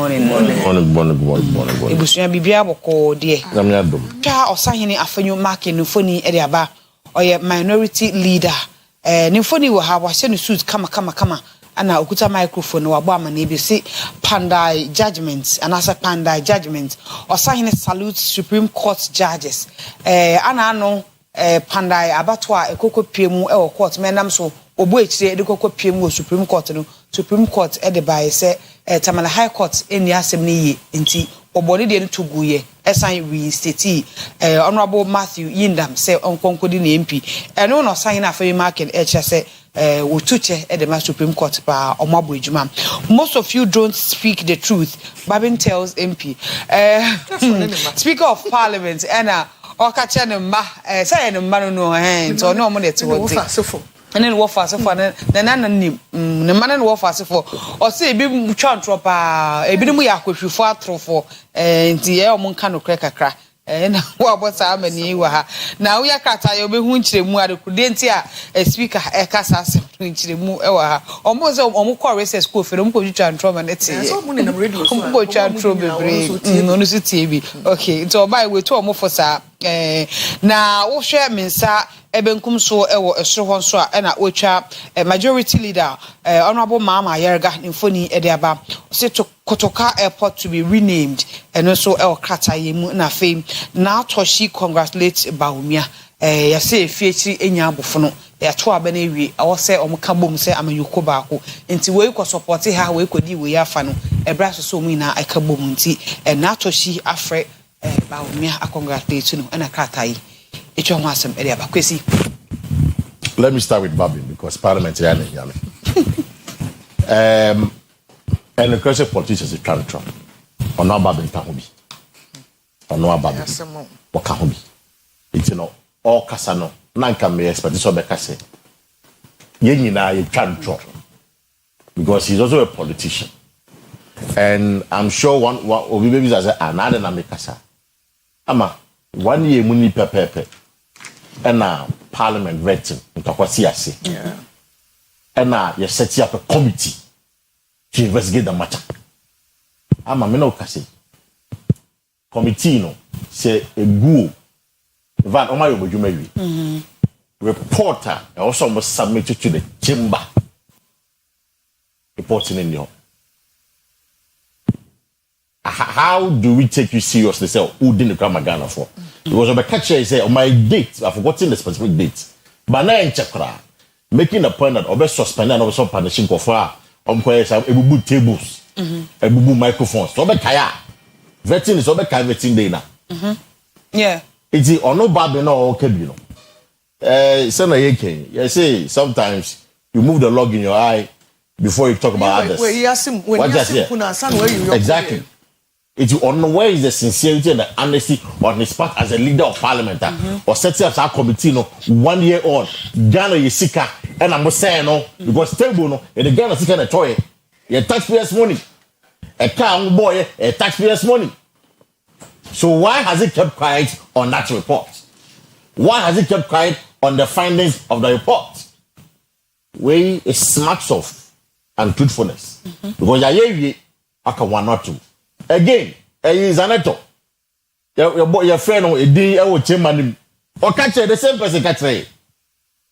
morning. Ibusuya bibia boko die. Twa osahene afanyu mark no foni e de aba. Oye minority leader. Ne foni wo ha wahye no suit kama. Ana okuta microphone wa bama na ebi si Pandai judgment and as a Pandai judgment osahene salute Supreme Court judges. Ana no Pandai abatwa ekoko piemu e wo court menam so obo echire e de kokko piemu wo Supreme Court no Supreme Court e de by say Tamale High Court eni asem ni yi nti obodi de to guye esan reinstate Honorable Matthew Yindam say onkonkodi na MP eno no sign na afa market e che say wotuche e de Supreme Court pa omabo ejuma. Most of you don't speak the truth, Babin tells MP. Speaker of Parliament ena okache ne ma say ne ma no so no mo net wo and then what fast for then nim the man wo fast for or say bi twa ntropa e bi mu yakwohwefo atrofo nti e o mo nka no kakra na wo abota amani wa ha na wo yakata yo be hu nkyiremu adekude nti a speaker e kasa asem nkyiremu e wa ha o mo ze o mo call recess school fe o mo ko twa ntroma na tie so mo ni na radio so mo ko twa ntro bebre no so tie bi okay nti o bai we to o mo for sa na wo hwe mensa ebenkum so ewo esoro hon so a na otwa majority leader honorable mama Oyerepa infoni e de aba say to Kotoka airport to be renamed and also el krata yemu na fame na toshi congratulate Baumia ya say fiechiri enya abofo no ya to aba na ewie awo say omka bom say amayuko baako nti we ko support ha we kodi we afa no ebra so mu na aka bom nti na toshi afre Baumia congratulate no na krata yi. Kwesi. Let me start with Babi because parliamentarian here. And the question politicians is trying to try. On our Babi Kahubi. On our Babi. What Kahubi. It's all Casano. Nanka may expect this over Casse. Yenina, you trying to try. Because he's also a politician. And I'm sure one of the babies as another Namikasa. Ama, 1 year muni pepe. And now Parliament vetting into Kwesi. Yeah. And now you set up a committee to investigate the matter. I'm a menokasi. Committee no say a goo. Van Omayo Bujumeri. Reporter also must submit it to the chamber. Reporting in your. How do we take you seriously? Say, who didn't come Ghana for? Because of a catcher, say, on my date, I've forgotten the specific date. But now in Chakra, making a point that over suspended and over punishing for ebubu tables, ebubu microphones. So be kaya, vetting is over kaya vetting day now. Yeah. It's on no bad no okay, you know. Senator Yeke, you say sometimes you move the log in your eye before you talk about others. Exactly. It's on where is the sincerity and the honesty on his part as a leader of parliament or setting up our committee no 1 year on Ghana Yesika and I'm saying no because table no and the Ghana Sika na toy your taxpayers money a car boy a taxpayers money. So why has it kept quiet on that report? Why has it kept quiet on the findings of the report? Where it smacks of untruthfulness because I aka 1 or 2. Again, is an actor. Your friend or a day or chairman or catch the same person catch.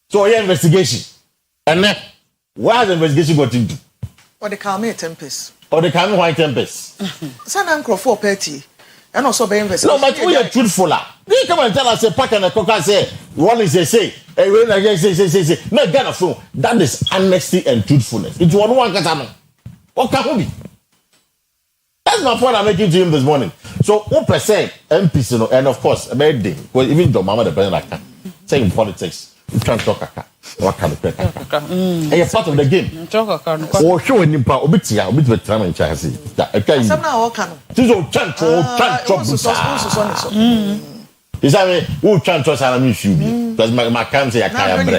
So your investigation. And then why the investigation got into? Or the Calme Tempest. Or the Calme White Tempest. San Uncle for Petty. And also be investigation. No, but we are truthful. They come and tell us a pack and a coca say, one is they say, a when I say, no, Ghana phone. That is honesty and truthfulness. It's one Katano. What can we be? That's my point I'm making to him this morning. So, 1% MPs, and of course, a bad day. Because even though Mama the president can say in politics, you can't talk a car. What kind of pressure? And you're part of the game. Or showing him power, Obitia, Obit time and Chassis. Some now can. This is can't is that who can't trust an issue? Because my can say I can't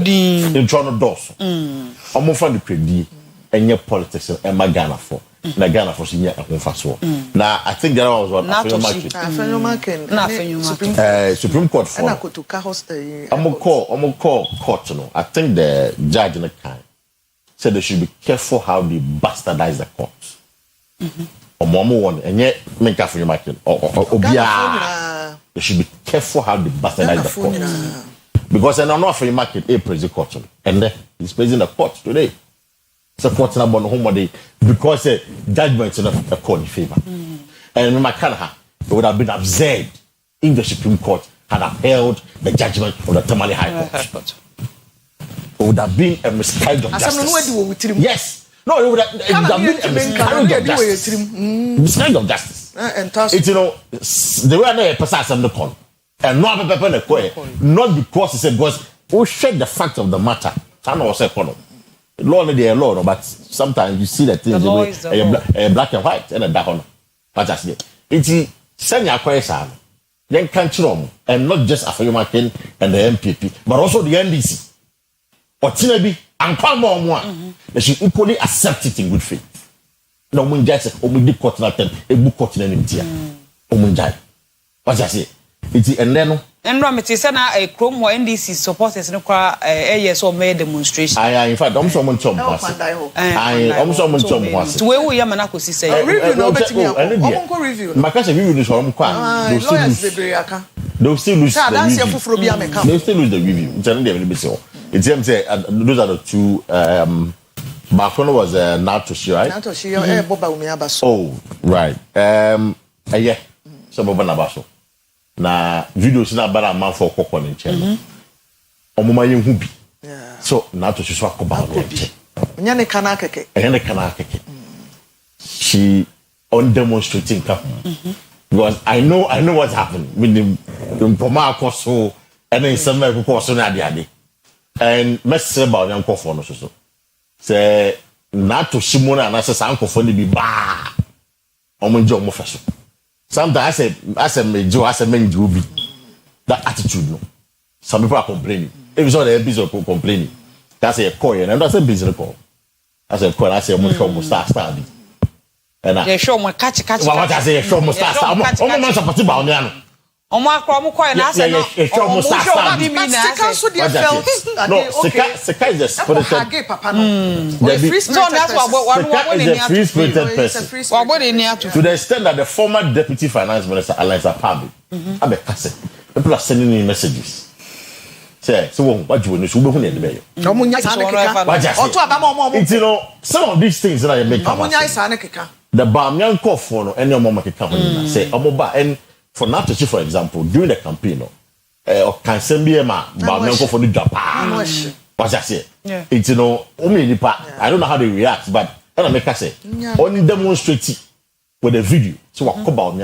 in Toronto doors. I'm more fun to credit and your politics and my Ghana for. Na Ghana for senior and fast war. Now I think that was what Supreme Court for. I'm gonna call court. You know, I think the judge in the kind said they should be careful how they bastardize the court. Omo one enye menka for market obia you should be careful how they bastardize the court because I know for market a praise the court and he's praising the court today support na bon home day because judgment in a court in favor and in Makanaha it would have been absurd if the Supreme Court had upheld the judgment of the Tamale High Court. It would have been a miscarriage of justice. Yes. No, it would have been a miscarriage of justice. Miscarriage of justice. It's, you know, the way I know a person on the con. And not a paper not because it's because we share the fact of the matter. I know what's a law may be a law, but sometimes you see that things a black and white and a dark one. But that's it. It's send your question. Then country and not just Afro-American and the MPP, but also the NDC. Or Tinabi and Kwame they should equally accept it in good faith. No one just omidi court na ten a book court na nimtia. Omunjai. What I say? It's and then Ramiti said a Chrome NDC supporters no kwa yes or made demonstration. In fact, I'm someone chum was. I'm someone chum was. To where we Yamanako say review no better review. Makasha review this one kwa. They'll still lose the review. It's them say those are the two Bakono was Natoshi, right? Natoshi Boba Umiabaso. Oh, right. Yeah. So Boba Nabaso. Na videos na bara man for kokon in channel. Omuma yenhubi. So Natoshi so akoba no. Nyane kana keke. Nyane kana keke. She on demonstrating come. Because I know what's happened with the Poma Koso and then some Koso na ade. And message about young for no so. Say not to Simona and I say uncle for the be ba. Omunjo mo faso. Sometimes I say me Joe I say men be that attitude no. Some people are complaining. If it's not the episode complaining. That's a call and that's a business call. That's a call I say mo start. And I show my catch. What I say show mo start. Omo man support ba me ano. Omo akwa mo koy na say no. Show start. No, Seka is a spirited. That's what free spirited person. To the extent that the former deputy finance minister Alisa Pabi, Abekase, people are sending in messages. Say, so what you want to do in the bay? You know, some of these things that I make come. The Bamyan call for any moment can come in. Say, Omoba, and for Natoshi, for example, during the campaign, or can send me a man, Bamyan call for the Japan. What's that say? It's, you know, I don't know how they react, but I make us say, only demonstrate with a video. So I come about me,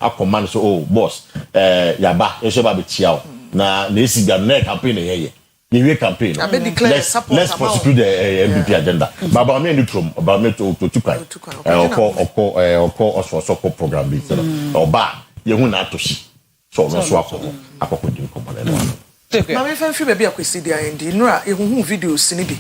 I command, so, oh, boss, Yaba, you should be chiao. Na this is the next campaign here. The campaign. Let's prosecute the MPP agenda. But about me neutrum, about me to tukai. Or call us for soccer program. Or ba, you won't have to see. So no swap. I could do common. Mama fan fi baby Kwesi dia ndi nura ehunhu videos ni bi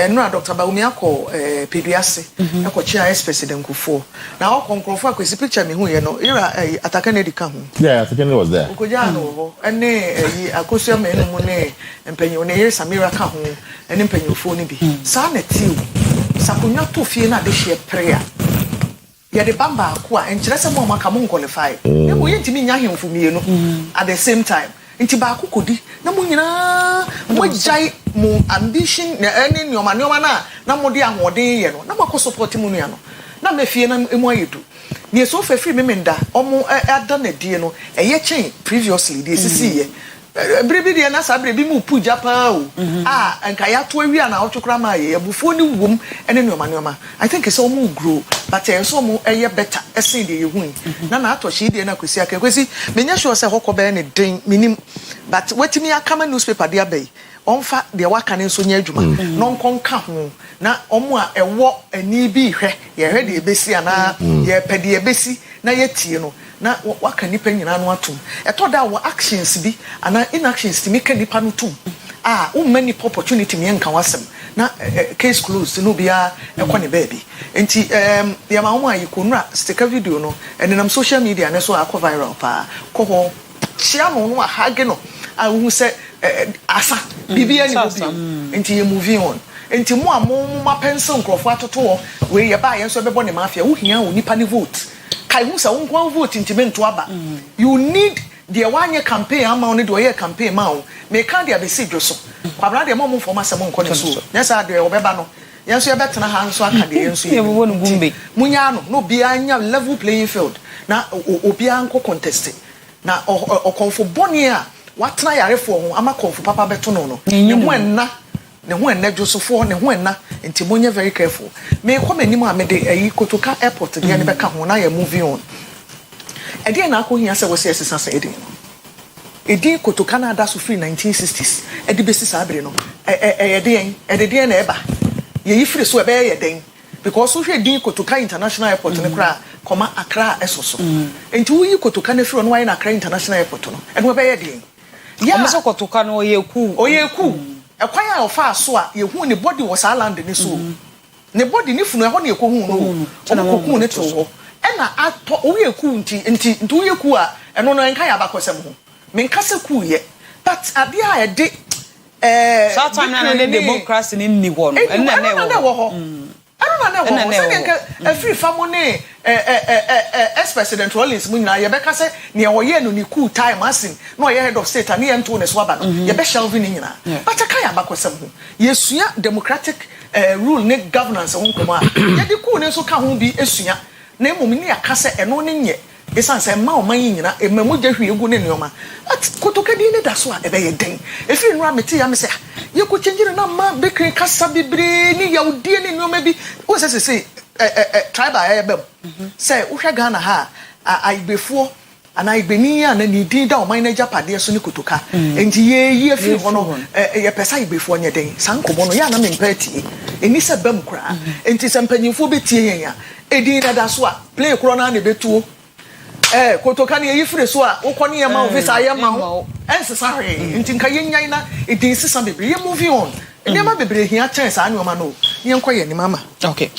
nura Dr. Baumi akọ Peduase akọ chia ex-president Kufo na okonkrofo Kwesi picture me hu ye no era Ataka na dika hu yeah Ataka was there ukoja no ho ene akosua me no mu ne empanyi ne Samira ka hu ene empanyofo ni bi sa na tiu sakonwa to fie na de hye prayer ya de bamba akwa enkyere se mo maka mo qualify e mo yentimi nya hemfo mienu at the same time nti ba akukodi na mo nyina mo jai mo ambition na ene nyoma na mo de ahoden ye no na mo support mo nua no na mefie na emu ayedu ne so fa free memenda omo ada na die no eye chen previously de sisi ye brebi de na sa brebi mu puja pa o nka ya to awia na otwekra ma ye abufo ni wom ene nyoma I think it's all grow but so mo eye better esen de ye hu na atoshi de na Kwesi Kwesi menya sure say hokobe ne den minim but wetimi akama newspaper de abai onfa de waka ne so nya adwuma no nkonka ho na omo a ewo ani bi hwe ye hwe de ebesi ana ye pede ebesi na ye tie no na waka nipa nyina no atom eto da wo actions bi ana inactions ti meka nipa no tum many opportunity me nka wasem na case closed no bia ekwane baby enti ya ma ho ayikonura sticker video no enenam social media ne so akọ viral pa ko ho chia no hage no hu se asa bibia ni obi enti you moving on enti mo amom ma pencil nkrofo atoto we ye ba ye so bebo ne mafia wo hia wo nipa ne vote kai hu sa wo nko vote enti mento aba you need the one campaign ama no de campaign ma wo me kan de abesi dwoso kwabra de mo form asem nko ne so nyesa de obeba no yenso ye betena ha nso aka de yenso ye bo no gumbe munya no bia anya level playing field na obia nko contest na okonfo boni a watena yarefo ho ama konfo papa beto no ne ho enna dwosofo ne ho enna enti monye very careful me komanimu a me de ayi Kotoka airport de ne beka ho na ya moving on ede na akohia se wo se esesa edi Kotoka na da so free 1960s edi besi sabre no ede na eba ye yifiri so ebe ye den because so hwe din Kotoka International Airport ne kra koma Accra esoso enti wo yi Kotoka na firi no wa na Accra International Airport no ede ebe ye den ya omo so Kotoka no oyeku ekwan a ofa so a ye hu ne body was land ne so ne body ni funu e ho ne ekohu no okoku ne to ho ena ato oyeku nti oyeku a eno no enka ya bakosem ho me nka se ku ye but abia a de that time na the democracy ni ho no ena na wo a free family ex-president Rollins Munyina yebeka se ne oye no ni cool time asin no ye head of state ani ento ne so aba no yebe shelve ni nyina but aka ya bakosem ho yesua democratic rule ne governance ho nkoma ye de cool ne so ka ho bi esua na emom ni aka se eno ne nye esan se ma o man nyina emamu je hwe egu ne neoma at Kotoka di ne da so a ebe ye den efiri no amete ya me se ye ko chenjire na ma bekre kasa bibre ni yaudie ne neoma bi o se tribal ayebem say wo hwe Ghana ha aibefo ana ibeni ana ni din da o man na japade so ne Kotoka enti ye efiri ho no ye pesa ibefo nye den sankomo no ya na me mpati eni se bam kra enti se mpanyimfo betie yen ya edin da so a play kro na ne betuo Kotoka ne yifire so a wokone ye ma office ayema ho ensesa hwe nti nka yenyan na edin sisa bebre ye moving on enema bebre hia chance anyoma no ye nkoye ni mama okay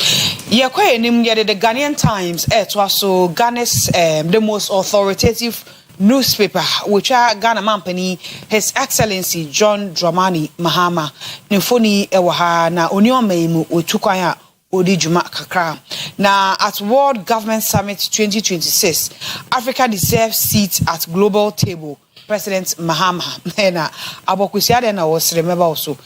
ye koye nim ye the Ghanaian Times to also Ghana's the most authoritative newspaper which are Ghana Mampani His Excellency John Dramani Mahama nfoni ewo ha na onioma mu otukwan a odi juma kakra na at World Government Summit 2026 Africa deserves seats at global table. President Mahama na abokusiade na was remember also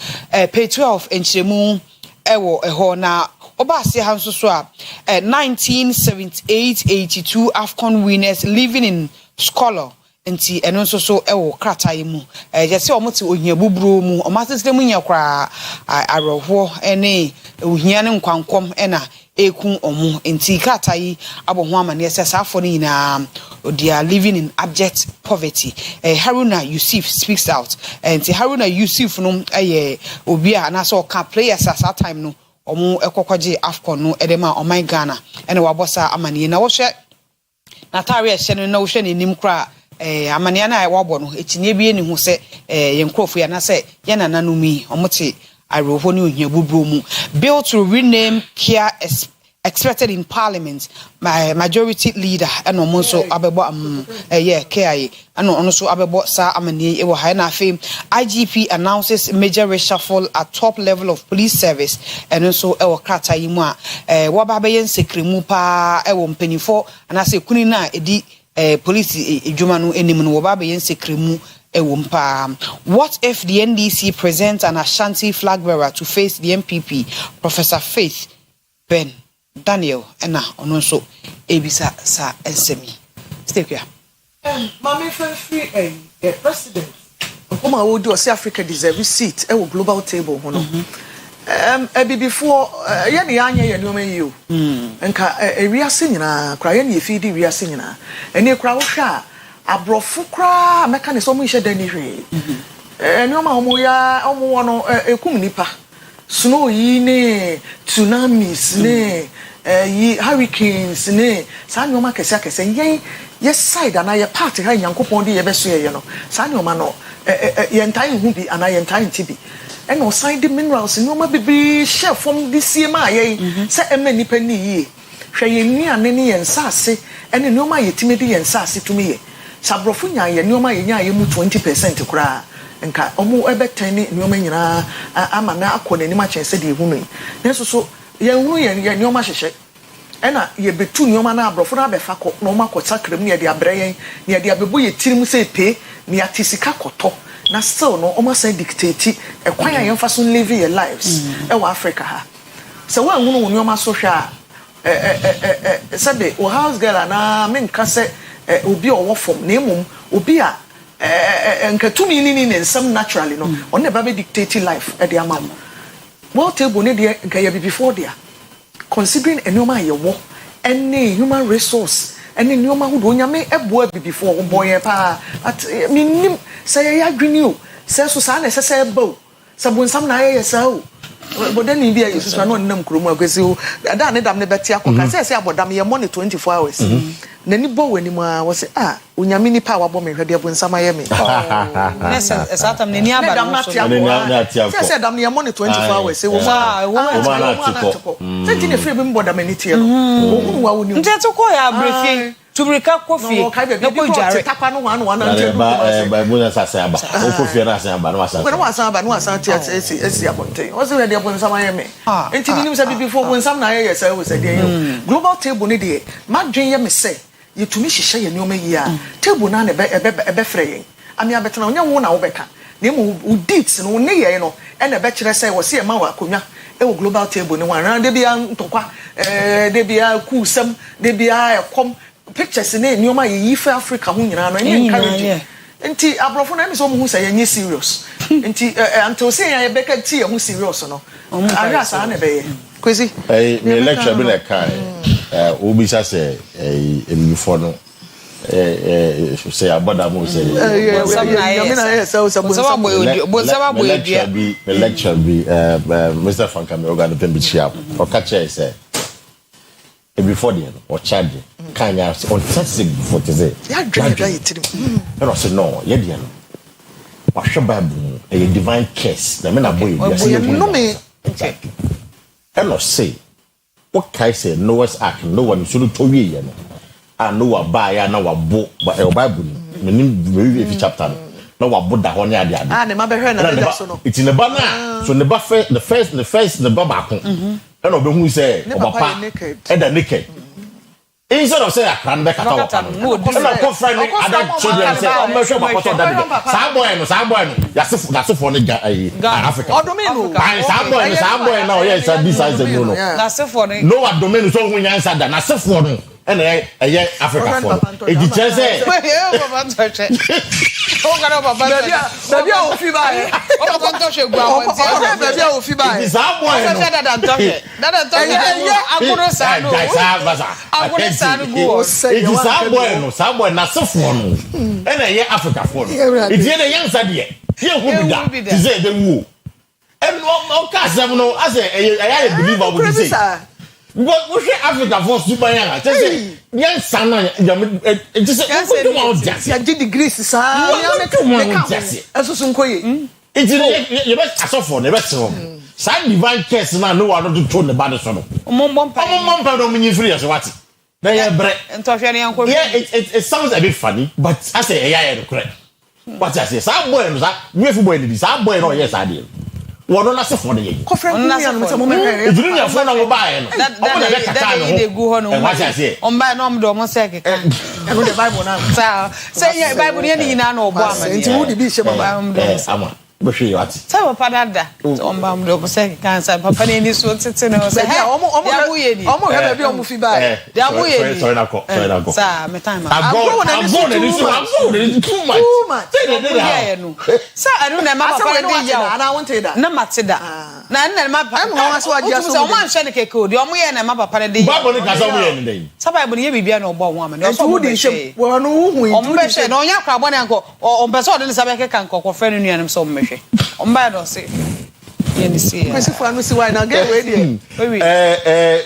page 12 enchiremu ewo eho na obase hanso so a 1978-82 AFCON winners living in Scholar nti eno nso so ewo kratai mu je se omote ohia buburo mu omatete mu nya kwa aroho ene ohia ne nkwankom ena eku omu nti kratai aboho amane se safo ni na they are living in abject poverty. Haruna Yusuf speaks out nti Haruna Yusuf no obi a na so ka players at that time no omu ekokwaje AFCON no edema o my Ghana ene wabosa amane na wo hwe na tare hye no na wo hwe ne nim kra amania na wabo no etinye bi eni hu se yenkrofo ya na se ye nananumi omote aroho ne ohia bubro mu bill to rename Kia expected in parliament my majority leader and omonso abebo Kia and onoso abebo sa amani e wo ha na fame IGP announces major reshuffle at top level of police service and also e wo krata yi mu a wo ba be yen sekremu pa e wo mpanifo ana se kuni na edi police ejuma no enim no wo ba be yen sekremu ewompa. What if the NDC presents an Ashanti flag bearer to face the MPP, Professor Faith Ben Daniel ena ono so ebisa sa ensemi stay here mama free president Okuma wo do say Africa deserve seat e wo global table ho no before ye ne anya ye no mayi o nka wiase nyina kra ye ne efidi wiase nyina ene kra wo hwa abrofo kra meka ne so mo hye dani hwe enioma homo ya omo wono ekum nipa snow yi ne tsunamis ne yi hurricanes ne sa nyoma kese yen ye side ana ye part ha nyankopon de ye beso ye no sa nyoma no ye ntan hu bi ana ye ntan ti bi and no side minerals nyoma bibi chef from this year ma ye se ema nipa ni yi hwe ye nuane ne ye nsase ene nyoma ye timedi ye nsase tumi ye sabrofo nya ye nyoma ye nya ye mu 20% kura nka omo ebetan ni nyoma nyina ama na akọ n'anim akyɛ sɛ de ehunu yi na so ye hunu ye nyoma hyehye ɛna ye betu nyoma na abrɔfo na abefa kɔ na ɔma kɔ sakram ne ye de abrɛ yɛn ne ye de abebo ye tirim sɛ pe ne ya tisika kɔtɔ na still no ɔma sɛ dictate ɛkwan a yɛmfa so live your lives ɛwɔ Africa ha sɛ wa hunu wo nyoma so hwɛ a sɛbe o house girl na menka sɛ obi ɔwɔ fam na emom obi a nka tumi ni nsɛm naturally no on never be dictate life e de amam well table ne de nka ya before there considering enoma ye wo any human resource any nyoma hu do nyame eboa before wo boy pa at minim say ya adwini o say so sa na say ba o sabonsam na ye sa o bodani bi ayesu so na onam kromu akwesi o da ne dam ne beti akoka say abodam ye money 24 hours nani bo wani ma wo say onyame ni pa wa bo me hwede abonsam aye me nessa exatam nani aba no so say dam ne money 24 hours say wo ma say tini free bi mbodam ni tie no wo hu wa woni nteto ko ya brefi tubrika kofi no ko jare takwa no wan na ntedo ba mo sa sa aba o kofi na sa aba no asa tie esi abonten wo say hwede abonsam aye me enti minim say before abonsam na aye say wo say dey global table ni dey madwen ye me say yetumi hihye ye nyoma yi a table na ebe frɛ yen ami abetena onya wo na wo beka na mu udits no ne ye no e na ebe kyerɛ sɛ wo se ma wa akonwa e wo global table ni wan ran de bia ntokwa de bia kusam de bia ekom pictures ne nyoma yi fa Africa ho nyina no enye encourage enti abrofo na me so mo hu sɛ ye serious enti until say ya beka ti ye hu serious no ara sa na be ye Kwesi me lecture bi na kai obi sa say emifo no say aboda mo say lecture bi Mr. Fankame organ pembichia o ka che say before the or charge kan ya on sensitive before to say ya dwa yetirim no say no ye dia no wa hwe bible a divine curse na me na boy bi say no me exactly and no say what kai say Noah's ark no one should to we ye no and Noah ba ya na wa bo but e bible me nim every chapter no wa bo da ho ne ade ade ne ma be hwe na da so no it's in the banner so the first the baba ko and obehu say obapa and the naked instead of say akran be kata wapa no na ko friend other children say o me hwe papa to da sa boy no yasefo ne Africa odomenu sa boy na o yes this size no na sefo no adomenu so hu nyansa da na sefo no and Africa for e di chese baba ntoche o gara baba baby o fi ba e o baba ntoche gwa won ti baby o fi ba e sa boy no dada ntoche aguro sa no aguro sa no go e di sa boy na sefo no and Africa for e di na yansa de ye hu bi da ti say de wu and no ka sem no as I believer would say but we say Africa for super young. Young son, just a degrees, sir. As soon it's you best as for the rest of them. Sign divine case now, no one to turn the bad son. Mom, free as what? They are bread and it sounds a bit funny, but I say, I correct. But I say, some boy, we boy, this our boy, no, yes, I did. What on us for the year? If you didn't have fun, I will buy it. That go on. What I say on by no almost second. I read the Bible now. Say, Bible, any no Obama. Into would be some Bush you at so padada on bam do say cancer papa ni so tete no say hey omo have be omo fi ba dia mo ye sorry na go sir me time I'm going too much sir I don't know my papa dey ya na want that na mateda na ma papa am so adia so o man hwe ne keke o de omo ye na ma papa dey Bible ni ka so mo ye ni dey sa Bible ye bibia na obo won am so wo dey hwe wo no hu omo be hwe na onya kwa bo ne anko o be so de ne sa be keka anko ko fe no nuanem so omo Omba do say you see Kwesi for no see why now get ready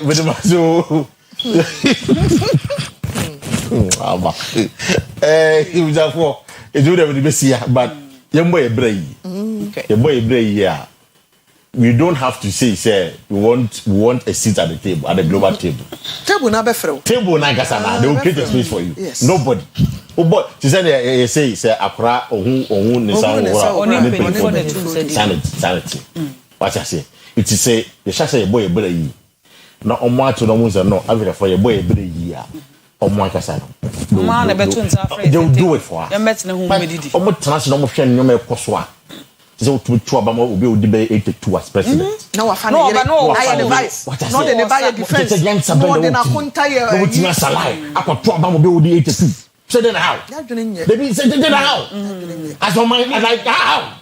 with the maso aba you just for e do dem be see but yembo e bra yi yembo e bra yi a we don't have to say we want a seat at the table at the global table na be frɛ table na gasa na they will create a space for you yes. Nobody Oh boy, she said say Akura ohun ne sanity. What I say? It is say the say boy ebere yi. Na omo ato no munza no avere for your boy ebere yi a. Omo akasa no. Ma na beto nta afre. They will do it for her. Dem bet na hu medidi. Omo trans no mo hwe no me koso a. So to abama obi odi be 82 as president. No I advise. Not the buy defense. No the na kunta ye. No tina salai. Akoto abama obi odi 82. So then how? They be say then how? As on my like how?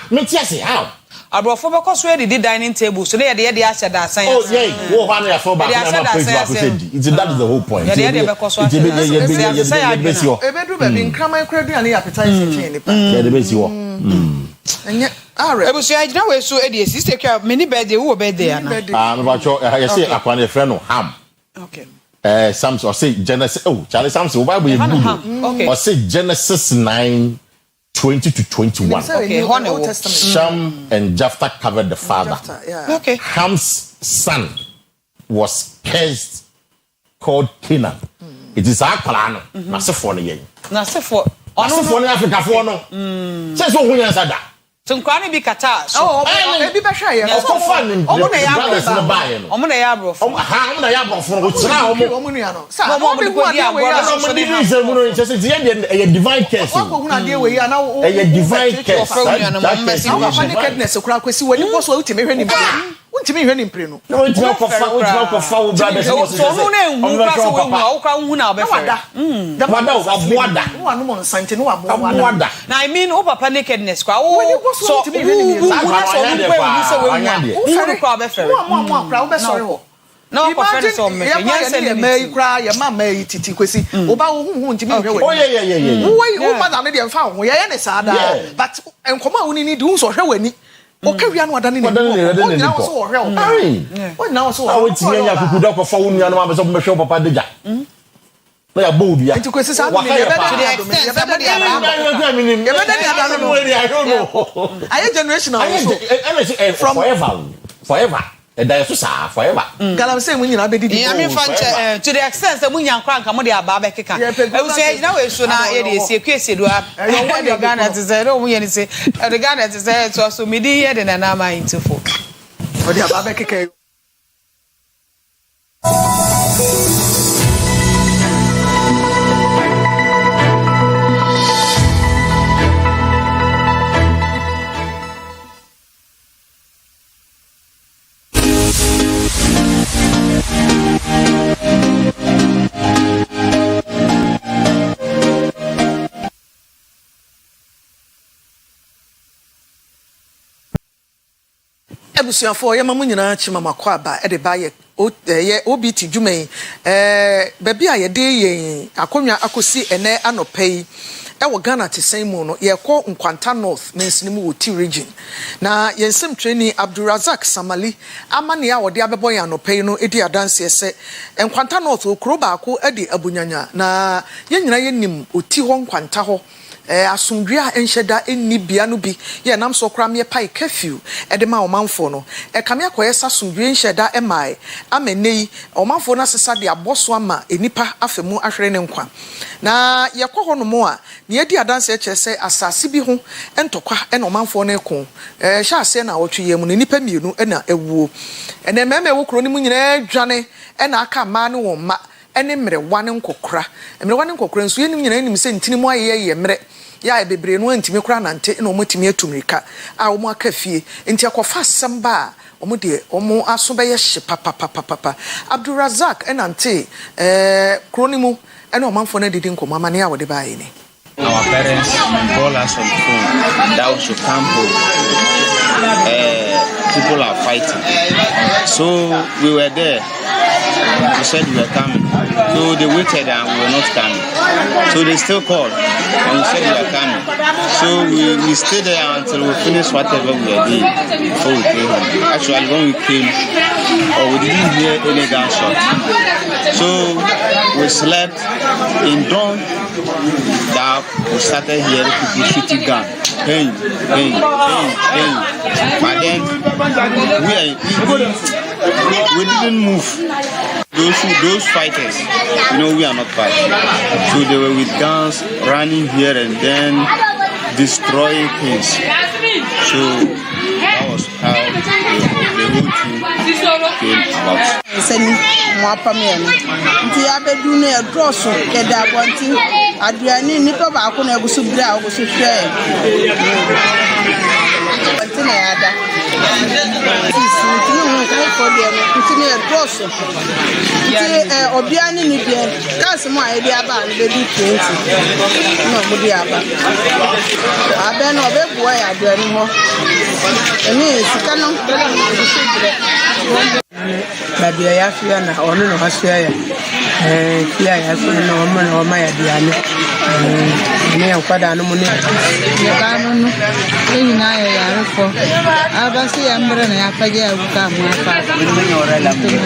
Me say how? Abrofo be koso e di dining table so dey dey asia da san. Oh yeah, wo ba na ya for back na praise back said. That is the whole point. Dey be koso. It be you. E be do be nkraman kradua na appetite chain ni pa. Yeah, the best you. Enye are. Ebusua agina we so e dey sister kwa many birthday wo birthday ana. Me ba cho you say akwan e friend no ham. Okay. Samson or say Genesis Charlie Samson Bible you good or say Genesis 9:20 to 21. Okay, Old Testament. Sham and Japheth covered the father. Okay. Ham's son was cursed called Canaan. It is our plan. Na se for no. Na se for Africa for no. Say so who answer that. Tunkwani bi kata. Ebi ba hwa ye. Omo na ya abro. Omo na ya abro. Omo na ya abro for go tira omo nua no. Sa omo bi go di abro. Omo di reason mu no say a divine curse. Wako hu na de we ya na a divine curse. That is nakedness kura kwesi wani bo so utime hwe ni mpre. Untime hwe ni mpre no. No untime kofa wo brother. So no na hu kwa so we hu kwa hu na obefere. Wada aboada. No anu mo nsante no aboada. Na I mean o papa nakedness kwa wo so utime hwe ni mpre. No, cry, your mamma, titi, Kwesi, Oba, who ntimi hwe. Oh yeah. Wo mother na dey fa ho. Ye ne sada. But enkoma woni ni du so hwe wani. O ka wi anu adane ni. O na so hwe o. O na so. Awo timi nya kukuda ko fa wonu anu ma so be hwe papa deja. Na ya bold ya. Nti Kwesi sa me be Aye generational from forever. And that is forever. Galam say when you na be di. I mean to the extent that munya nkwa nka mo de aba be keka. E wo say na we so na e dey see Akua Asieduaa. No one the Ghana to say no munya ni say the Ghana to say so me di here the na ma into fo. O de aba be keka. Ebusuafo ye mamu nyina chima makwa aba e de ba ye obi ti dwuman baabi a ye de yen akonwa akosi ene anopai e wo Ghana te san mu no ye kɔ Nkwanta North mensinimu wo ti region na yensem training Abdulrazak Samali amane a wo de abebɔ ye anopai no edi adanse ese Nkwanta North okro baako e de abunyanya na ye nyina ye nim oti hɔ Nkwanta hɔ asumdua enhyeda enni bia no bi ye nam so kra me pai curfew e de ma omanfo no e kame akoye sa asumdua enhyeda e mai amenei omanfo na sesa de aboso ama enipa afemu ahwere ne nkwa na ye kɔ hɔ no mo a ne edi adanse e kyerɛ asase bi ho entokwa e na omanfo no eko hya ase na wotwe ye mu ne nipa mienu e na ewuo ene meme wo kro ni mu nyina dwane e na aka ma ne won ma ene mre wane nkokora nso ye nim nyina nim se ntini mu aye mre ya bebre no antimi kura nante na omotimi atumrika a omo aka fie enti akofa samba omo de omo aso be ye hye papa Abdulrazak enante kronimu ena omanfo na didi nkomo amane a wode baaye ni. Our parents call us on the phone that we should come home. People are fighting. So we were there. We said we were coming. So they waited and we were not coming. So they still called and we said we were coming. So we stayed there until we finished whatever we were doing before we came home. Actually, when we came, we didn't hear any gunshot. So we slept in dawn. That we started hearing people shooting gun. But then we are we didn't move. Those fighters, we are not fighting. So they were with guns, running here and then, destroying things. So that was how the whole thing came about. Badia ya fia na ono no hasua ya fia ya fia na o ma ya diane ne nkwada no mu ne ba no no nyina ya yarefo abasi ya mbre na ya page ya buka mu afa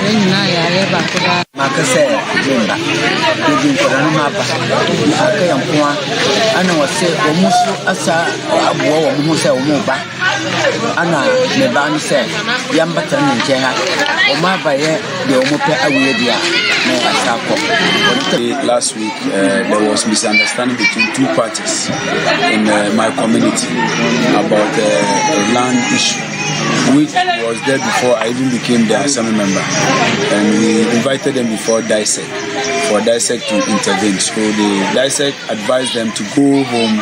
nyina ya ye ba ko da makase jumba ni ko na ma ba aka ya nkoa ana wose o musu asa abo wo mu se o mu ba ana me ba no se yamba tan nche ha o ma ba ye de o mu pe awie dia na asako. Last week there was misunderstanding between two parties in my community about a land issue, which was there before I even became the assembly member, and we invited them before DISEC for DISEC to intervene. So the DISEC advised them to go home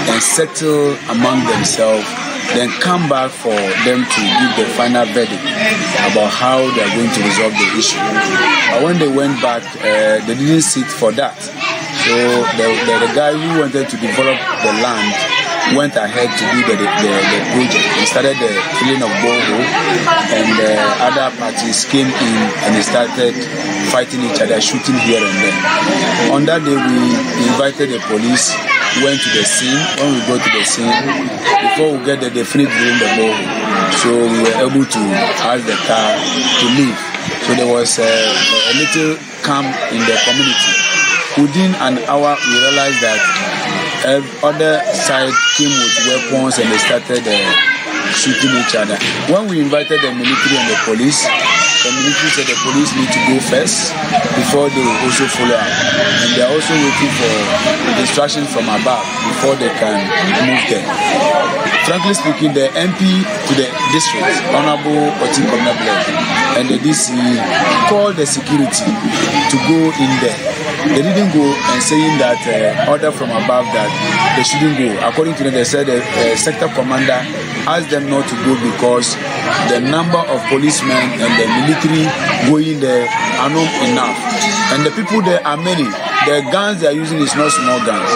and settle among themselves, then come back for them to give the final verdict about how they are going to resolve the issue. But when they went back, they didn't sit for that. So the guy who wanted to develop the land went ahead to do the project. He started the filling of borehole, and the other parties came in and they started fighting each other, shooting here and there. On that day, we invited the police, went to the scene. When we go to the scene, before we get there, they finished drilling the borehole. So we were able to ask the car to leave. So there was a little calm in the community. Within an hour, we realized that other side came with weapons and they started shooting each other. When we invited the military and the police said the police need to go first before they will also follow up. And they are also waiting for instructions from above before they can move there. Frankly speaking, the MP to the district, Honorable Otin Komnablek, and the DC called the security to go in there. They didn't go and saying that order from above that they shouldn't go. According to them, they said the sector commander asked them not to go because the number of policemen and the military going there are not enough. And the people there are many. The guns they are using is not small guns.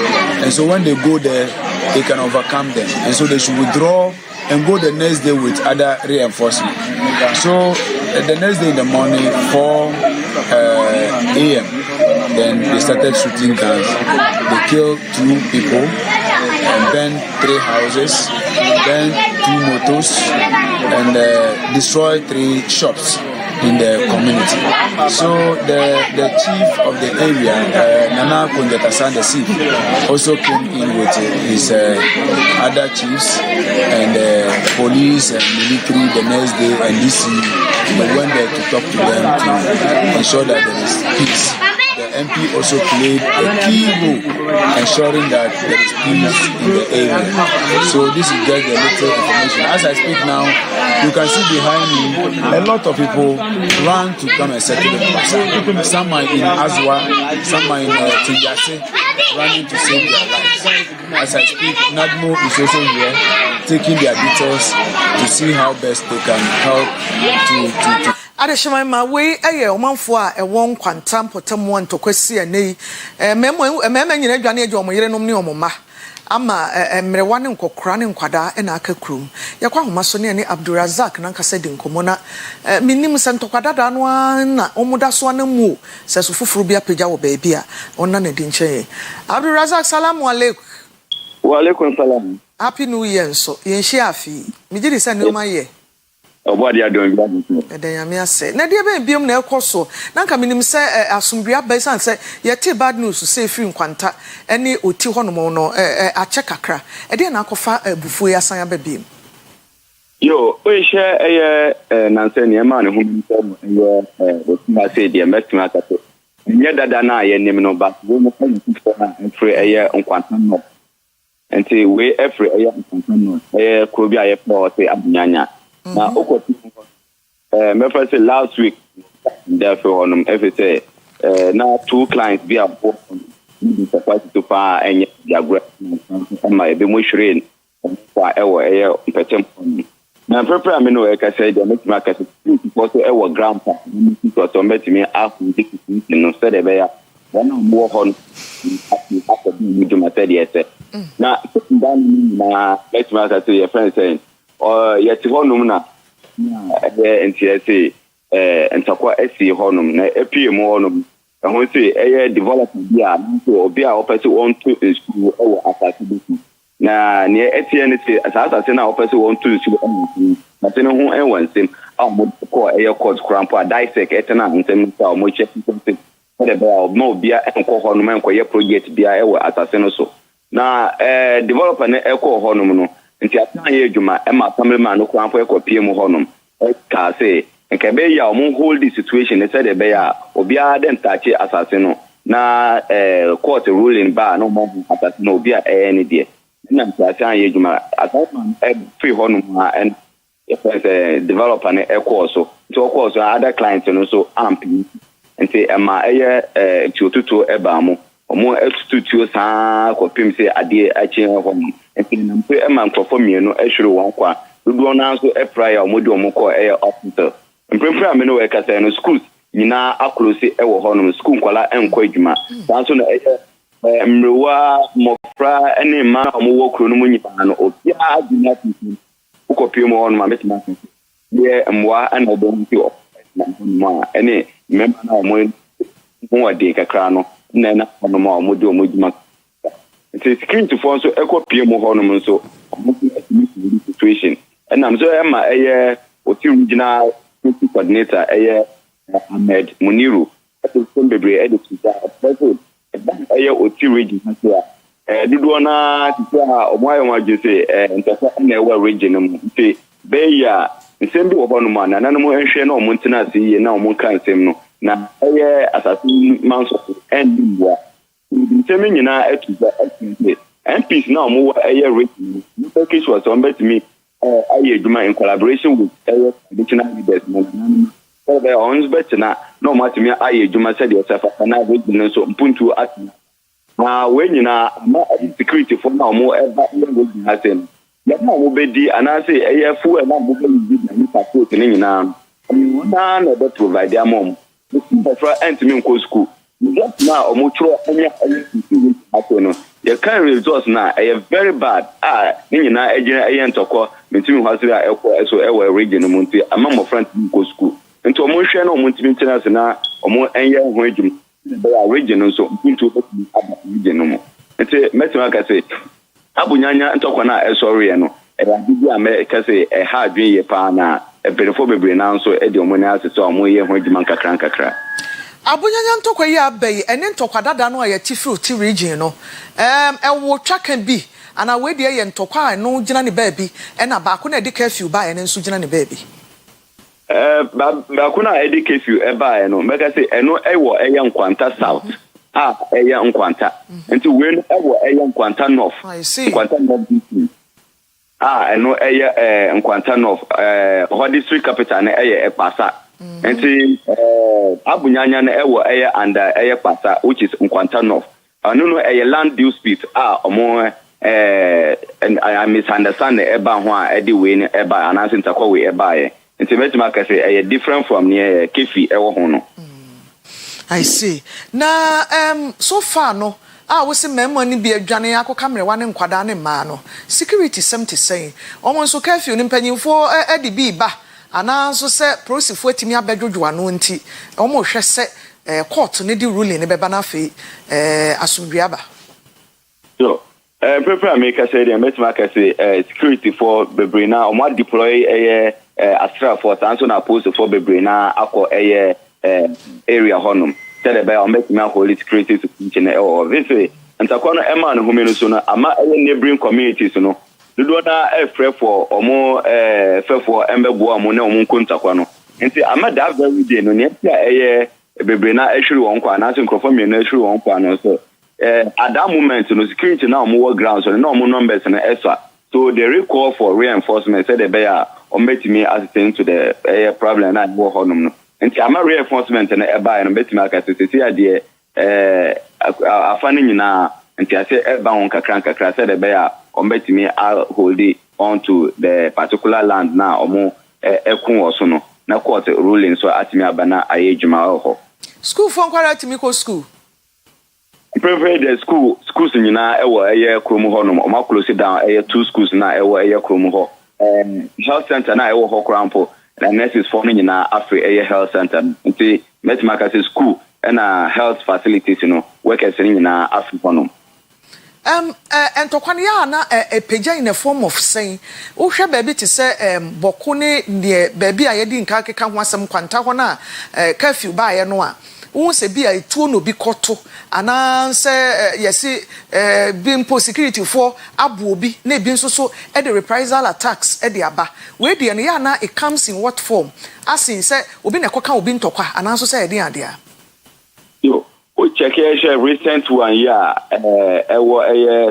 And so when they go there, they can overcome them. And so they should withdraw and go the next day with other reinforcement. So the next day in the morning, 4 a.m., then they started shooting guns. They killed 2 people and burned 3 houses, burned 2 motors, and destroyed 3 shops in the community. So the chief of the area, Nana Konjatasan, the chief, also came in with his other chiefs and police and military the next day, and DC. We went there to talk to them to ensure that there is peace. The MP also played a key role ensuring that there is peace in the area. So this is just a little information. As I speak now, you can see behind me a lot of people run to come and settle the matter. Some are in Asieduaa, some are in Tinjase, running to save their lives. As I speak, NADMO is also here, taking their details to see how best they can help to Adeshima ma we omanfo a ewon kwanta mpotam won to Kwesi anei mema nyina dwane adwo mo yerenom ne omoma ama mrewa ne nkokora ne nkwada na aka krum yakwa homa so ne Abdulrazak na nkasa di nkomo na minim se ntokwada da no na omuda so na mu se so fufuru bia pagya wo ba bia onna na di nche Abdulrazak salamu alaikum. Wa alaikum salam. Happy New Year nso yenhyi afi migiri se ne ma ye Obadi adon gba. Edanyame ase. Na de be biom na ekoso. Na nka minim se asombua ba san se yete bad news se free nkwanta ene oti honom no ache kakra. E de na akofa bufuo ya san ya ba biem. Yo, we share a Nansen man whom I said, dear Mestimaka. Yet that I am no but woman and free a year on quantum. And say, we every a year on quantum. Could be a say Abnyanya. Now, my first last week, therefore, on every say, now 2 clients be up supposed to pay and their great my be much rain for our petem. Now, prepare me no, like I said, the next market is also our grandpa because some met me after no said a one more on after being to my 30 years. Now, next market to your friend saying, or yet one numna and TSA and Akua Asieduaa, a PM honum. I want to say a development so be our person want to school or activity. Na near ATNC as I say now person want to school but no who anyone sim call a court crampa dissect eternal and same so much something no be and call honum and project be our assassin so. Na developer na echo honum no nti atana ye dwuma e ma family man no krampa e PM honum e ka say nke be ya o hold the situation they said be ya obi a den touch assassin no na court ruling ba no mo assassin no obi a any there na mpasa ye dwuma assassin free honum and if developer na course so course other clients no so amp nti e ma tututu e ba mo omo tututu sa ko pim say ade a chen ho nti na mpe e ma nkofo mienu e hwere won kwa dodo na so e prayer omo de omo ko e hospital mpempe a me no we ka say no schools nyina akolosi e wo hono school kwala enkwa adwuma sanso na mrewa mofra ene ma omo wo kro no mu nyipa no obi a adwuma titi ukopie mo hono ma metima ye mwa ana do nti o ma ene memba na omo mo wade kakra no na hono ma omo de omo adwuma nti security for so ekopie mo hono mo so omo situation and am so ema oti regional coordinator Ahmed Muniru to bebre edita person oti region so dudu na ti ha omoayo ma jese ntasa na ewa region mu ti be ya nsembi wo hono ma na nanom enhwe na omo ntina se ye na omo kan nsem no na asasi manso endwa nsemi nyina etuza MPs na omo region no package was on bet me Ayeduma in collaboration with additional leaders. So the owns better no matter me Ayeduma said yourself and I would so puntu at now when you know security for now more ever has him. Let now be and I say a fool and I'm moving support in now. None of that provide their mom. For anti school. Just now mutual the current results now are very bad. Nina agent toko between Hasira so our region munti among my friends go school. And to motion or multi-maintenance na or more enya region. They are region so into region. And say Metamaka say Abunyanya and Tokana sorry no. America say a hard year pana a benefit now so Edio Monas so more year when Jimanka Krankakra. Abunyanya ntokwa yi abai ene ntokwa dada no ya tifru ti region no wo twakan bi ana we de ye ntokwa no gina ne baabi ena ba ko na de curfew ba ene nso gina ne baabi ba ko na de curfew e ba eno meka say eno ewo eye nkwanta south eye nkwanta nti we no ewo eye nkwanta north nkwanta north eno eye nkwanta north ho district capital na eye Ekpasa. Nti Abunyanya na ewo under Pasa which is Nkwanta North. No a land due speed omo and I misunderstand the eba ho a edi we ni eba anase ntakwa we eba ye. Nti betima ka say different from near Kefi ewo ho no. I see. Na so far no we say memmo ni bi adwane akoka mrewa ne nkwada ne ma no security 70 saying almost so curfew ni mpanyimfo edi bi ba ana so say prosifo atimi abedwodwa no nti omo hwe se court ne di ruling ne beba na fe asumdua so prepare make say the metima ka say security for bebrina omo deploy astra force and so na post for bebrina akọ area honum tell the by metima holy security to teach na this way ntakwa no ema no homenu so no ama neighboring communities no do na frɛ for omo fɛ for embebo amo na omo kontakwa no nti amada very day no ne tia bebre na ehwiri won kwa na so nkrofo me na ehwiri won kwa no so at that moment no security na omo ground so na omo numbers na extra so they recall for reinforcement said the bear on betimi assisting to the problem na go honum no nti ama reinforcement na eba no betimi aka sisi ade afani nyina nti ase eba won kakra said the bear on betimi hold on to the particular land na omo ekun oso no na court ruling so atimi abana ayejuma ho school for kwara timi ko school prefer the schools nyina ewo krom ho no ma close down 2 schools na ewo krom ho health center na ewo ho krampo and nurses for nyina afre health center nti metimaka say school na health facilities no workers nyina afre ho no entokwane ya na pagya in a form of saying wo hwe baabi te se boko ne de baabi a yedi nka keka ho asem kwanta ho na curfew ba ye no a wo se bi a etuo no bi koto ana se yesi bimpo security for abo obi na bi nso so the reprisal attacks the aba we de no ya na it comes in what form asin se obi na ekoka obi ntokwa ana nso se de ade a yo o check here recent one year ewo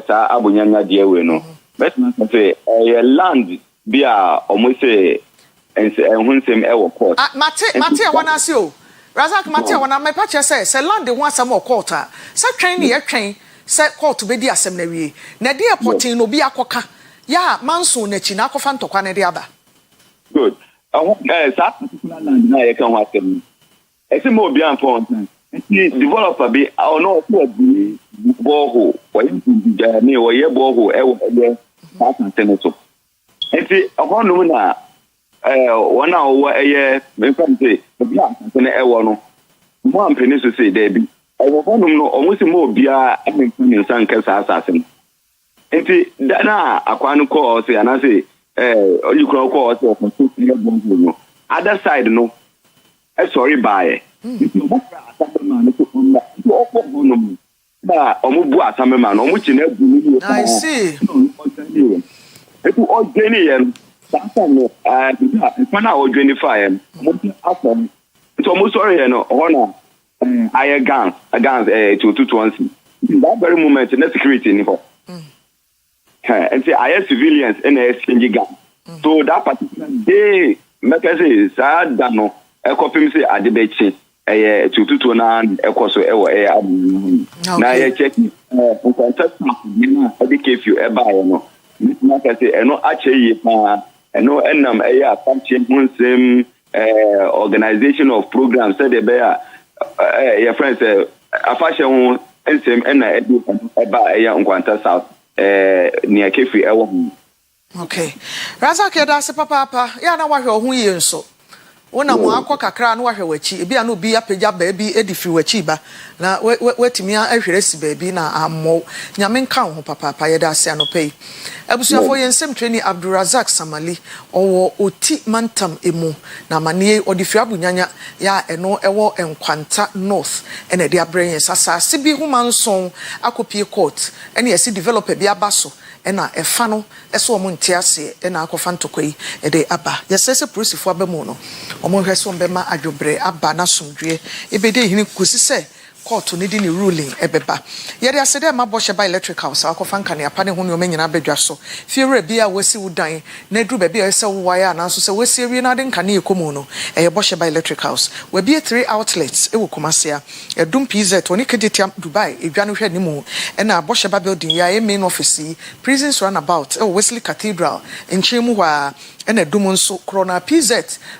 sa abunyanya de we no but na say land bi a omo say enhunsem ewo court mate wana se o Razak mate wana me pa che say land ho asem o court a se twen ne ye twen se court be di asem na wie na de airportin no bi akoka ya manso na chi na akofa ntokwa ne de aba good sa particular land na ye kan ho asem ese mo bi an for developer be no for the borehole or me or ye borehole e pass senator enti ahono na one hour me from say be an na e wo no mo ampeni so say there be ahono no omusi mo bia e me san ka sa asasem enti na akwanu call say ana say oyikro call say for so ye borehole no other side no sorry buy I see. Etu ogeni yen sasa no pana ogeni fire mo afom so mo sorry yen no aye guns 221 that very moment na security ni ho and say aye civilians and exchange guns so that particular day make say sad no ekopim say adebechi 222 na ekoso ewo na ye check contact na edike few eba ye no na say eno acheyi pa eno enam afanche hunsem organization of programs said the bear your friends afashe hu ensem ena eba nkwanta south near kefi ewo okay Razak ya da se papa ya na wahwe ohun ye nso wona mo akọ kakra na wahwe wachi ebi anu bi apagya baabi edifi wachi ba na wetimi ahwere si baabi na ammo nyame nka ho papa yeda ase anopei abusuafo yensem training Abdulrazak Samali owo oti mantam emu na mane odifi abunyanya ya eno ewo enkwanta north ene de abren sasa sibi huma nson akopie court ene yesi developer bi abaso ena efa no eso omo ntiase ena akofa ntokoi ede aba yesese prosifo abamu no omo hweso mbema adwobre aba na somdwe ebede hini kosise court ne di ni ruling ebeba yede asede ma boshe by electric house akofa nkane apa ne ho ne omenyina bedwa so fiewre bia wasi wudan na dru ba bia ese waya na so se wasi ewie na de nkane ekomu no eye boshe by electric house we bia 3 outlets e wo Kumasi edum PZ oni kedetia Dubai edwa no hwe ni mu na boshe ba building ya main office prisons runabout e Wesley Cathedral enchemu wa ena dum nso krona PZ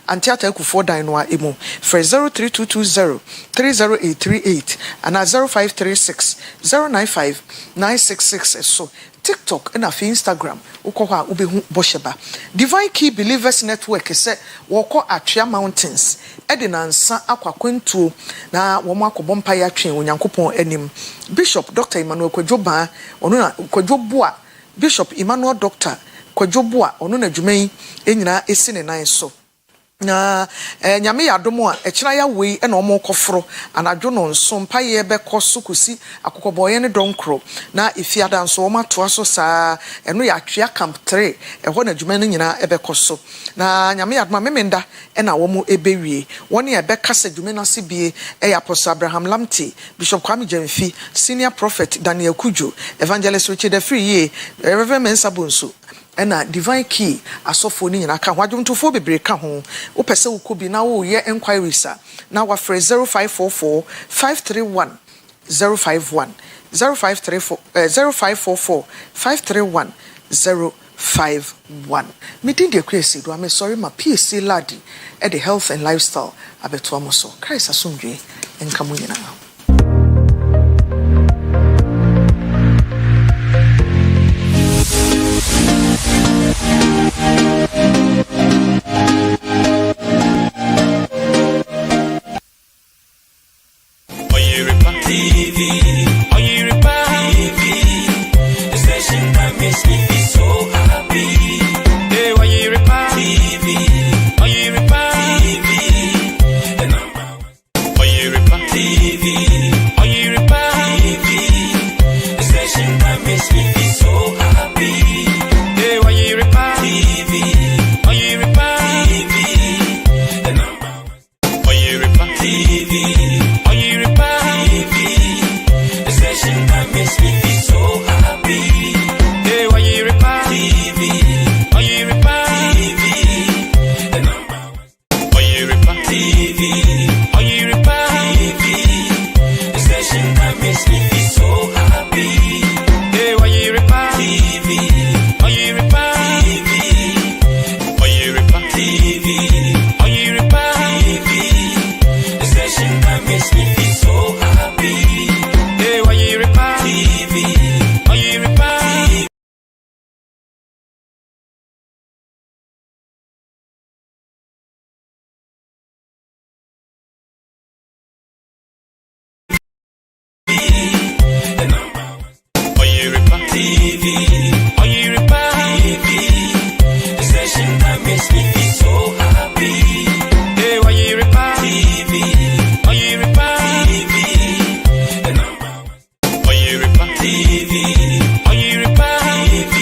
antiata ekufo dan no a emu for 03220 30838 and 0536 095 966 so TikTok and Instagram ukoha ubehu bosheba Divine Key Believers Network se woko Atwea Mountains edinansa akwakwentuo na womo akobompa ya twen onyankopon anim Bishop Dr. Emmanuel Kwadwoba onu na Kwadwoboa Bishop Emmanuel Dr. Kwadwoboa onu na dwuman enyina esine nan so na nyame yadomo a ekira ya wei na omo koforo anadwo no nso mpaye be koso kosi akokoboye ne donkro na ifiada nso omo atoa so saa eno ya atwea camp 3 eho na dwuma no nyina ebe koso na nyame yadomo memenda na womo ebewie woni ebe kasa dwuma no sibie ya Apostle Abraham Lamte, Bishop Kwame Jemfi, Senior Prophet Daniel Kujo, Evangelist Richard Free, Reverend Mensabunso ena divine key asofo ni nyina ka ho adwomtofo bebre ka ho wo pese wo kobi na wo ye enquiries na wa free 0544 531 051 0534 0544 531 051 meeting the Kwesi do am sorry ma PSC ladi at the health and lifestyle abeto amoso Christ asomdwe enka mo nyina Oyerepa TV, Oyerepa TV, the station that makes me feel so happy. Hey, Oyerepa TV, Oyerepa TV, the number one. Oyerepa TV, Oyerepa TV, the station that makes me feel so happy. Hey, Oyerepa TV, Oyerepa TV, the number one. Oyerepa TV. Makes me feel so happy. Hey, Oyerepa TV, Oyerepa TV, the number one. Oyerepa TV, Oyerepa TV, the station that makes me feel so happy. Hey, Oyerepa TV, Oyerepa TV, Oyerepa TV, Oyerepa TV, the station that makes me feel so happy. Hey, Oyerepa TV, Oyerepa TV. The number one. Oyerepa TV, Oyerepa TV, the station that makes me feel so happy. Hey, Oyerepa TV, Oyerepa TV, the number one. Oyerepa TV, Oyerepa TV,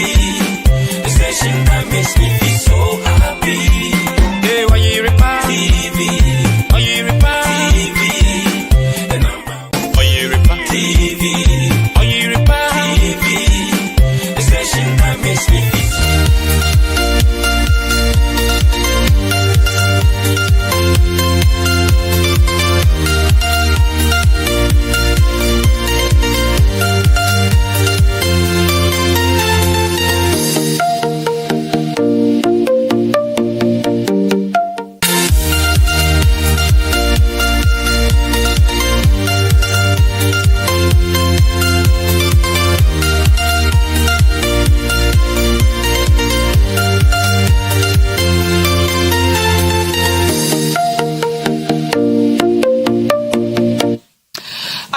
the station that makes me feel so happy. Hey, Oyerepa TV, Oyerepa TV, the number one. Oyerepa TV, Oyerepa TV, the station that makes me feel.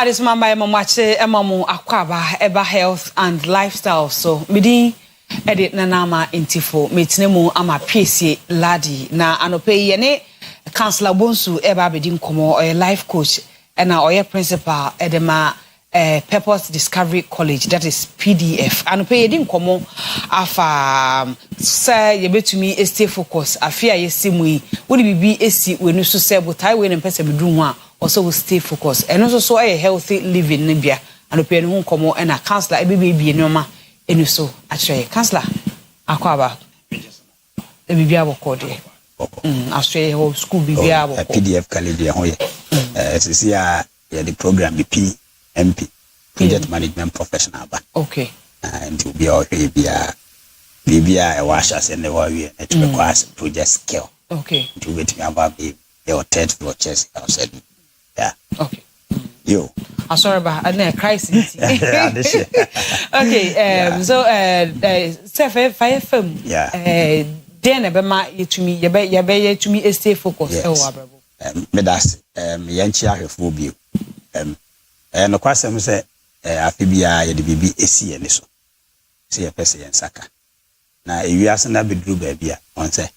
This mama mamache emamu akwaba eba health and lifestyle so midi edit na nama intifo metinemu ama PSC ladi na anope yene counselor bonsu eba bedi nkomo oye life coach na oye principal edema Purpose Discovery College, that is PDF. Anope yedi nkomo afa say yebetumi stay focus afia yesimu yi wodi bibi esi wenu so say botai we nempese bedru ho a also will stay focused and also so a healthy living nibia and open who come and a counselor a baby noma and so actually counselor akwaba the baby abo code Australia whole school baby abo PDF college ho ye ya the program MP project management professional ba okay and to be all be a washer and the warrior to require project skill okay to get me about your third floor chest outside. Yeah. Okay. Yo. I'm sorry about a crisis. Okay. So fire film. Yeah. Then about you to me. You to me. Stay focused. Me das yanchi ahefobio. No kwasem say afibia ye de bibi esi ene so. Se ye pese yen saka. Na ewiase na bedru ba bia on say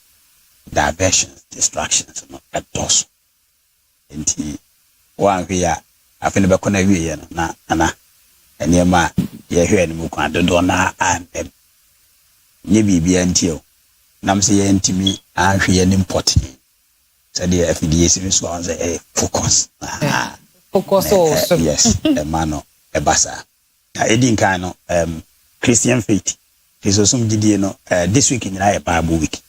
diversions, distractions, no at those. Inti one here, I feel about corner here, na, and near my, ye hear any mukwan, the donna and them. Maybe be until Namsi and me, and he an important. So the FDS was a focus. Focus also. Yes, a mano, a bassa. I didn't kind of Christian faith. He's also this week in a Bible week.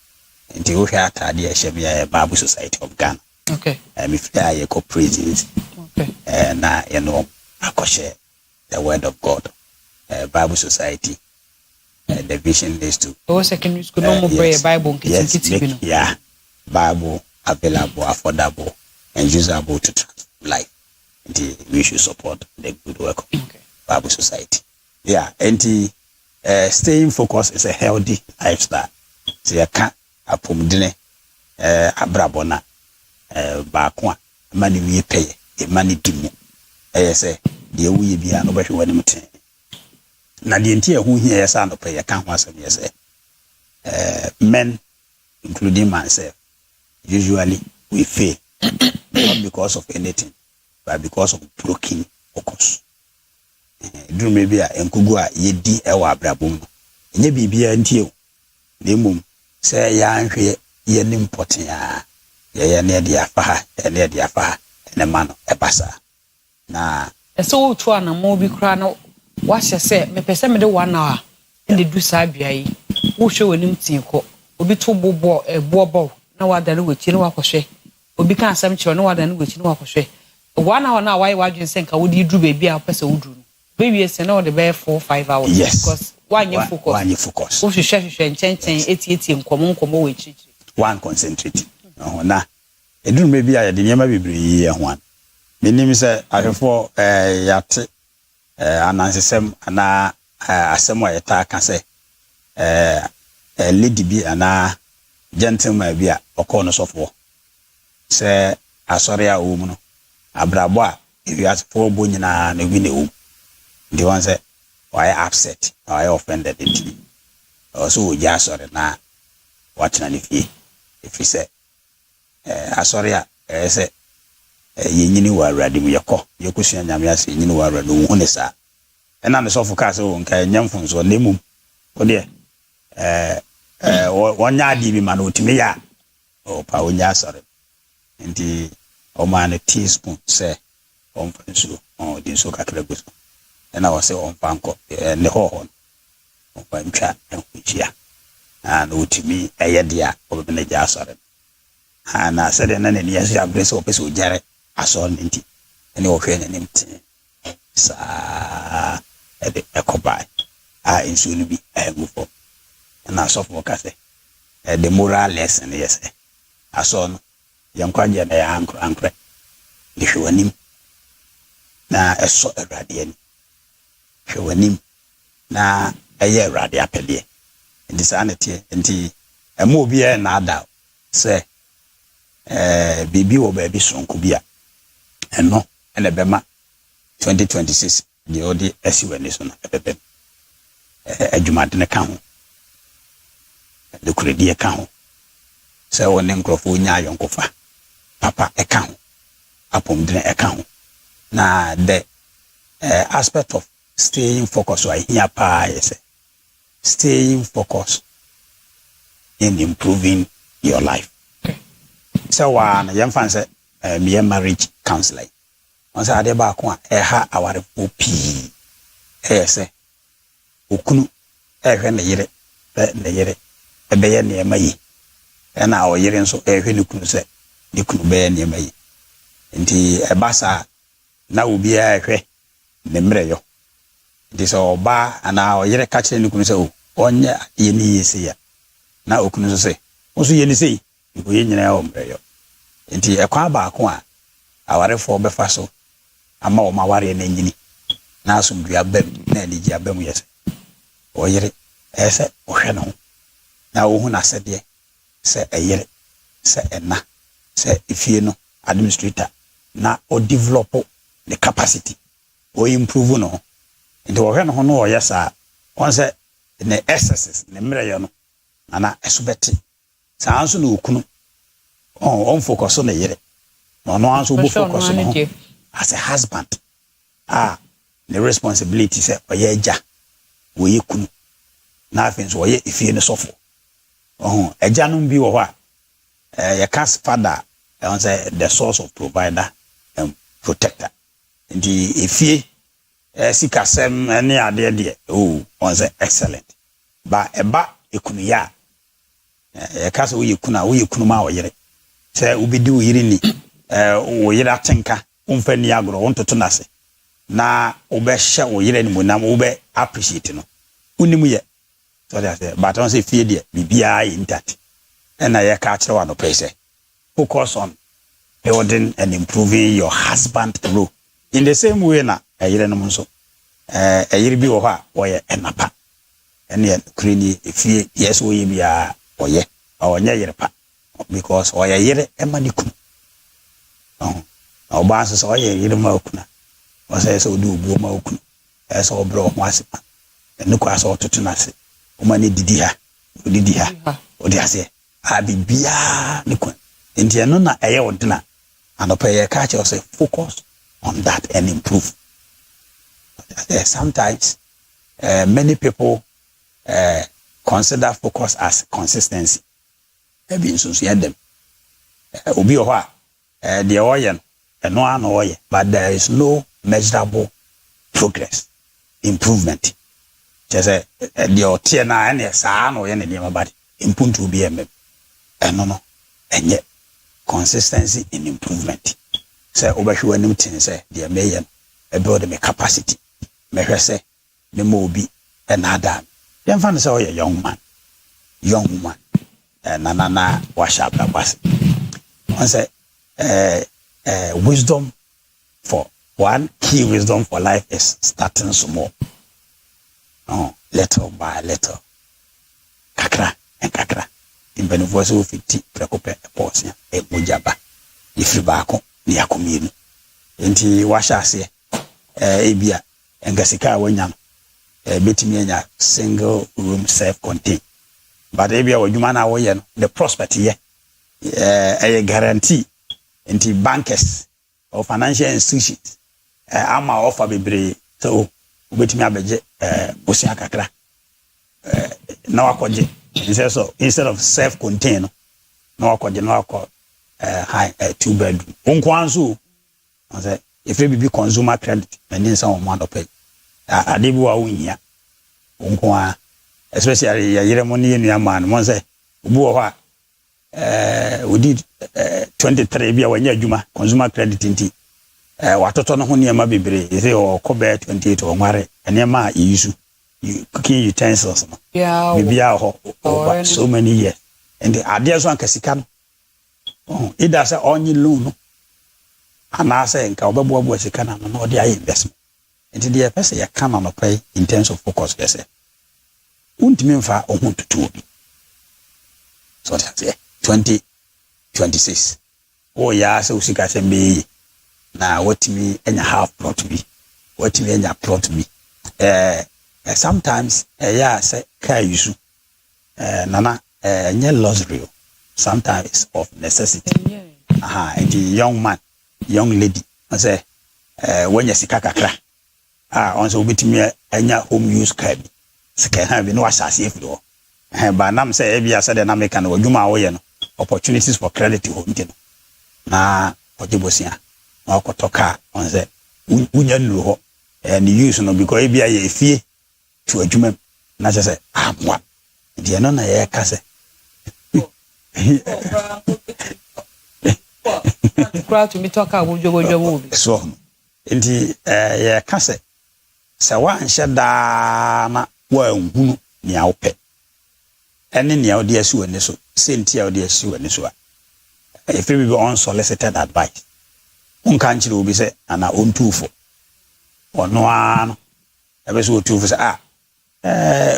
Until we had a Bible Society of Ghana. Okay. If I go praises. Okay. And I share the word of God. Bible Society. The vision is to. Secondary school, no more pray a Bible. Yes, yeah. Bible available, affordable, and usable to transform life. And we should support the good work of Bible Society. Yeah, and staying focused is a healthy lifestyle. So you can't apomdine abrabona bakwa money we pay money dimu. Say the we be an over when mutin. Na the entire who here sound of pay can't once say men, including myself, usually we fail not because of anything, but because of broken focus. Do maybe a enkugua yedi ewa abrabum. Nye bibia ntio. Nemum say ya nhwe ye ni important ya. Ye ne dia fa, ne dia fa, ne mano ebasa. Na so to ana mo bi kra na wahye say me pese me de 1 hour in the do sa bia yi. Wo hwe wanim tin ko. Obi to bobo ebobo na wadane wechi na wakohwe. Obi kan asam kire na wadane wechi na wakohwe. 1 hour na why wadwen senka wodi dru baby a pese wodru. Baby is now the bare 4-5 hours. Yes. Because one year focus. One year focus. We should share and 80 komo we one concentrate. Na edun maybe I the nyama bebre one. Me nim say ahwefo yate anansesem ana asem wa yeta ka say lady bi ana gentleman bi a okono sofo. Say asori a wo mu no abrabo a ewiase fo bo nyina na wi na wo. The one say, why upset, why offended it. Also, just sorry now. Watching if you say, sorry, I say, you knew what ready with your call, your cushion, Yamias, you know what ready, one is that. And I'm the sofa castle, and young phones or Nemu. Oh, dear. 1 yard, be man to me, oh, power, sorry. And the man a teaspoon, say, on Fransu, or the so calculable. And I was say on Panko and the horn on Pancha and Wichia. And to me, a yedia of the Jasser. And I said, and then yes, I bless office with Jarrett. I saw Ninty and your friend and him. Sa at the echo by. I soon be a move up. And I saw for Cathy. The moral lesson, yes. I saw young Quanja and uncle. If you want him. Now I saw a radiant. Hwenim na eye rade apede indisanity enti emo bia na ada se bibi wo ba bi sonko bia eno ene bema 2026 the odi esiwani so na ebebe adwumade ne ka ho de kuredi e ka ho se woni nkrofo nya ayonkofa papa e ka ho apomdene e ka ho na the aspect of staying focused, so I hear yes. Staying focused in improving your life. Okay. So one young fan said, me marriage counseling. Once I did back one, ha our OP. Say, Ukunu, when the year, a bear near me. And our year so when you could say, you could bear near me. And a bassa now will be a the this all bar and our yere catching you can say, oh, ye need see ya. Now, Okunu say, also ye see, you know, into a car back one. Our four befaso, a more my warrior and engine. Now, some be a bed, Nelly Jabem, yes. Or yere, as or Hano. Now, when I said, ye, say a yere, say a na, say if you know, administrator, now or develop the capacity or improve no. Into a no, yes, sir. Once the excesses, the mirror, and I subeti saa nso na okunu on focus on yere no anso bo focus on as a husband the responsibility say oye agya wo ye kunu na afin so oye ifie ne sofo agya no bi wo ho a cast father on say the source of provider and protector ndi ifie sikasem ene ade de on say excellent ba eba ekunu ya cast wo ye kunu ma wo yere say ubidi wo yiri ni wo yere atenka umfa ni agro wontoto nase na obehye wo yere ni munam obe appreciate no unimu ye so that say but on say fie de bibia intact and I catch one of place. Focus on building and improving your husband role. In the same way na ayire no so ayire bi wo ha oye enapa ene krini fie yes wo ye bia oye onye yire pa because oye yire emaniku oba so oye yire ma okuna o say so do obu ma okuna so obro ho asema ene kwa so ototo na se o ma ne didi ha odi ase abibia nikon nti eno na eye odina anopa ye ka che say focus on that and improve. Sometimes many people consider focus as consistency. Maybe in so them obi ho a the oyen eno an oye, but there is no measurable progress improvement. Just the otie na ene saa na oye ne dem bad impuntu bi em no enye consistency in improvement. Say obahwe anim tin say the mayor build me capacity me hwe say me mo bi enada dem fa no say oye young man na washa ababas on say wisdom for one key wisdom for life is starting small, little by little, kakra and kakra. In benevoso 50 precope a portion a mujaba if you back ni akominu enti washa ase ebia engasika wanyam betimi anya single room self contained but ebia wadwuma na wo ye no the prospect here a guarantee enti bankers or financial institutions ama offer bebre so betimi abeje osia kakra na wakoje instead of self-contained, no high 2-bedroom. Unkwanzu, if you be consumer credit, and then some amount of pay. I did what we here. Unkwa, especially a money in your man. One say, we did 23 years when you juma consumer credit in tea. What on honey ma be brave, is or cover 28 or marry, and your ma issue. Cooking utensils. Yeah, maybe over so many years. And the ideas one Kasikan. It does only loan. And I say, Kawabu was a canon or the investment. And the person you cannot pay in terms of focus. Yes, won't mean for or want to do. So that's 2026. Oh, yeah, so she got me. Now, what me and a half brought me. What me and a brought me. Sometimes say car use nana nye luxury sometimes of necessity and the young man young lady I say when you sika kakra on so bitimi anya home use car bi sika ha bi no asase efudo ba nam say e bia say na make na odwuma wo ye no opportunities for credit ho ntino na ojibosia na okotoka on say unya nuru ho and use no because e bia ye fie to adwuma na say amwa dia no na ye ka say crowd to me talk wo so nti ye ka say wa nhye da na wa nhunu ni awpe ene ni awde asi wani so senti awde asi wani so if you be unsolicited advice unka nchire obi say ana ontufo ono ano ebe so otufo say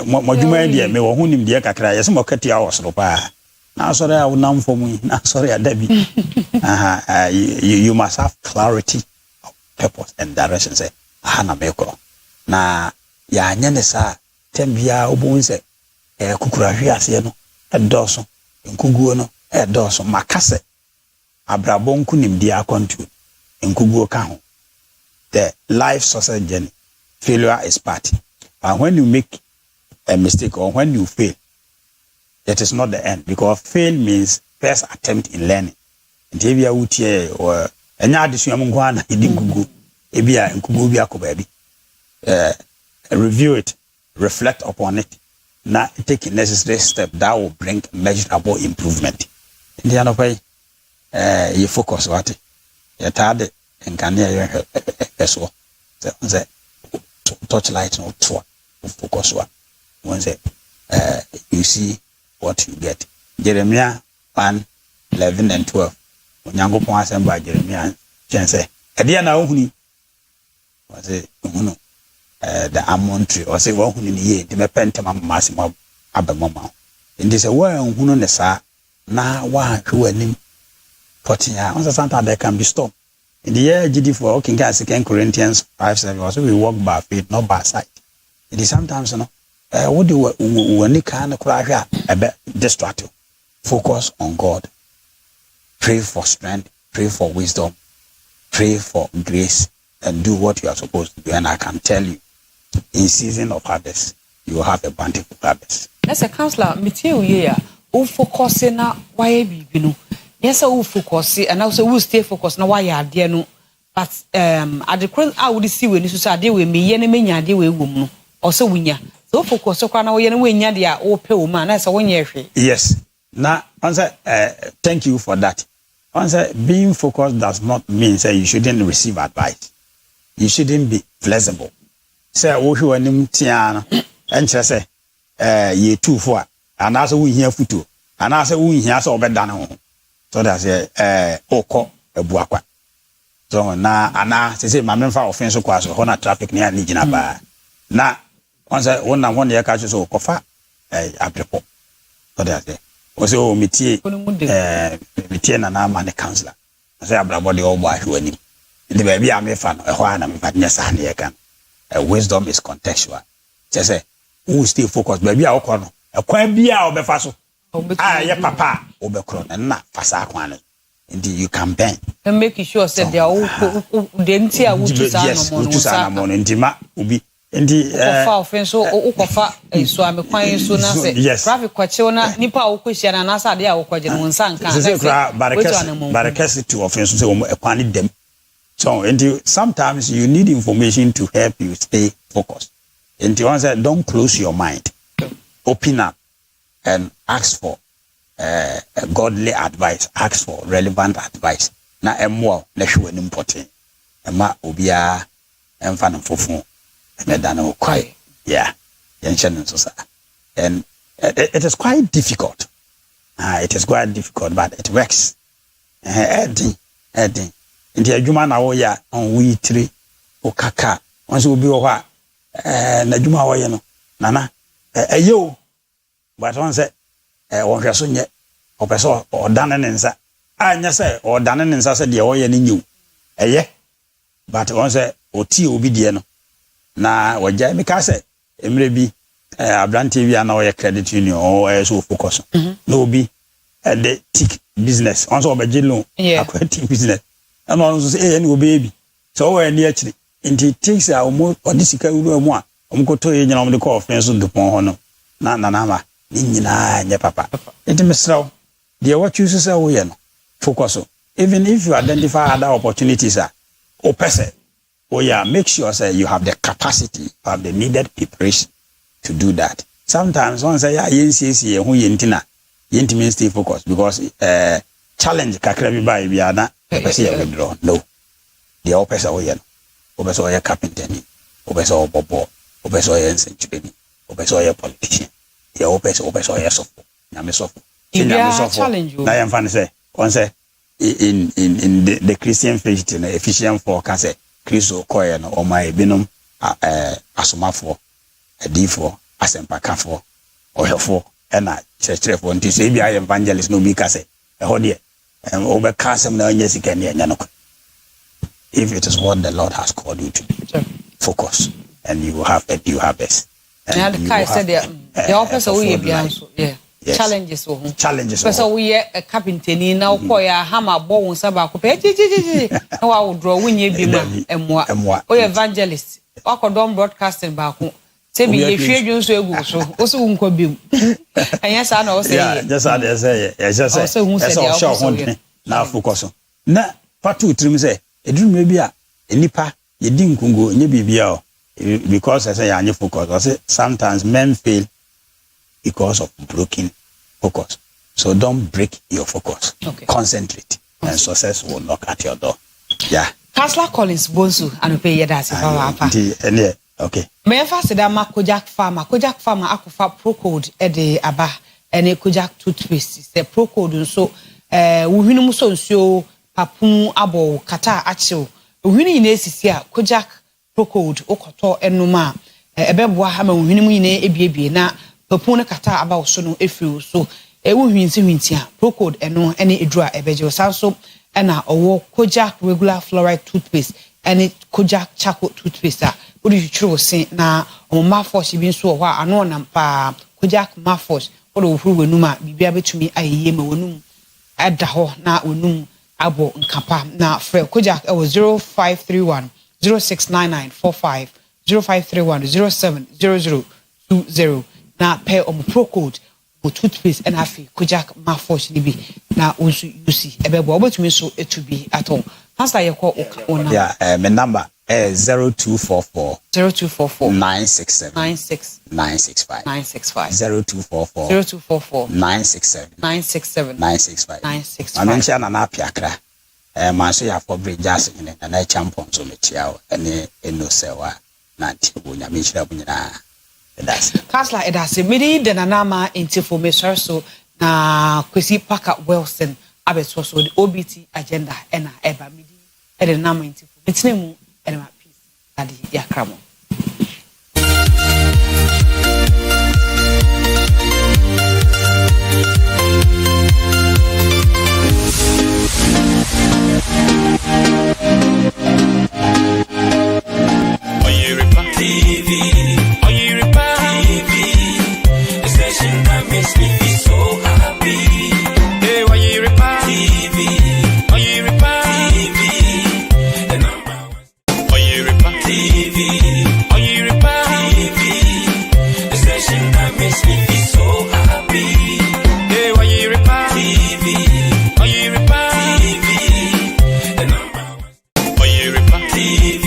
modwuma dia me wo hunim dia kakra yesi mo katia awosoro pa na sorry I will nam for me na sorry adabi you must have clarity of purpose and direction say na meko na ya nyane sa tembia obun say kukura hwe ase no edoso nkuguo no dɔɔso makase abrabɔ nkunimdi akɔntu nkuguo ka ho the life success journey failure is part and when you make a mistake or when you fail it is not the end because fail means first attempt in learning nti bia wutie or enya adesua mu nko ana idi nkugu ebia nkugu bia ko baabi review it reflect upon it na take necessary step that will bring measurable improvement nti anopai you focus what you tade nkane ya eso say touch light no to focus what when say you see what you get Jeremiah 1:11 and 12 onyankopon asɛmba Jeremiah chense ɛde na ohuni was ohunu the almond tree or say ohuni ni ye de mepentema masimo abamama ndi say wa ohunu ne sa na wa hwe anim potia on santa there can be storm in the year GD for okay 2 Corinthians 5:7 also we walk by faith not by sight it is sometimes what do we can cry a distract you focus on God pray for strength pray for wisdom pray for grace and do what you are supposed to do and I can tell you in season of harvest you will have a bountiful harvest. As a counselor metie ye o focus na why bibi no yes o focus and also we stay focused na why ade no but at the cross I would see we ni so ade we me ye na menya ade we wom no o so wunya so focus kwa na we na we nya de a o pe o ma na so wonye hwe. Yes na answer thank you for that. Answer being focused does not mean say you shouldn't receive advice. You shouldn't be flexible. Say wo hwe anim tia no enkyere say ye two for and as we here futu and as we here so obeda ne ho so that say okọ ebuakwa so na ana say ma memfa offense so kwa so ho na traffic ne ani gina ba na once wona wona ye ka so kofa aprepo so that say o say o metie na na ma ne counselor say abrabo de obo ahwani ndi ba bia me fa no e ho ana me fa nya sa ne ye kan wisdom is contextual say who stay focused baby a okọ no ekwan bia obefa so ya papa obekro na fasa akwan no ndi you can bend and make sure say they are the ntia wutu sa no ndima obi ndi kofa offense ukofa so amekwan so na say traffic kwache na nipa okohia na na sa de a okoje no nsa nka barakasi to offense so ekwan dem so and sometimes you need information to help you stay focused. And the one said, don't close your mind. Open up and ask for godly advice. Ask for relevant advice. Na emwa leshu important. Ema obia emfano fofo. Emedana okwai. Yeah. And it is quite difficult. It is quite difficult, but it works. Edding. Nti adwuma na wo ya on we 3 okaka once obi wo ha na adwuma wo ye no nana eyo but once won hwe so nye opeso odane ne nsa anya se odane ne nsa se de wo ye ne nyu eye but once oti obi de no na wagya me ka se emre bi abrante wi ana wo ye credit union o so focus no obi the tick business once obegye loan aquatic business and also say any baby so when near actually it takes our odisika uru mu a omkoto ye nyina omde call friends do pon ho no na ma ni nyina nya papa intimesraw the what choose say wo ye no focus even if you identify other opportunities o person make sure say you have the capacity, you have the needed preparation to do that. Sometimes one say yensi ho yentina yentimi stay focused because challenge kakra bi ba bi ana person ya withdraw. No. The opesa wo ye no. Obeso ye carpenter ni. Obeso bobo. Obeso ye engineer ni. Obeso ye politician. The obeso ye sofo. Nyame sofo. Challenge you. Na yam fan say one say in the Christian faith in Ephesians 4 can say Christo koye no o mai binom asomafo adifo asempakafo ohefo na churchfo nti say bia evangelist no bi ka say ho de o be kasem na anya sika ne anya no. If it is what the Lord has called you to do, focus and you will have a due harvest. And the guy said the officer we be also Challenges Challenges. So we a carpenter now koya hammer bone sabako pe. No I will draw win ye be and what. Oh evangelist. Okodom broadcasting back. Say be a few years ago so also unko be. And yes I know say. Yeah, just say. Yes, just say. That's all show now focus on. Na patu trim say edrum maybe a nipa ye din kungo nye bibia o because I say anya focus. I say sometimes men fail because of broken focus. So don't break your focus. Okay. Concentrate and success will knock at your door. Yeah. Councillor Collins Bonsu and pay that okay. Me fa se da ma Kojak farmer akufa Procode e de aba ene Kojak toothpaste se Procode so wo hwinu mu so nsuo papun abo kata achew wo hwinu ina esisi a Kojak Procode okoto enuma ebeboa ha ma wo hwinu mu ina ebiebie na papun kata aba so no efiri so wo hwinti a Procode eno ene edura ebeje sanso ena owo Kojak regular fluoride toothpaste ene Kojak charcoal toothpaste a wo di twiro sen na o mafos bi nso ho a ano na pa Kojak mafos wo do huru wenuma bibia betumi ayeye ma wenum ada ho na wenum abo nkapa na frɛ Kojak e was 0531 069945 0531 070020 na pay Procode o toothpaste and afi Kojak mafos ni bi na onso yusi ebebo obetumi so etubi aton pastor ye ko ona yeah my number 0244 967 965 0244 967 Amensha na piakra manso ya for bridges na champion so mechiao ene enosewa na tibunya menhira bunyina that's Councillor edase medi de nanama intifo me so na Kwesi Parker Wilson abeso so the OBT agenda ena eba medi e de nanama intifo metinemu ena peace adi yakramo Oyerepa TV, Oyerepa TV, the station that makes me feel so happy. Hey, Oyerepa TV, Oyerepa TV, the number one. Oyerepa TV, Oyerepa TV, the station that makes me feel so happy. Hey, Oyerepa TV, Oyerepa TV, the number one. Oyerepa TV.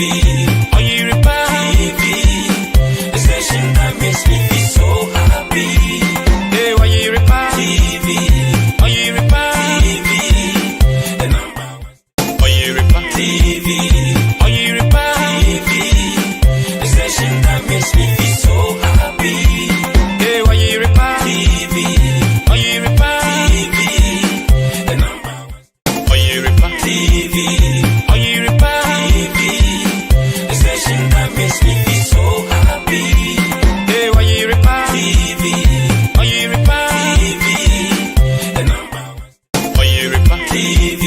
Makes me feel so happy. Hey, Oyerepa TV, Oyerepa TV, the number one. Oyerepa TV, Oyerepa TV, the station that makes me feel so happy. Hey, Oyerepa TV, Oyerepa TV, the number one. Oyerepa TV, Oyerepa TV, the station that makes me feel so happy. Oyerepa TV, Oyerepa TV, the number one. Oyerepa TV,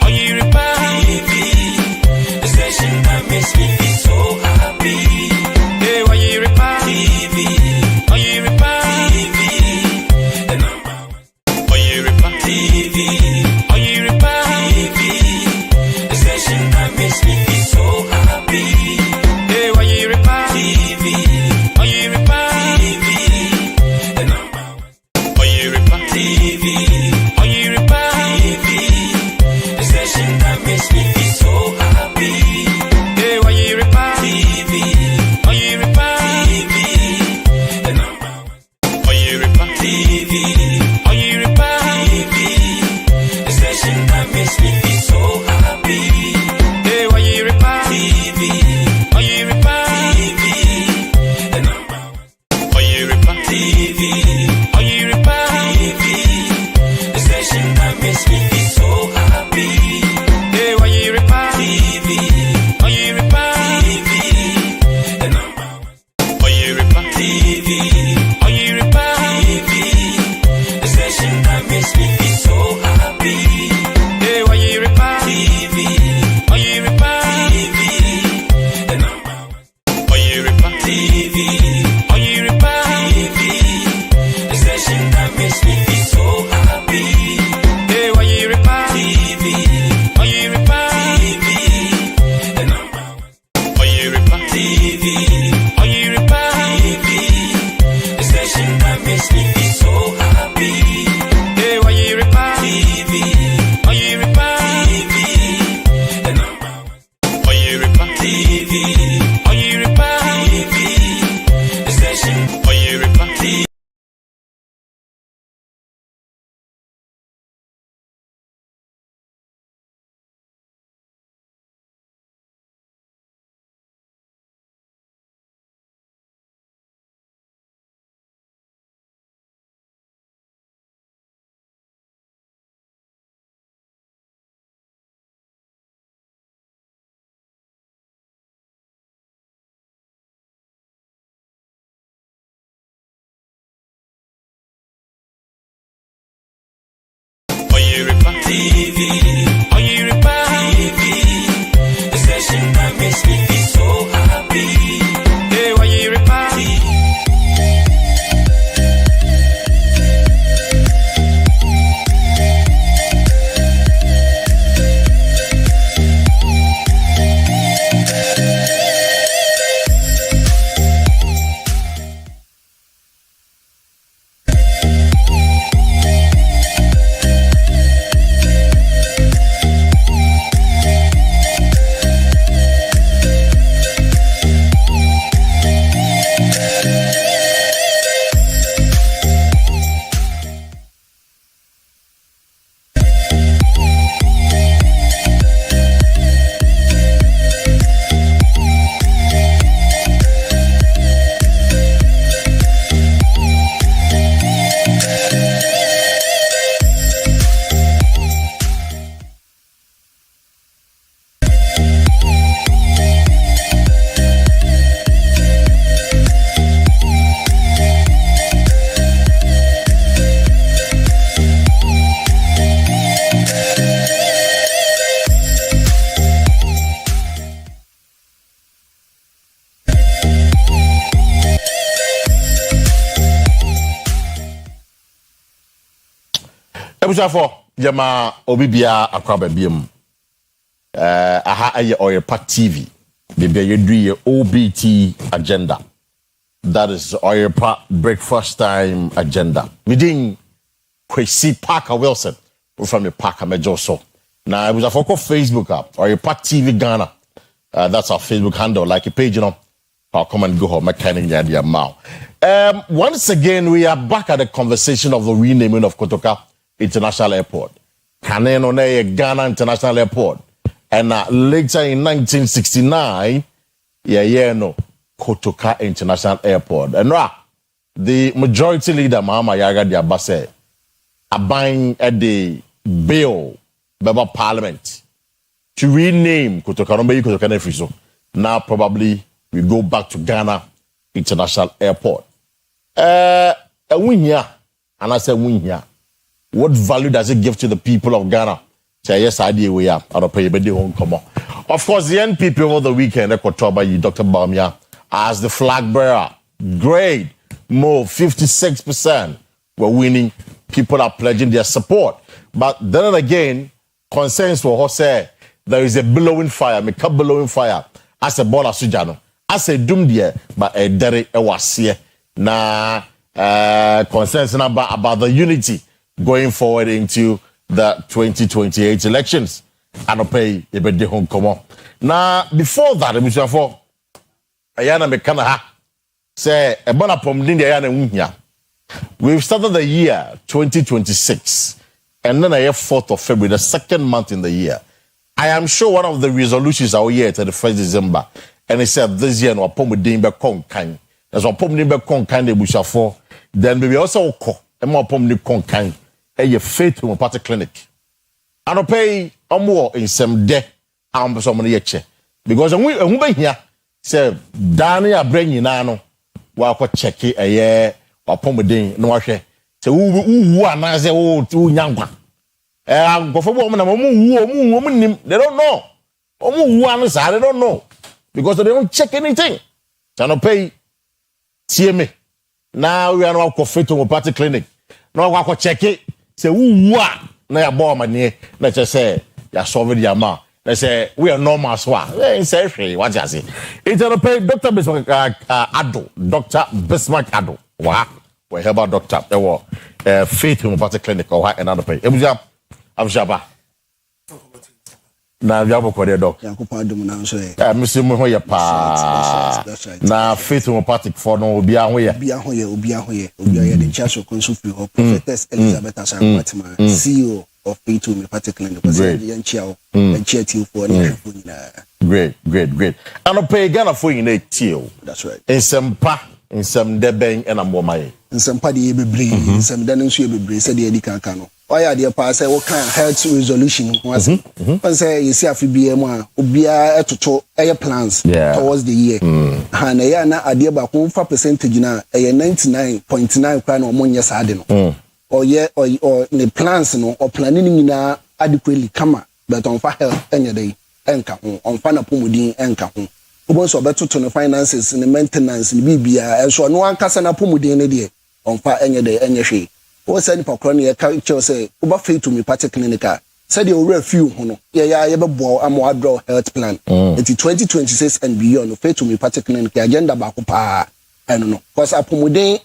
Oyerepa TV, the station that makes me feel so happy. Hey, Oyerepa TV, Oyerepa TV, the number one. Oyerepa TV, Oyerepa TV, the station that makes me feel so happy. Hey, Oyerepa TV. Oyerepa TV, the number one. Oyerepa TV, Oyerepa TV, the station that makes me feel so happy. Hey, Oyerepa TV, Oyerepa TV, the number one. Oyerepa TV, Oyerepa TV, the station that makes me feel so happy. Hey, Oyerepa TV, Oyerepa TV, the number one. Oyerepa TV, Oyerepa TV, the station that makes me feel so happy. Hey, Oyerepa TV, Oyerepa TV, the number one. Oyerepa TV, Oyerepa TV, the station that makes me feel so happy. Hey, Oyerepa TV, Oyerepa TV, the number one. Oyerepa TV, Oyerepa TV, the station that makes me Ebusafo jama obibia akwaba biem. Aha aye Oyerepa TV. Bibia yedri OBT agenda. That is Oyerepa breakfast time agenda. Meeting Kwesi Parker Wilson from the Parker Mejoso. Now I was a focus Facebook up Oyerepa TV Ghana. That's our Facebook handle, like a page, I'll come and go home. Once again, we are back at the conversation of the renaming of Kotoka International Airport. Kaneno Ghana International Airport. And later in 1969, Kotoka International Airport. And the majority leader, Mahama Yaga Diabase, abiding at the bill, Baba Parliament, to rename Kotoka. Now probably we go back to Ghana International Airport. A win here, and I say win here. What value does it give to the people of Ghana? Say yes, idea we are. I don't pay the home come on. Of course, the NPP over the weekend, by you, Dr. Bamia, as the flag bearer. Great move, 56% were winning. People are pledging their support. But then again, concerns for Jose. There is a blowing fire, make up blowing fire. As a bola sujano, as a doom dear, but a dere a was here. Na concerns about the unity going forward into the 2028 elections. And pay a bit de home come on. Now, before that, Mr. For Ayana Mekana say a bonapom Lindiana Wunya. We've started the year 2026, and then I have 4th of February, the second month in the year. I am sure one of the resolutions are here to the 1st December. And he said this year, no, Pom Dimba Konkan. As a Pom Dimba Konkan, the Bushafo. Then we also call a more Pom Konkan, a faith to a party clinic. And I pay a more in some day, I'm somebody yeche. Because we here, say, Dania bring nano, while check it a year, or Pom Dim, no, I say, who are nice, old, too young one. Go for woman, woman, they don't know. They don't know. Because they don't check anything. They don't pay. See me. Now we are now confident to a party clinic. Now I check it. Say, who are now bomb and let's just say, you're solving your mouth. They say, we are normal swag. Say, what you say? It's a pay Dr. Bismarck Ado. Dr. Bismarck Ado. Wow. We have a doctor. There were faith to a party clinic or another pay. I'm Jabba. Now, you have a career doc. Mr. Moya Pa. Now, faith homeopathic for no be away. Be the church of Consupi or Prophetess Elizabeth Asamotima, CEO of faith homeopathic clinic. And cheer you for great. And a pay Ghana for in a teal. That's right. In some pa, in some debang and a momay. In some party be breed, in some dennis you be breed, said the Edican Cano. Why are the pass what kind of health resolution was say you see a BM Ubia to air plans towards the year. And a na idea about 4% now a 99.9 crown or money sadden. Or the plans or planning in adequately come but on fire any day enka on fana pomudin enka ho. Obonso beto to the finances and the maintenance in BBA and so no one casana pomudin there on fire any day any she. O send for crony a culture say, Uber faith to me party clinica. Said you will few hono. Yeah, ever bore a more draw health plan. Until 2026 and beyond, faith to me party clinic agenda bakupa. I don't know. Cause a pomudin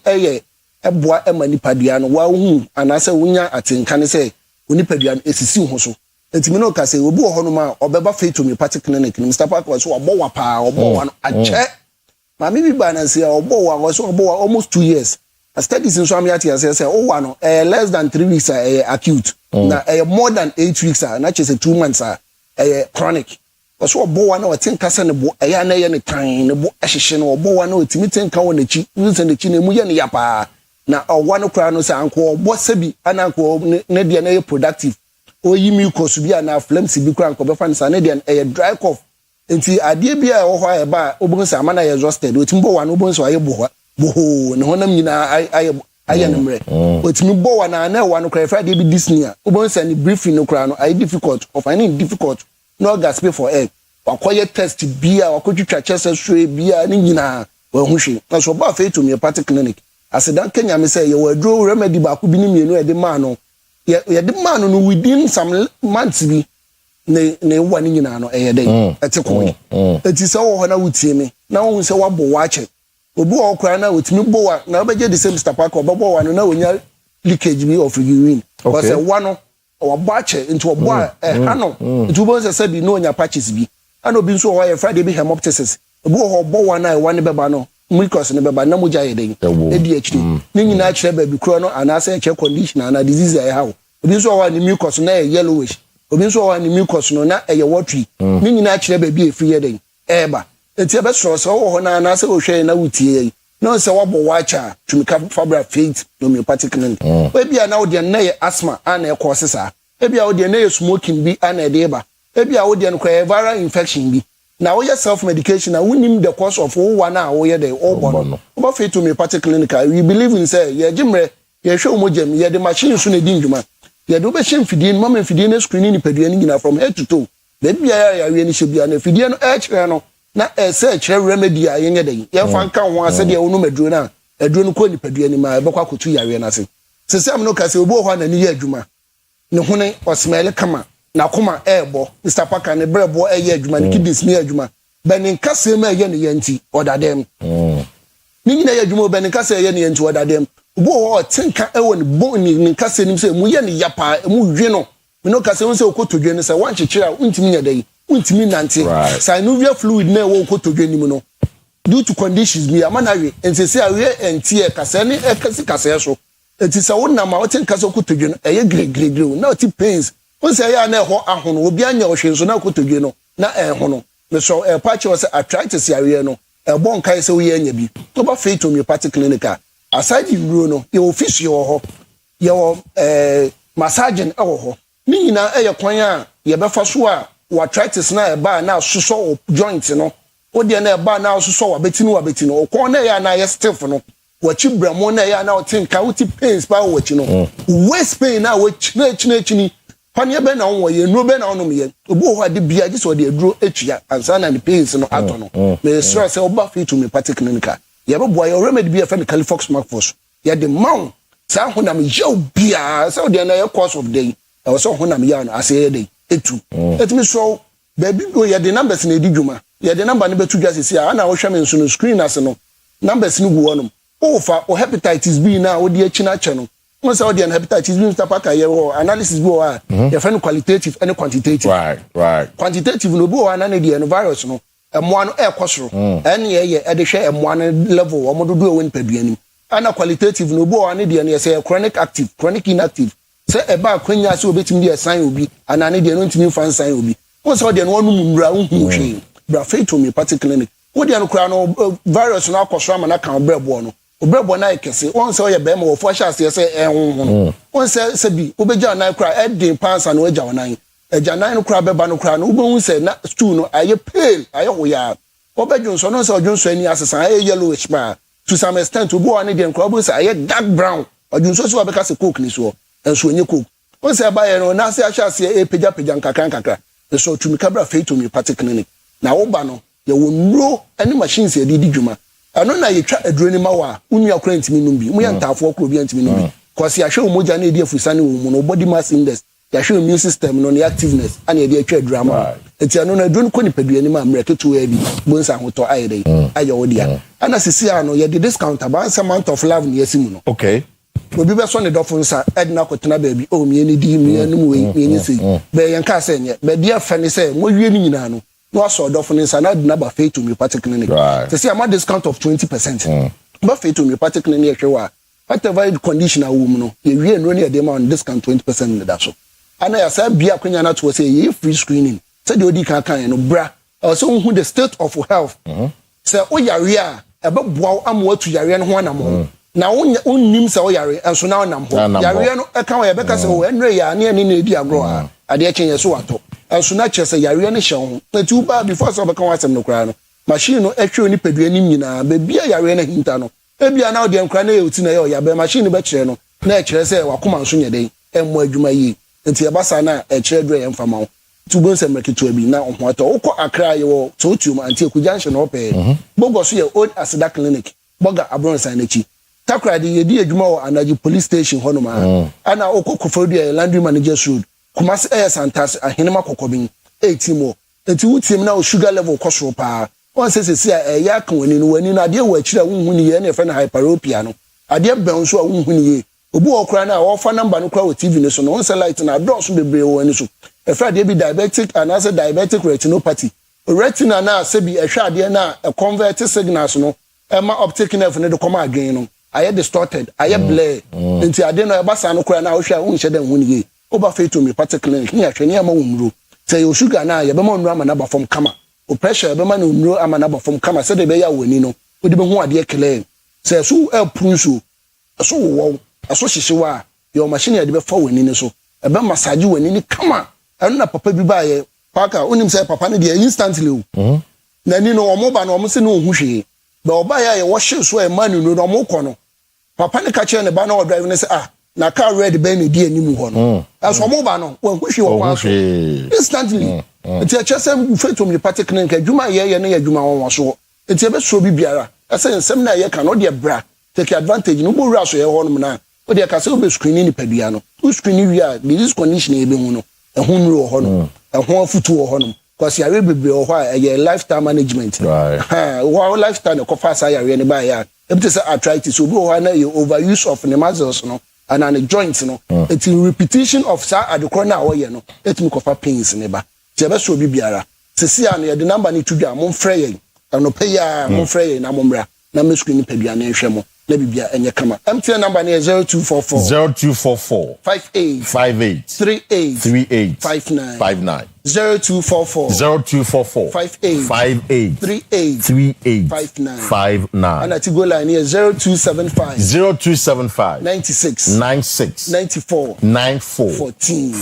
a boy a manipadian, wow, and I say, Winya at in can say, Unipadian is a sea hoso. It's Minoka say, Ubu honoma or beba faith to me party clinic. Mr. Park was so a boa pa or boa a check. My maybe banana or boa was so boa almost 2 years. A studies in Swamiati as I say, less than 3 weeks are acute. Now, more than 8 weeks are not just 2 months are chronic. So, boy, no, I think Cassan, a yana and a time, a boashin or boy, no, it's meeting cow on the cheek, using the chin, muyan yapa. Now, one of Cronos uncle, Bossabi, and uncle, Nedian productive. O you cost to be an flimsy big crank of a fan, Sanadian, a dry cough. And see, I did be a while by Obons Amana exhausted, with Mbo and Obons or a boa. Boho, no one I am ready. But me bow and I know one cry Friday be Disney. Ubons and briefing no crown, I difficult or finding difficult. No gas pay for egg. Or quiet test to beer or could you try chest straight beer nina. Well, wishing. That's what faith to me a party clinic. As a Kenya may say, you will draw remedy back could be me no the man. ye de man no within some months bi ne wani nyina no eyede etekon eti se wo ho na wutie me na wo se wabo wache obi wo kra na otimi bo wa na obeje the same Mr. Park obo wa no na onya leakage bi of urine because one wabo ache into obo ano itu bo se bi no onya patches bi ana obi nso ho ye Friday bi hemoptysis obi wo obo wa na one beba no mucus ne beba na moja yeden ADHD ni nyina kire ba bi kro no anase che condition ana disease ya ha obi nso wa ni mucus na yellowish obi nso wa ni mucus no na eye watery ni nyina kire ba bi efiri yeden eba enti ebe so wo ho na anase wo hwe na wutie no se wabo wacha tumika fabra faith homeopathic clinic ebia na wo de na ye asthma ana e cause sa ebia wo de na ye smoking bi ana e de ba ebia wo de no kwa viral infection bi na wo ye self medication na wonim the cause of wo na wo ye the all born wo faith homeopathic clinic we believe in say ye jimre ye hwe omogem ye de machine so na di ndwuma ye do be hye mfidie mama mfidie na screening ni padua ni nyina from head to toe bebia ya we ni hye bia na mfidie no e kire no na ese kire remedy a yenye den ye fa nka ho ase de wonu maduro na aduro no ko ni padua ni ma be kwa kotu yawe na se sesam no ka se obo ho na ni ye adwuma ne hune osmele kama na koma ebo Mr. Parker ne brebo eye adwuma ne kidis ni adwuma benin kase ma eye ne yanti odadem ni nyina ye adwuma benin kase eye ne yanti odadem obo ho tenka ewo ne bo ni kase nim se mu ye ne yapa mu hwe no me no kase won se okotodwe ne se wan chechira untimi nyadai untimi nante synovial fluid na ewo okotodwe nim no due to conditions bi amanawe ensese awe entie kase ne ekasi kase so etisa wona ma woten kase okotodwe no eye gregre na oti pains won se ya na eho ahono obi anya ohwe so na okotodwe no na eho no me so patch was arthritis yawe no ebo nkai se wo ye anya bi to ba faith homeopathic clinic aside you no your office ho your massaging ho ni nyina eye kwan a ye befa so a arthritis na eba na soso joint no o de na eba na soso wa beti no okon na ya na ye stiff no wachi bramo na ya na otinka uti pains pa wachi no waist pain na wachi na chini pani be na won ye no be na onom ye obu ho ade bia ji so de aduro etua ansa na ni pains no ato no me stress oba fit to me party clinic ye be boy your remedy be fa Califox Macforce ye de maun sa honam yew bia sa de na ye course of day e so honam ya no ase ye day etu etimi so baby go ye de numbers na edi dwuma ye de number ne betu dwa sisi a na wo hwe me nso no screen ase no numbers ni gu wonom o fa o hepatitis B na wo de achi na che no won say o de hepatitis B Mr. Parker ye wo analysis bi wo a ye fa no qualitative and quantitative right quantitative no bi wo na de no virus no emoa no ekosoro ene ye de hwe emoa no level o mododo e won paduanim ana qualitative no bi wo na de no ye say chronic active chronic inactive say eba kwanya say obetim de sign obi ana ne de no ntimi fan sign obi won say o de no wonu mumra hu hwe bra faith homeopathic clinic wo de no kra no virus no akosoro ama na kan brebo no obrebo na ikese won say o ye be ma wo fo sha say ehun won say bi obeja na kra edin pansa no eja wonan eja nan no kra beba no kra no ubon say na stool no aye pale aye hoya obejo so no say ojo so ani asesa aye yellowish pa to some extent obo ani de kra obo say aye dark brown ojo so so abeka say coke ni so enso onye coke won say ba ye no na say asha say e peja nkakra so tumika bra faith homeopathic clinic na wo ba no ye wo nro ani machines ye di dwuma ano na ye twa aduro ni ma wa unua kora ntimi num bi mu ya ntafo kora bi ntimi num bi cause ya hwe omoja na edi afusane wo mu no body mass index ya hwe immune system no ne activeness ana ye de atwa aduro ma enti ano na aduro ko ni padua ni ma mre ketu ya bi bonsa hoto ayede aye wo dia ana sisi ano ye de discount about amount of love ni yesimu no okay obi be so ne dofo nsa edna kotena ba bi o mi ni di mi anum we mi ni sei be yen ka se nye be dia fa ni se mo wie ni nyina no no so dofo nsa na edna ba faith homeopathic clinic to see am discount of 20% ba faith homeopathic clinic hwe whatever condition a wom no ye wie no ne de ma on discount 20% ne da so ana ya sa bia kwanya na to say ye free screening say de odi kan kan no bra so who the state of health say o yare a ebe boa amwo tu yare no ho anam na unnim se o yare enso na onam ho yare no e kan o ye beka se o enre ya ne ani na edi agro a ade e chenye so wato enso na chese yare no hye ho etu ba before so beka wasem no kra no machine no ehwe ni padua nim nyina be bia yare na hinta no e bia na o de nkra na ye oti na ye o ya be machine be kire no na e kire se wakoma nso nyeden emmo adwuma yi enti e basa na e kire dre yem fama tubon se mreketu abi na ho ato ukọ akra ye wo totium anti ekujanche no pe bogo so ye old asida clinic boga abronsan nachi Takra de yedi adwuma wo anaji police station hono ma ana okokofodi e landry managers road Kumasi santas ahenema kokobin 18 mo enti wutim na o sugar level kosoro pa on se ya kan wani na ade wo akira wunhu ni ye na efe na hyperopia no ade ben so a wunhu ni ye obu okra na wo fa number no kra wo TV ni so no on se light na draw so bebre wo ani so efe ade bi diabetic and as diabetic retinopathy retina na se bi ehwe ade na convert signals no ema optic nerve ne de koma adwen no aye distorted aye blur enti ade no eba sa no kra na wo hwe a wo nhye den hu ni ye oba feto me particular ni ahwe ni ama wo muro say o sugar na ye be ma nru ama na ba fom kama o pressure be ma na nru ama na ba fom kama say de be ya wani no o de be hu ade clear say so prunso so wo aso hihyewa your machine ya de be fa wani ni so e be massage wani ni kama anu na papa bi ba ye paka onim say papa ne de instantly o na ni no omo ba na omo se no hu hwe be oba ya ye wo hye so e ma ni no omo kɔ no papa ne ka che ne ba na o drive ne say na car red be ne di animu ho no aso mo ba no wan hwe wo kwa so instantly enti a chesem fetum ni particular nka dwuma ye na ya dwuma won so enti e be so bibiara ase nsem na ye ka no de bra take advantage no bo wura so ye ho no na o de ka se o be screen ni padua no o screen wi a this condition e be hu no e hu nru ho no e hu afutu ho no because ya bebre ho a ye lifestyle management wo lifestyle no ko fa sa ya ne ba ya e be say arthritis obi ho na ye overuse of the muscles no and an joint no it's in repetition of sa adekro na wo ye no etimi kofa pains ne ba ti be so bibiara sesi a na the number ni tudwa mo mfrɛ ye no pay ya mo mfrɛ ye na mo mra na me screen padua na ehwɛ mo na bibia enye kama MTN number ni 0244 58 38 59 0244 58 59 and at go line here 0275 96 94 14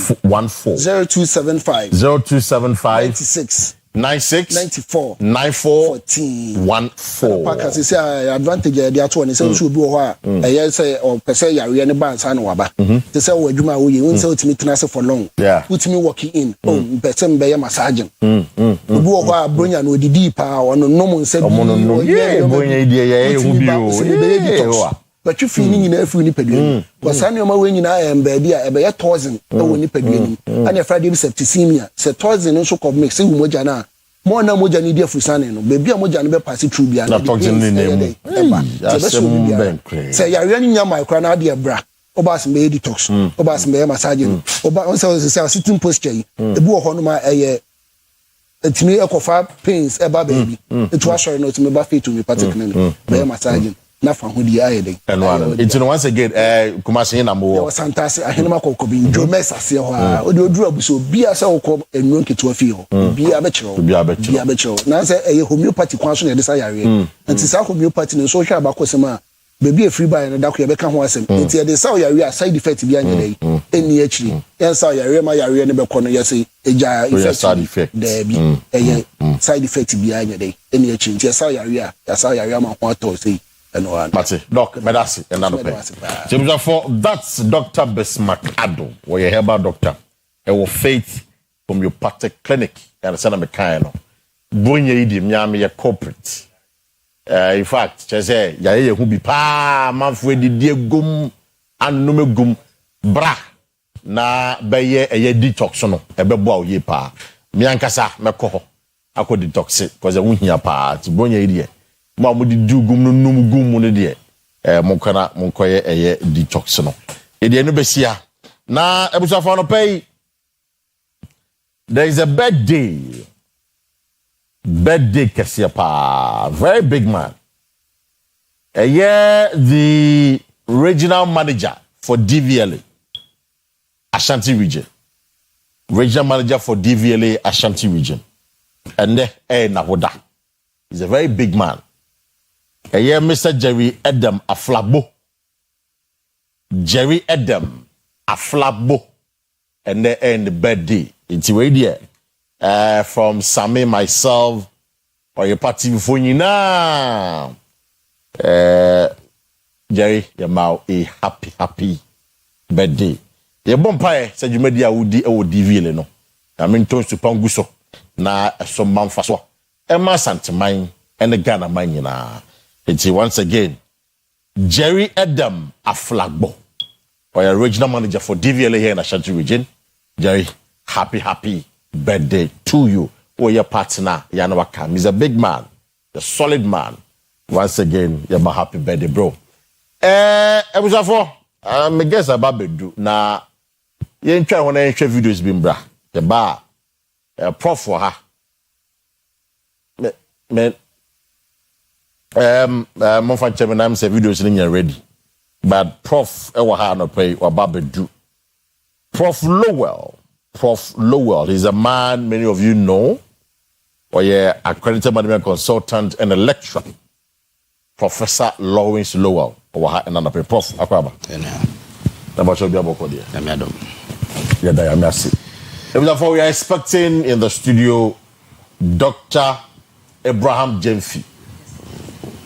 0275 96 94 14 paka se advantage dey ato ne se so bi wo ho a eye se o pese yare ne ban sa na waba te se wo adwuma wo ye won se otimi tena se for long utimi working in pese mbe ye massage obi wo ho a bronya na odidi pa ono nom nse bi bronya idie ye hu bi o but you feel ni na afu ni padua ko sa ne o ma we nyina emba bi a ebe ye 1000 e wo ni padua ni and your friday septicemia se 1000 nso ko mix hu moja na mo na moja ni dia fusane no bebi a moja no be pass through bia na toxin ni nemu se ya ria ni nya micro na dia bra oba se be detox oba se be massage oba on se sitting posture e bi wo ho no ma eye etimi ekofa pains e ba baby etu asori no etimi ba fit to me particularly be massage na fa ho di ayede it's once again kumasi na mo yo santase ahenema kokobi njo mesase ho a odi oduru abuso bia se wokọ enuro nketo afi ho bia be chiro na se eye homeopathy kwan so na de sa yare anti sa homeopathy no so hwa abakosem a bebi e free buy na da ko ye be ka ho asem anti e de sa yare a side effect bia nya dai eni akiri en sa yare ma yare ne be ko no ye se eja effect there bi eye side effect bia nya dai eni akiri anti sa yare a ya sa yare ma ho ato sei Mate, Doc, Medasi, and another pay. For that's Dr. Bismarck Ado, or your herbal doctor, and will faith from your party clinic, and send them a kind of bring ye the Miami corporate. In fact, say, Yaya who be pa, Manfred, dear gum, and nume gum, bra, na baye a ye detox no, a bebo ye pa. Miankasa, Mako, I could detox it, because I won't hear pa, to bring ye idea. Ma mo di du gum no num gum no de mo kana mo koye eye detox no e de no besia na ebusafo no pay there is a birthday kesia pa very big man the regional manager for DVLA Ashanti region and na hoda he's a very big man. Mr. Jerry Edem Aflabo and the birthday it's way from Sammy myself or your party before you now Jerry Yamau a happy birthday your bumpire said you made the DVL no I mean to Panguso na some man faswa Emma Santamine and the Ghana man. It's once again Jerry Adam Aflagbo, or regional manager for DVLA here in Ashanti region. Jerry, happy birthday to you. Or your partner, Yanawakam. He's a big man, a solid man. Once again, you're my happy birthday, bro. I guess about Bedu. Now, you ain't trying to share videos, Bimbra. The bar, prof for her. Monfan chairman, I'm saying videos in here ready. But Prof. Ewa no pay or Babedu. Prof. Lowell is a man many of you know. Or yeah, accredited management consultant and a lecturer. Professor Lawrence Lowell. Or another pay. Prof. Akwaba. Therefore, we are expecting in the studio Dr. Abraham Jemfi.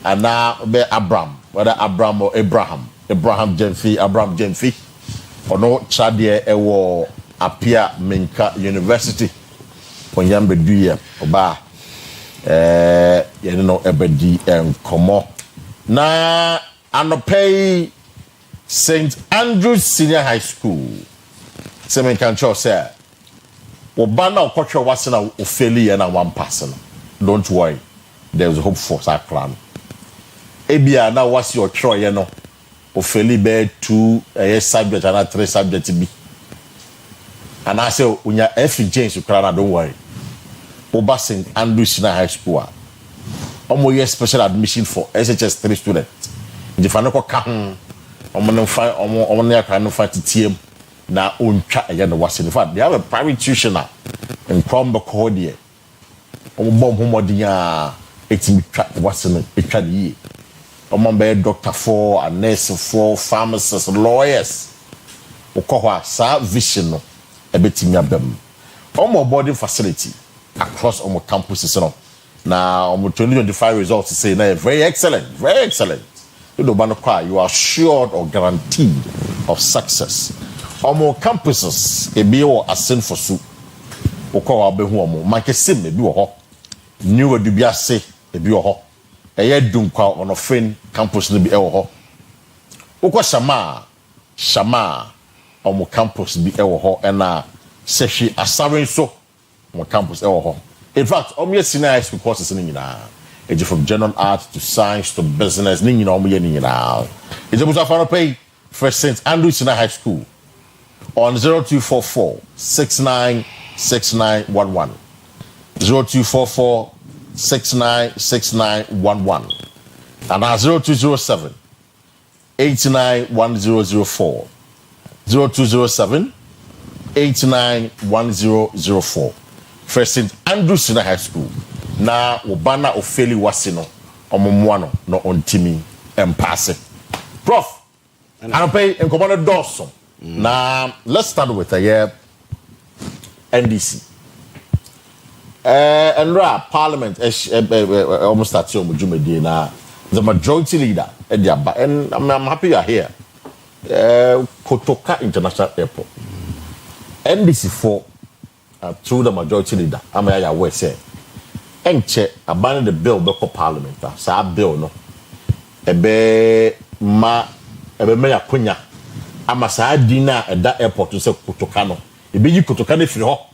And now be Abraham, whether Abraham or Abraham Jemfi, or no Chadie Ewo Apia Minka University, when Yambe Duya, Oba, Ebedi and Komo. Na Anope St. Andrews Senior High School, Semen Kancho say, Obana Kocho wasn't a failure and one person. Don't worry, there's hope for that plan. Ebia now what's your choice, you know? Ofeli be 2 subject and 3 subject be. And I say when you F James Ukraine, don't worry. Oba St. Andrews Senior High School. Omo special admission for SHS 3 students. The fanako kan omo can fight team na untwa again the was in fact they have a private tuition in Crombe Cordier. Omo bomb homodiya etimi twa was in etwa the Omambe doctor for, a nurse for, pharmacists, lawyers. Okohwa sa vision no ebetimi abem. Omo boarding facility across omo campuses no. Now omo 2025 results say na very excellent. You are assured or guaranteed of success. Omo campuses ebi wo asen for su. Okohwa behu omo mankesim ebi wo ho. New edubiase ebi wo ho. Eye dunkwa on a friend campus no bi ewo ho. Ukwa Shama omo campus bi ewo ho na seshi asaren so omo campus ewo ho. In fact, omo senior high school courses ni nyina. Eje from general art to science to business ni nyina omo ye ni nyina. Eje busa fa no pay for St. Andrews Senior High School on 0244 696911. 0244 696911 and 0207 891004 0207 891004 for St. Andrews Senior High School na obana ofeli wasino omomwano no ontimi empase prof anope enkomano doso na let's start with a NDC. And Parliament almost starts on Jumedina, the majority leader, and I'm happy you're here. Kotoka International Airport. NDC4 through the majority leader, I'm aware say. Enche abandon the bill before Parliament. So bill no. Ebe me yakunya. Ama sa dina at that airport to say Kotoka no. Ebe you Kotoka ne free ho.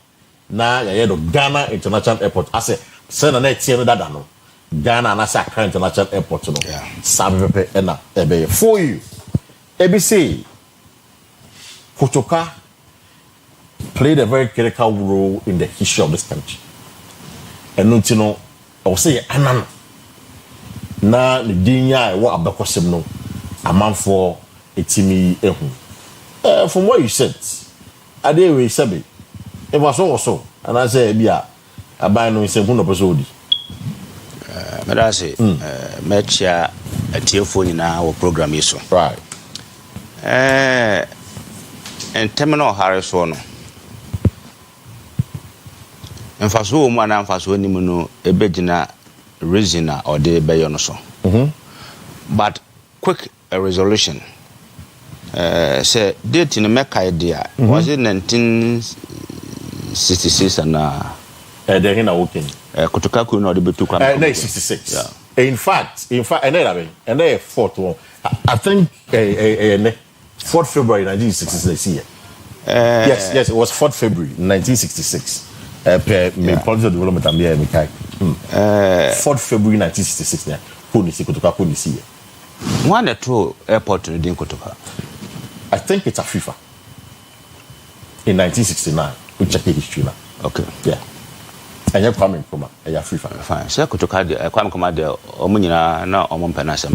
Na ya do Ghana International Airport ase se na tie no dada no Ghana na sa Accra International Airport no sabepe na ebe for you ABC Kotoka played a very critical role in the history of this country and you know I will say anan na ne dinya wo abekosem no amanfo etimi ehu from what you said ade we sabi it was also, and I say, "Bia, I buy no simple episode." Madase, Mecha, a telephone in our program is so right. And terminal Harrison. And for so one and for so any mono, a begina, resina or de bayonoso. But quick a resolution. Say, date in a Mecca idea was it 1966 and they're in a working. Kotoka could not be too 66. Yeah. In fact, and they fought one. I think 4th February 1966. Yes, it was 4th February 1966. Political development and there, 4th February 1966. There, Kunisi. One or two airport in Kotoka. I think it's a FIFA. In 1969, we check the history now. Okay. Yeah. And you're coming from a FIFA. Fine. So Kotoka, I come there, Omunina, now Omonpanasam.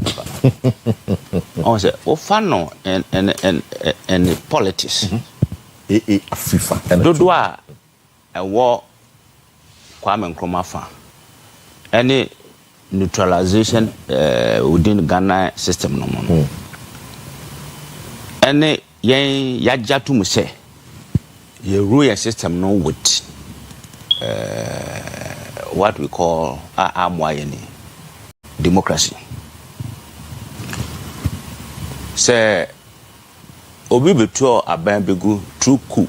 I say, oh, fun and politics. A FIFA. Dodua, a war, Kwame Nkrumah. Any neutralization within Ghana system no more. Any yajatu muse, ye rule system no with what we call democracy. Say obi beto abambegu true coup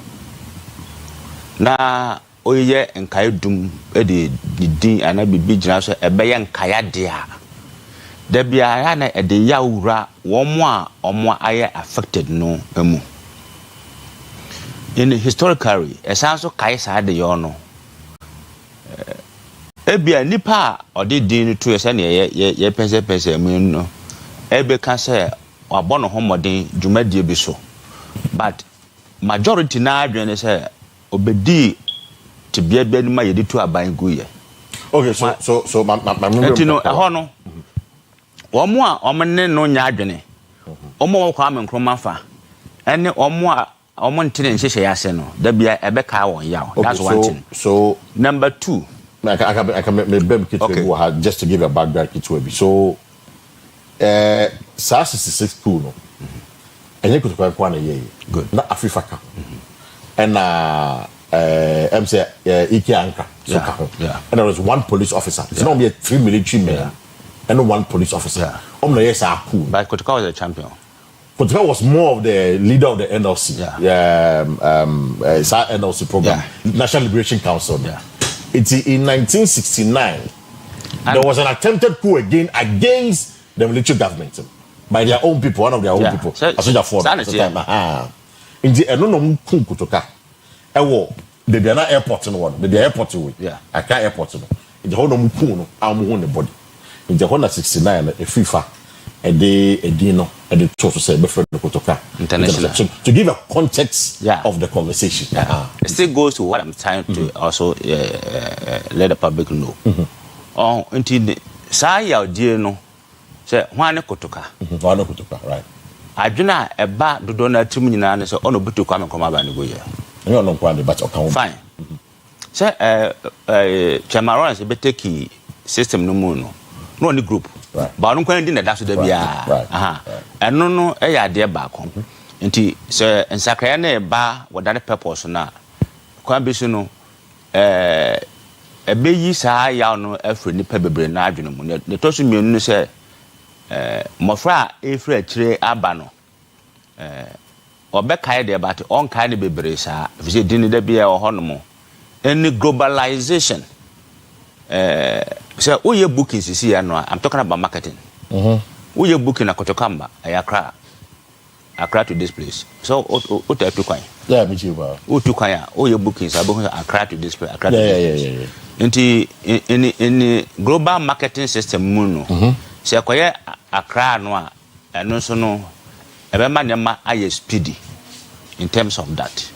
na oye nkae dum de din ana bibi gina so ebeye nkaya dia da bia na ede yawura omo aye affected no emu in historically esanso kai sa de yo no ebia nipa ode din to ese na ye pese emu no ebe ka se wabono homoden dwumadie bi so but majority na adwene se obedi to be able to make it to a buying good. Okay, so my no, a honor. One more, Oman no yardene. Omo Kwame Nkrumah fa. And Omo tenant Shaseno. There be a Becca on Yao. That's one thing. So, number 2. I can just to give a background to so SARS 66 cool no. And you could quite one year. Good. Not Africa. And MC Iki Anka. Yeah. And there was one police officer. It's not only 3 military men and 1 police officer. Yes, cool. But Kotoka was a champion. Kotoka was more of the leader of the NLC. It's our NLC program, National Liberation Council. Yeah. It's in 1969. And there was an attempted coup again against the military government by their own people, one of their own people. So, in the Kotoka. They be an airport in one. They be airport away. Yeah. I can't airport no. In the whole no mukuno, I'm on the body. In the 169, a FIFA, a day, a dino, and the to say before the Kotoka. International. So to give a context of the conversation. It still goes to what I'm trying to also let the public know. Until the Saya dear no, say one Kotoka. One Kotoka, right. I do not a bad do donate 2 million and so on a bit to come and come about and go here. You don't know but okay. Fine. Say Chamaron is a better key system no more no only group. Right. But I don't quite dinner that's the right. And no idea back home. Until sir and Sacrane bar what that purpose now. Quite be no a baby sa ya no every nipper be na adwene the tosu mienu say mofra efra chire abano obeka de about on kind of bebre sa vise din de bia o hono any globalization say oye booking sisi ya no I'm talking about marketing oye booking akotokamba Accra to this place so o ta to kwan me too ba o to kwan ya oye booking sa bo Accra to this place Accra to this place in global marketing system mu no say koye Accra no a eno so no ebema nyama aye speedy in terms of that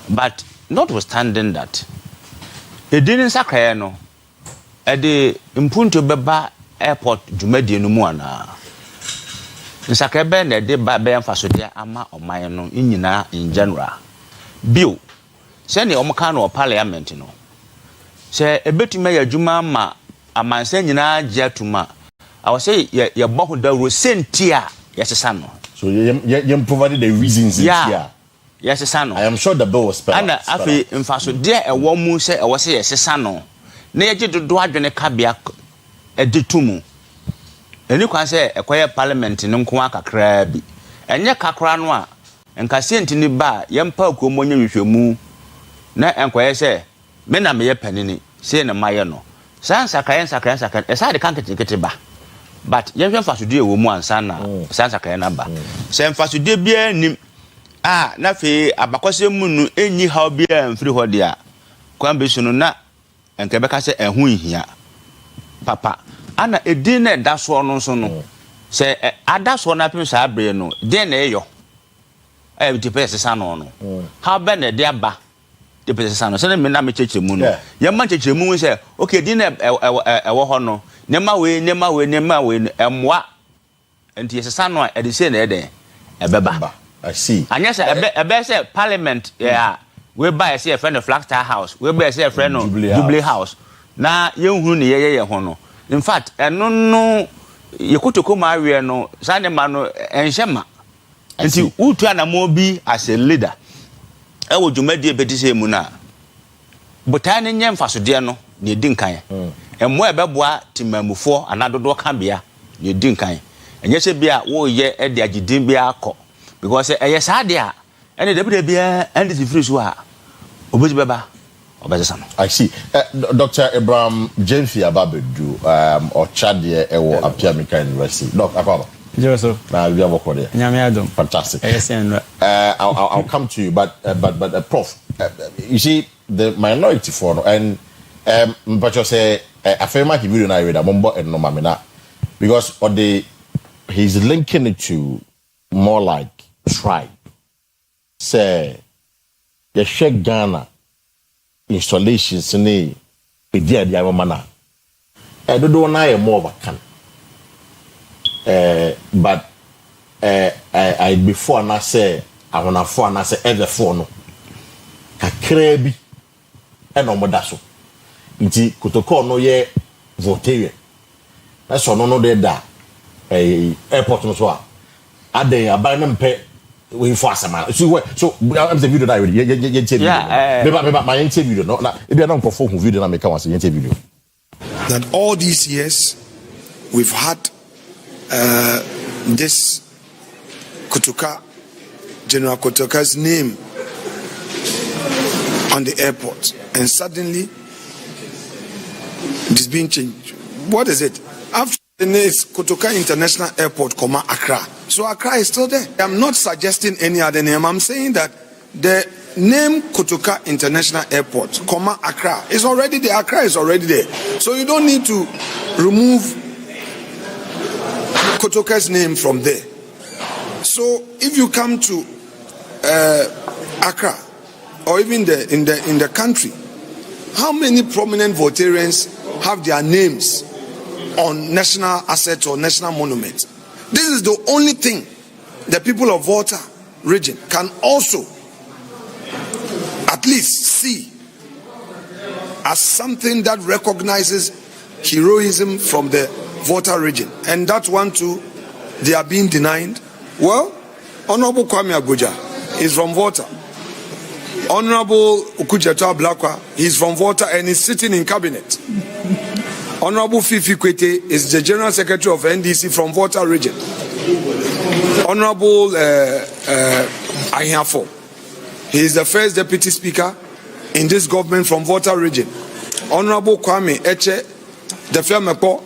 but notwithstanding that e didn't sakra no e de impunto beba airport dwumadie no mu ana nsakra be na de ba be emfaso de ama oman no nyina in general bill say ne omka no parliament no say ebetuma ya dwuma ma amansa nyina giatuma I was say ya bohu da rosentia yesesa no so you provided the reasons here yesesa no I am sure the bill was spelled and afi mfaso de e wo mu say e wo say yesesa no na ye gidodo adwene kabia editumu eni kwan say ekoye parliament ne nko akakra bi enye kakra no a nkase ntini ba yempa ko monye hwehwemu na enkoye say me na me ye panini say na maye no san sakra esa de kankete ba but yen hwe fasodie wo mu ansa na sansa kan na ba se fasodie bia nim na fe abakose mu nu enyi ha bia mfiri ho dia kwan be sunu na enke beka se ehu ihia papa ana edin na da so no so no se ada so na pem sa abre no den na eyo ti pese sa no no how be na dia ba ti pese sa no se me na me cheche mu no ye ma cheche mu se okay din na ewo ho no nema we emwa enti yesesa no e de se na eden ebeba I see anya se ebe se parliament we buy say friend of Flagstaff House we buy say friend of Jubilee House na yenhuru ne ye ho no in fact eno no yekotoko ma awie no sane ma no enhyema enti utu anamo bi as a leader e wo dwumadi ebedise mu na botan ne nyem fasode no ne di nkan emmo ebeboa timamufo anadodo kambia ne di nkan enye se bia wo ye e de agidin bia akọ because eye saade a ene de bia ende ti free so a oboji beba obese no. I see Dr. Abraham Jenfi Ababedu or Chadie ewo Apiamika University. Doc Akwa. Yes sir. Now we have a Nyame adom. Fantastic. Yes I'll come to you but Prof you see the minority for and but you say afema ki video na read ambo and no mamina because he's linking it to more like tribe say the Sheikh Ghana installations ni pedia dia mama na do na more vacan but I before na say I wanna for na say ever for no kakra bi e no moda so nti kotoko no ye vote na so no de da airport no so a aden aban na mpe we for asama so I'm the video that already ye video me my interview no na e be na nkofo hu video na me ka wase interview that all these years we've had this Kotoka General Kotoka's name on the airport and suddenly it is being changed. What is it? After the name is Kotoka International Airport, Accra. So Accra is still there. I'm not suggesting any other name. I'm saying that the name Kotoka International Airport, Accra is already there. Accra is already there. So you don't need to remove Kotoka's name from there. So if you come to Accra or even in the country, how many prominent Voltarians have their names on national assets or national monuments? This is the only thing the people of Volta region can also at least see as something that recognizes heroism from the Volta region. And that one too, they are being denied. Well, Honorable Kwame Agoja is from Volta. Honorable Ukujeto Ablakwa, he's from Volta and is sitting in cabinet. Honorable Fifi Kwete is the General Secretary of NDC from Volta region. Honorable Ahiafo, he is the first Deputy Speaker in this government from Volta region. Honorable Kwame Eche, the Fiamepo,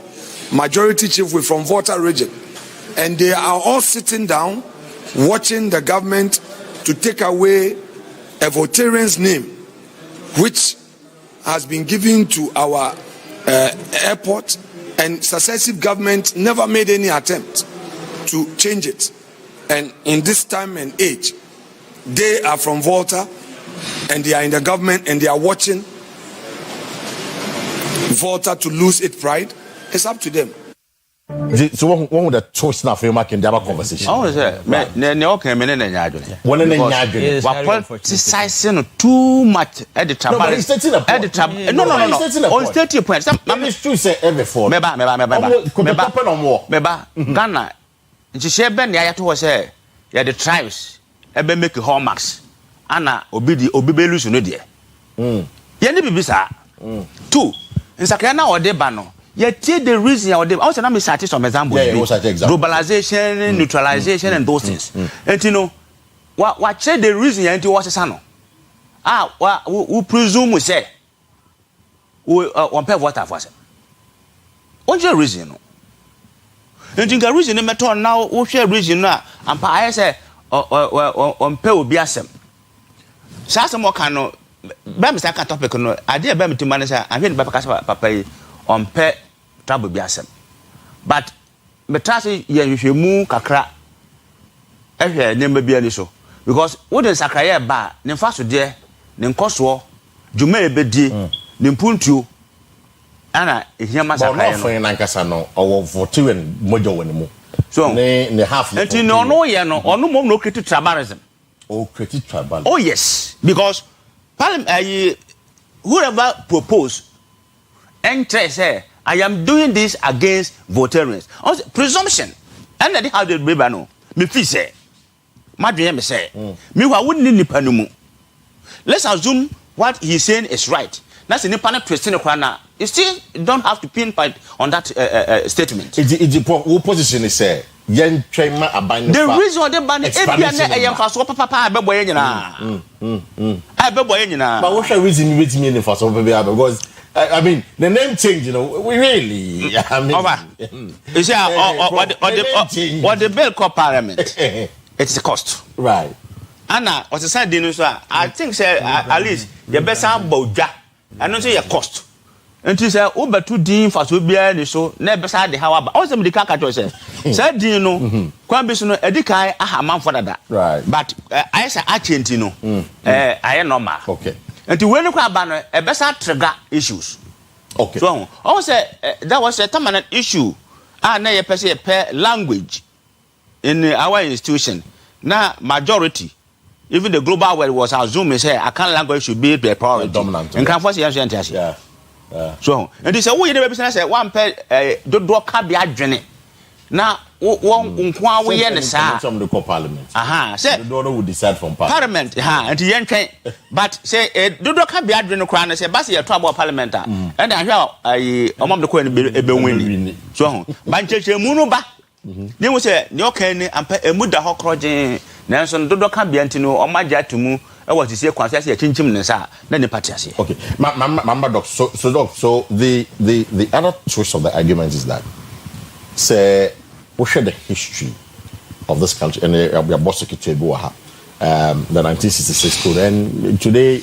Majority Chief from Volta region. And they are all sitting down watching the government to take away a Voltarian's name, which has been given to our airport, and successive government never made any attempt to change it. And in this time and age, they are from Volta and they are in the government and they are watching Volta to lose its pride. It's up to them. So one with the choice now for you making the other conversation. Oh, sir. Ne okay, me ne nyadwo. One ne nyadwo. Wa politicizing too much at the trouble. No, but he's stating a point. At the trouble. No. On stating a point. It's true say every for. Meba. Ghana. Nchihye ben ya yato ho say ya the tribes ebe make hallmarks. Ana obi be lose no de. Ye ne bibisa. Two. Nsakaya na ode ba no. Yet the reason I also now cite some examples. Globalization, neutralization, and those things. And you know, what said the reason you was a son? We presume we say we on pay water for us. What's your reason? nti nga reason meto now wo hwe reason no a ampa aye say on pay obi asem sa asem o kan no ba me say ka topic no ade e ba me timane say ahwe ne ba papa yi on pay trouble bi asem but me trust ye hwehwemu kakra ehwe ne mba bi ani so because what is sakraye ba ne mfaso de ne nkoso djuma ebedie ne mpuntuo ana ehia masaka no for nankasa no owo vote when mojo when mu so ne half enti no no ye no ono mom no create tribalism create tribalism oh yes because parliament whoever propose enter say I am doing this against voters presumption and that how they be no me feel say madwe me say me wa wonni nipa no mu let's assume what he's saying is right. That's the panel question na you still don't have to pinpoint on that statement. What position is say yen twema aban the reason they ban ebia na yen faso papa abeboye nyina abeboye nyina but what reason with me in faso papa because I mean the name change we really I mean you see what the bill called parliament it's the cost right Anna was a side dinner so I think say at least the best boja and not say your cost until say over 2 din for so bia ni so na be say the how about all some the car catch say din no kwan be so no edikai aha man for that right but I say achenti no I normal okay until when kwa ba no e be say trigger issues okay so I say that was a permanent issue na ye person language in our institution na majority even the global world was assuming say I can't language should be the priority dominant and can force you yeah so and this say we never be say one per do ka bi adwene na won nko we ye ne sa some the parliament say the donor would decide from parliament and yen twen but say do ka bi adwene kra na say ba say to about parliament and ahwe omam de ko e be wini so ban chechemu no ba ni wo say ni okan ni ampa emu da hokroje nanso dodo ka bia ntino o magya tumu e wati sie kwanse ase chinchim ne sa na ne party ase okay mama doc so the other twist of the argument is that say we share the history of this country and we are boss secretary the 1966 code and today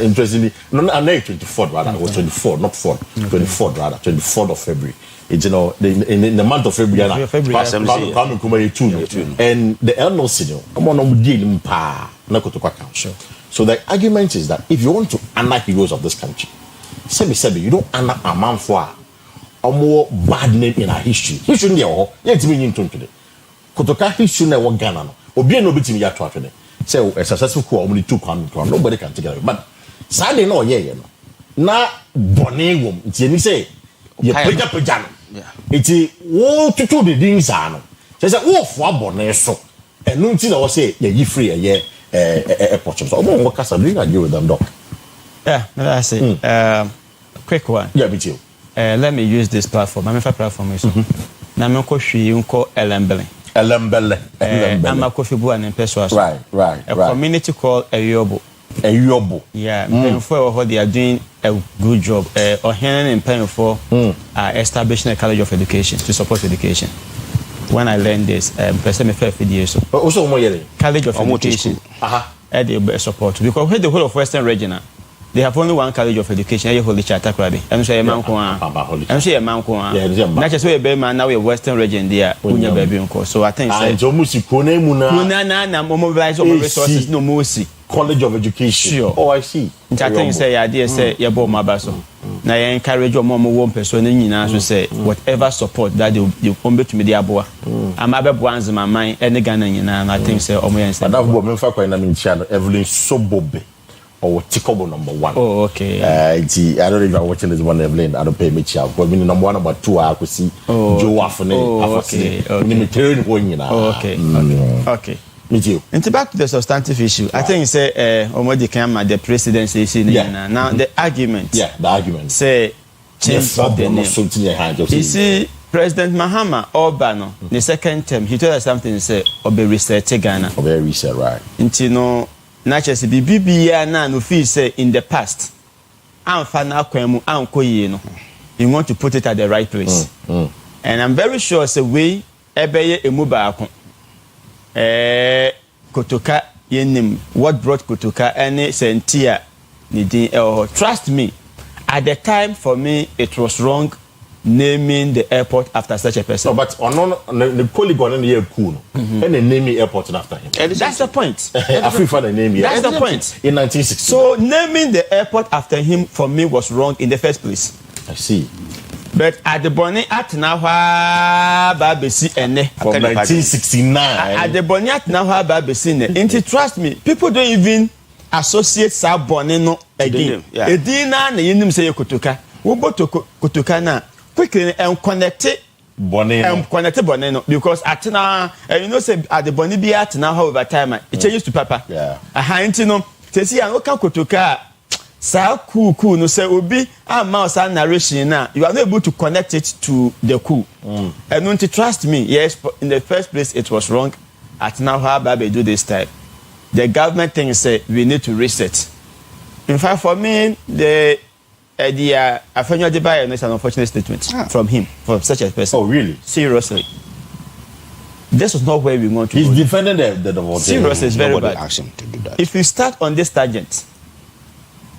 interestingly no 24th rather or 24 not 4th 24th rather 24th of February it's in the month of February and the LNC deal pa na kotokwa council so the argument is that if you want to honor heroes of this country say you don't honor a man for a more bad name in our history shouldn't there yet me yin today kotoka history na wo Ghana no obi no betimi ya to atwene say a successful coup only two pound nobody can take it but sadly no ye no na bone wom nti say ye peja no iti wo tutu de din sa no say wo fo abone so enu nti na wo say ye free ye pochum so omo kasa do you agree with them doc yeah I say quick one yeah me too let me use this platform my platform is na me ko hwi nko elembele I'm a coffee boy and person. Right. A community called Oyerepa. Yeah, for they are doing a good job. Or and paying for establishing a college of education to support education. When I learned this, person me 5 years. Also, college of education. They support because the whole of Western region. They have only one college of education. I hold the charter crowd. I'm sure a man I'm sure a man not just a baby man now a Western region there. Baby so I think it's almost na mobilize all resources no mercy. College of education. Sure. Oh, I see. I think say idea say your boy my baso. Now you encourage your mom one person and so say whatever support that you come to me the aboa. I'm about ones in my mind any Ghana and I think say but that woman for quite a channel Evelyn so bobby. Or Tikobo number 1. Oh, okay. I don't know if you're watching this one, Evelyn. I don't pay me child. But meaning number 1, number 2, I could see Joe Afane. Okay. Me too. And back to the substantive issue. I think say Omodi Kama the presidency issue. Now the argument. Yeah, the argument. Say change of the name. You see, President Mahama Obano, the second term, he told us something. Say Obe reset Ghana. Obe reset, right? Into no. Naturally, BBA na no feel say in the past, I'm fan akwemu anko ye no. You want to put it at the right place. And I'm very sure it's a way ebeye emubaako. Kotoka yenim. What brought Kotoka any sentia nidin trust me. At the time for me it was wrong naming the airport after such a person. No, but on the polygon in the year cool. And they name the airport after him. That's the point. That's the point. In 1960. So naming the airport after him for me was wrong in the first place. I see. But at the Bonnie at Naha Babesi Ene from 1969. At the Bonnie at Naha Babesi Ene. Trust me, people don't even associate Sa Bonino again. Edina na yinim say Kotoka. We go to Kotoka na quickly and connect Bonino because at now you know say at the Bonnie be at now over time it changes to Papa. Yeah. No te see an oka Kotoka. Sa cool no say obi mouse and narration now you are not able to connect it to the cool. And don't trust me, yes, in the first place it was wrong. At now how Babe do this time. The government thing say we need to reset. In fact, for me, the Afenyo Adebayo is an unfortunate statement from him, from such a person. Oh, really? Seriously. This was not where we want to go. He's defending the seriously, it's very bad. Asked him to do that. If we start on this tangent,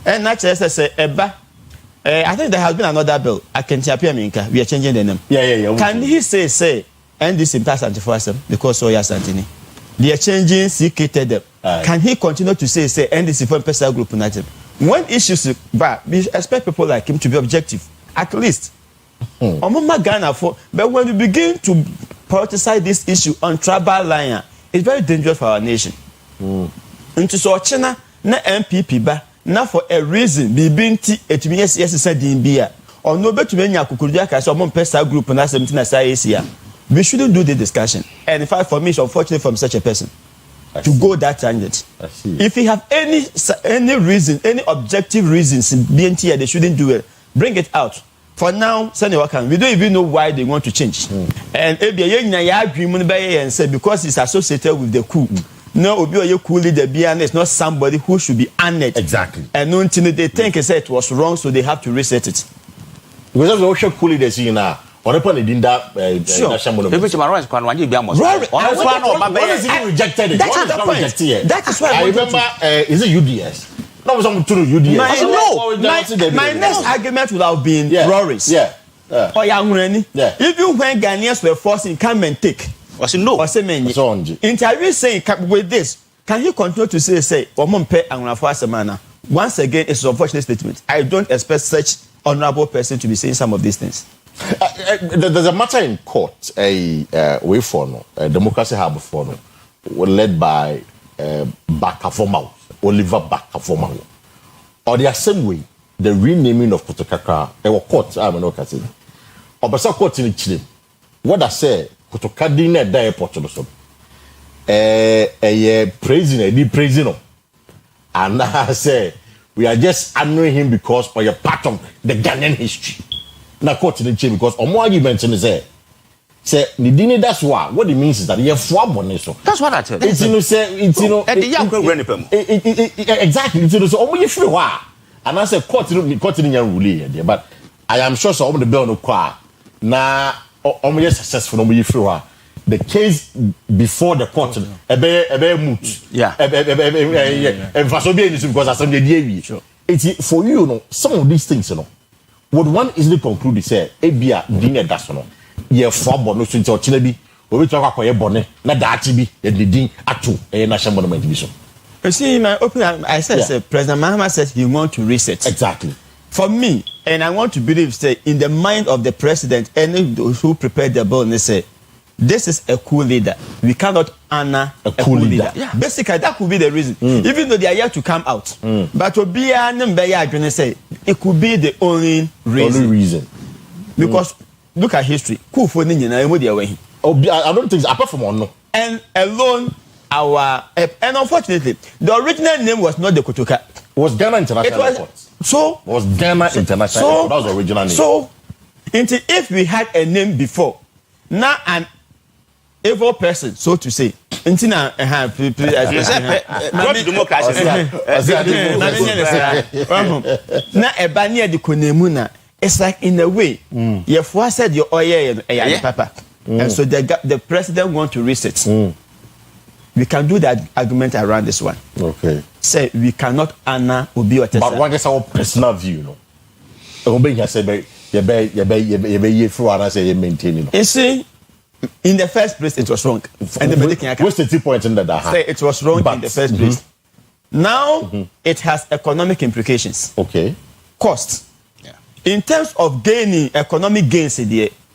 and actually, say, I think there has been another bill. I can tell you, we are changing the name. Yeah. Can he say, and this in past anti-fascism because Oya Santini? They are changing, seeking them. Can he continue to say, and this is for personal group united? When issues back, we expect people like him to be objective, at least. But when we begin to politicize this issue on tribal line, it's very dangerous for our nation. Into so China, na MPP ba. Now for a reason, be binti etimiye yes said in beer or no better many akukudia ka so mon personal group na 17 as here. We shouldn't do the discussion. And in fact, for me, it's unfortunate from such a person to go that tangent. If you have any reason, any objective reasons in BNT, they shouldn't do it. Bring it out. For now, we don't even know why they want to change. And and say because it's associated with the coup. No, Obi cool leader is not somebody who should be honored. Exactly. And they think it was wrong, so they have to reset it. Because of the cool leaders now. What happened in that? Sure. Rejected it. That is the point. That is why I remember. Is it UDS? No, some to UDS. My next argument would have been Rory's. Yeah. Or Young Yeah. Even when Ghanaians were forced in come and take. Was no. Or say many. Interview saying with this. Can he continue to say Omompe and once again, it's an unfortunate statement. I don't expect such honorable person to be saying some of these things. There's a matter in court, way for no, Democracy Hub for no, led by Bakafomau, Oliver Bakafomau. Or the same way, the renaming of Kotokaka, court, I'm not saying. Or Basa court in Chile. What I say, Kotokadine die airport or so. Praising, and I say, we are just honoring him because we are part of the Ghanaian history. Na court in the chain because omo argument in say nidini that's why what it means is that you for bonne so that's what I tell you. It's and the young exactly it's omo you free wa and I say court in rule here but I am sure so omo the bill no kwa na omo you successful omo you free wa the case before the court ebe moot because as some dey it's for you some of these things what one easily conclude is say ebia dinner dasono ye for bono so nti ochina bi obi to akwaye bone na daati bi ye din ato national monument bi so. You see, in my opening, I said, President Mahama said he wants to reset. Exactly. For me, and I want to believe, say, in the mind of the president, and those who prepared the bill, and they say, this is a coup leader. We cannot honor a coup leader. Yeah. Basically, that could be the reason. Even though they are yet to come out. But to be an say it could be the only reason. Because look at history. Coup for Ninja, I don't think so, apart from one. And alone, and unfortunately, the original name was not the Kotoka. It was Ghana International Airport. So it was Ghana International Airport. That was the original name. So, if we had a name before, now an evil person, so to say. Na ebani edi konemu na it's like in a way, Yefua said your oil and papa. And so the president want to reset. We can do that argument around this one. Okay. Say we cannot honor Obi Otesa. But one is our personal view, no. You see, in the first place, it was wrong. And what's the 2 points in that? Say it was wrong in the first place. Now it has economic implications. Okay. Cost. Yeah. In terms of gaining economic gains,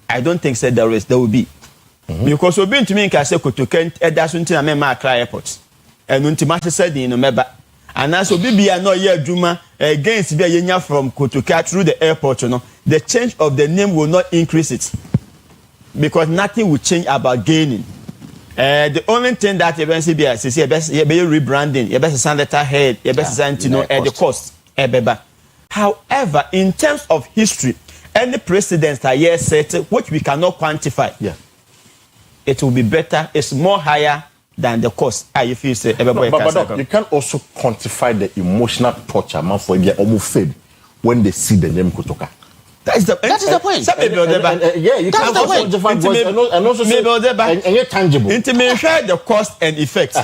I don't think there will be. Because we've been to me can say Kotoken Edasunti and Mema Accra Airport. And Untimashi said in Omeba. And as Obi no year Juma against Yenya from Kotoka through the airport, the change of the name will not increase it. Because nothing will change about gaining. The only thing that you can see is rebranding, you best send letterhead, you best send the cost. However, in terms of history, any precedents that are set, which we cannot quantify, it will be better. It's more higher than the cost. You feel say, but you can also quantify the emotional torture man for fame when they see the name Kotoka. That is the point. Yeah, you can also quantify and also say and you're tangible. Intimate the cost and effect.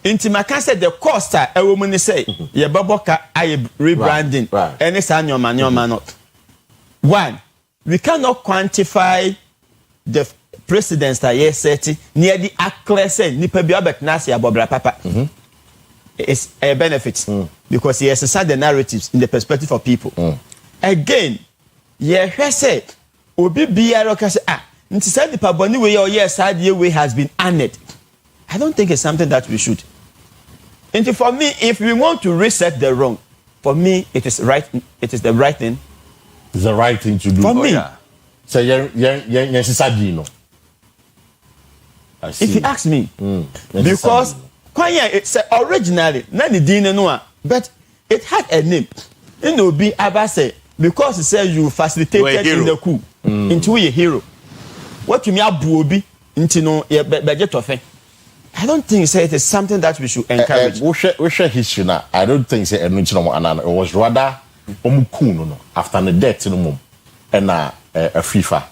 Intimate can say the cost. A woman say, "Yeah, Baboka, I rebranding." And it's on your man not. One, we cannot quantify the precedents that are set near the accuracy. Nipa biabet nasi abobra papa. It's a benefit because he has the narratives in the perspective of people. Again, say obi biara ka say nti say nipa boni we or yes side way has been honored. I don't think it's something that we should. And for me, if we want to reset the wrong, for me it is right. It is the right thing. It's the right thing to do. For me, say no. If you ask me, because it's originally but it had a name. It will be Abase because it says you facilitated in the coup into a hero. What you mean, Abuobi into no budget of it. I don't think it is something that we should encourage. We share history now. I don't think it was rather no after the death in the and a FIFA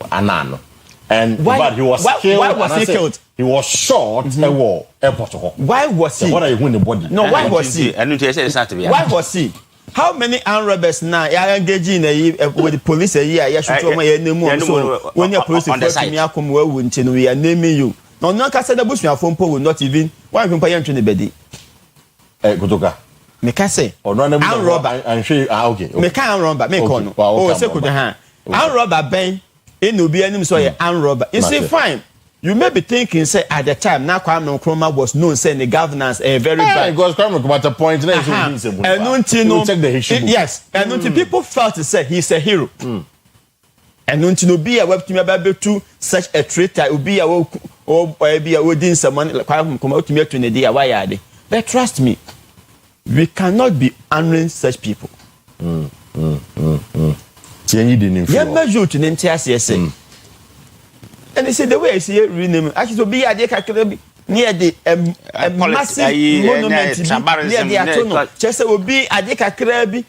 anano. And but he was killed. Why was he killed? He was shot at war airport. Why was he? What are you winning the body? No, why was he? Why was he? How many armed rebels now are engaging with the police a year? When your police we are naming you. No, no, because the Bushman phone will not even. Why can pay into the bedi? Gotoka. Mekase. Or no, I'm robber. I'm sure. Okay. Mekan robber. Mekono. Oh, say could ha. Armed robber ben. In no be any so armed robber. You see, fine. You may be thinking, say, at the time, now Kwame Nkrumah was known, saying the governance a very bad. Because Kwame Nkrumah at a point, yes, and people felt to say he's a hero. And until be a web to me about to such a traitor, will be a or be a wooden someone like Kwame Nkrumah to me to the why. But trust me, we cannot be honoring such people. Yeah, measure to the and they say the way I see it rename actually to be a near the massive monument near the Atono. Chester will be a decacrabi.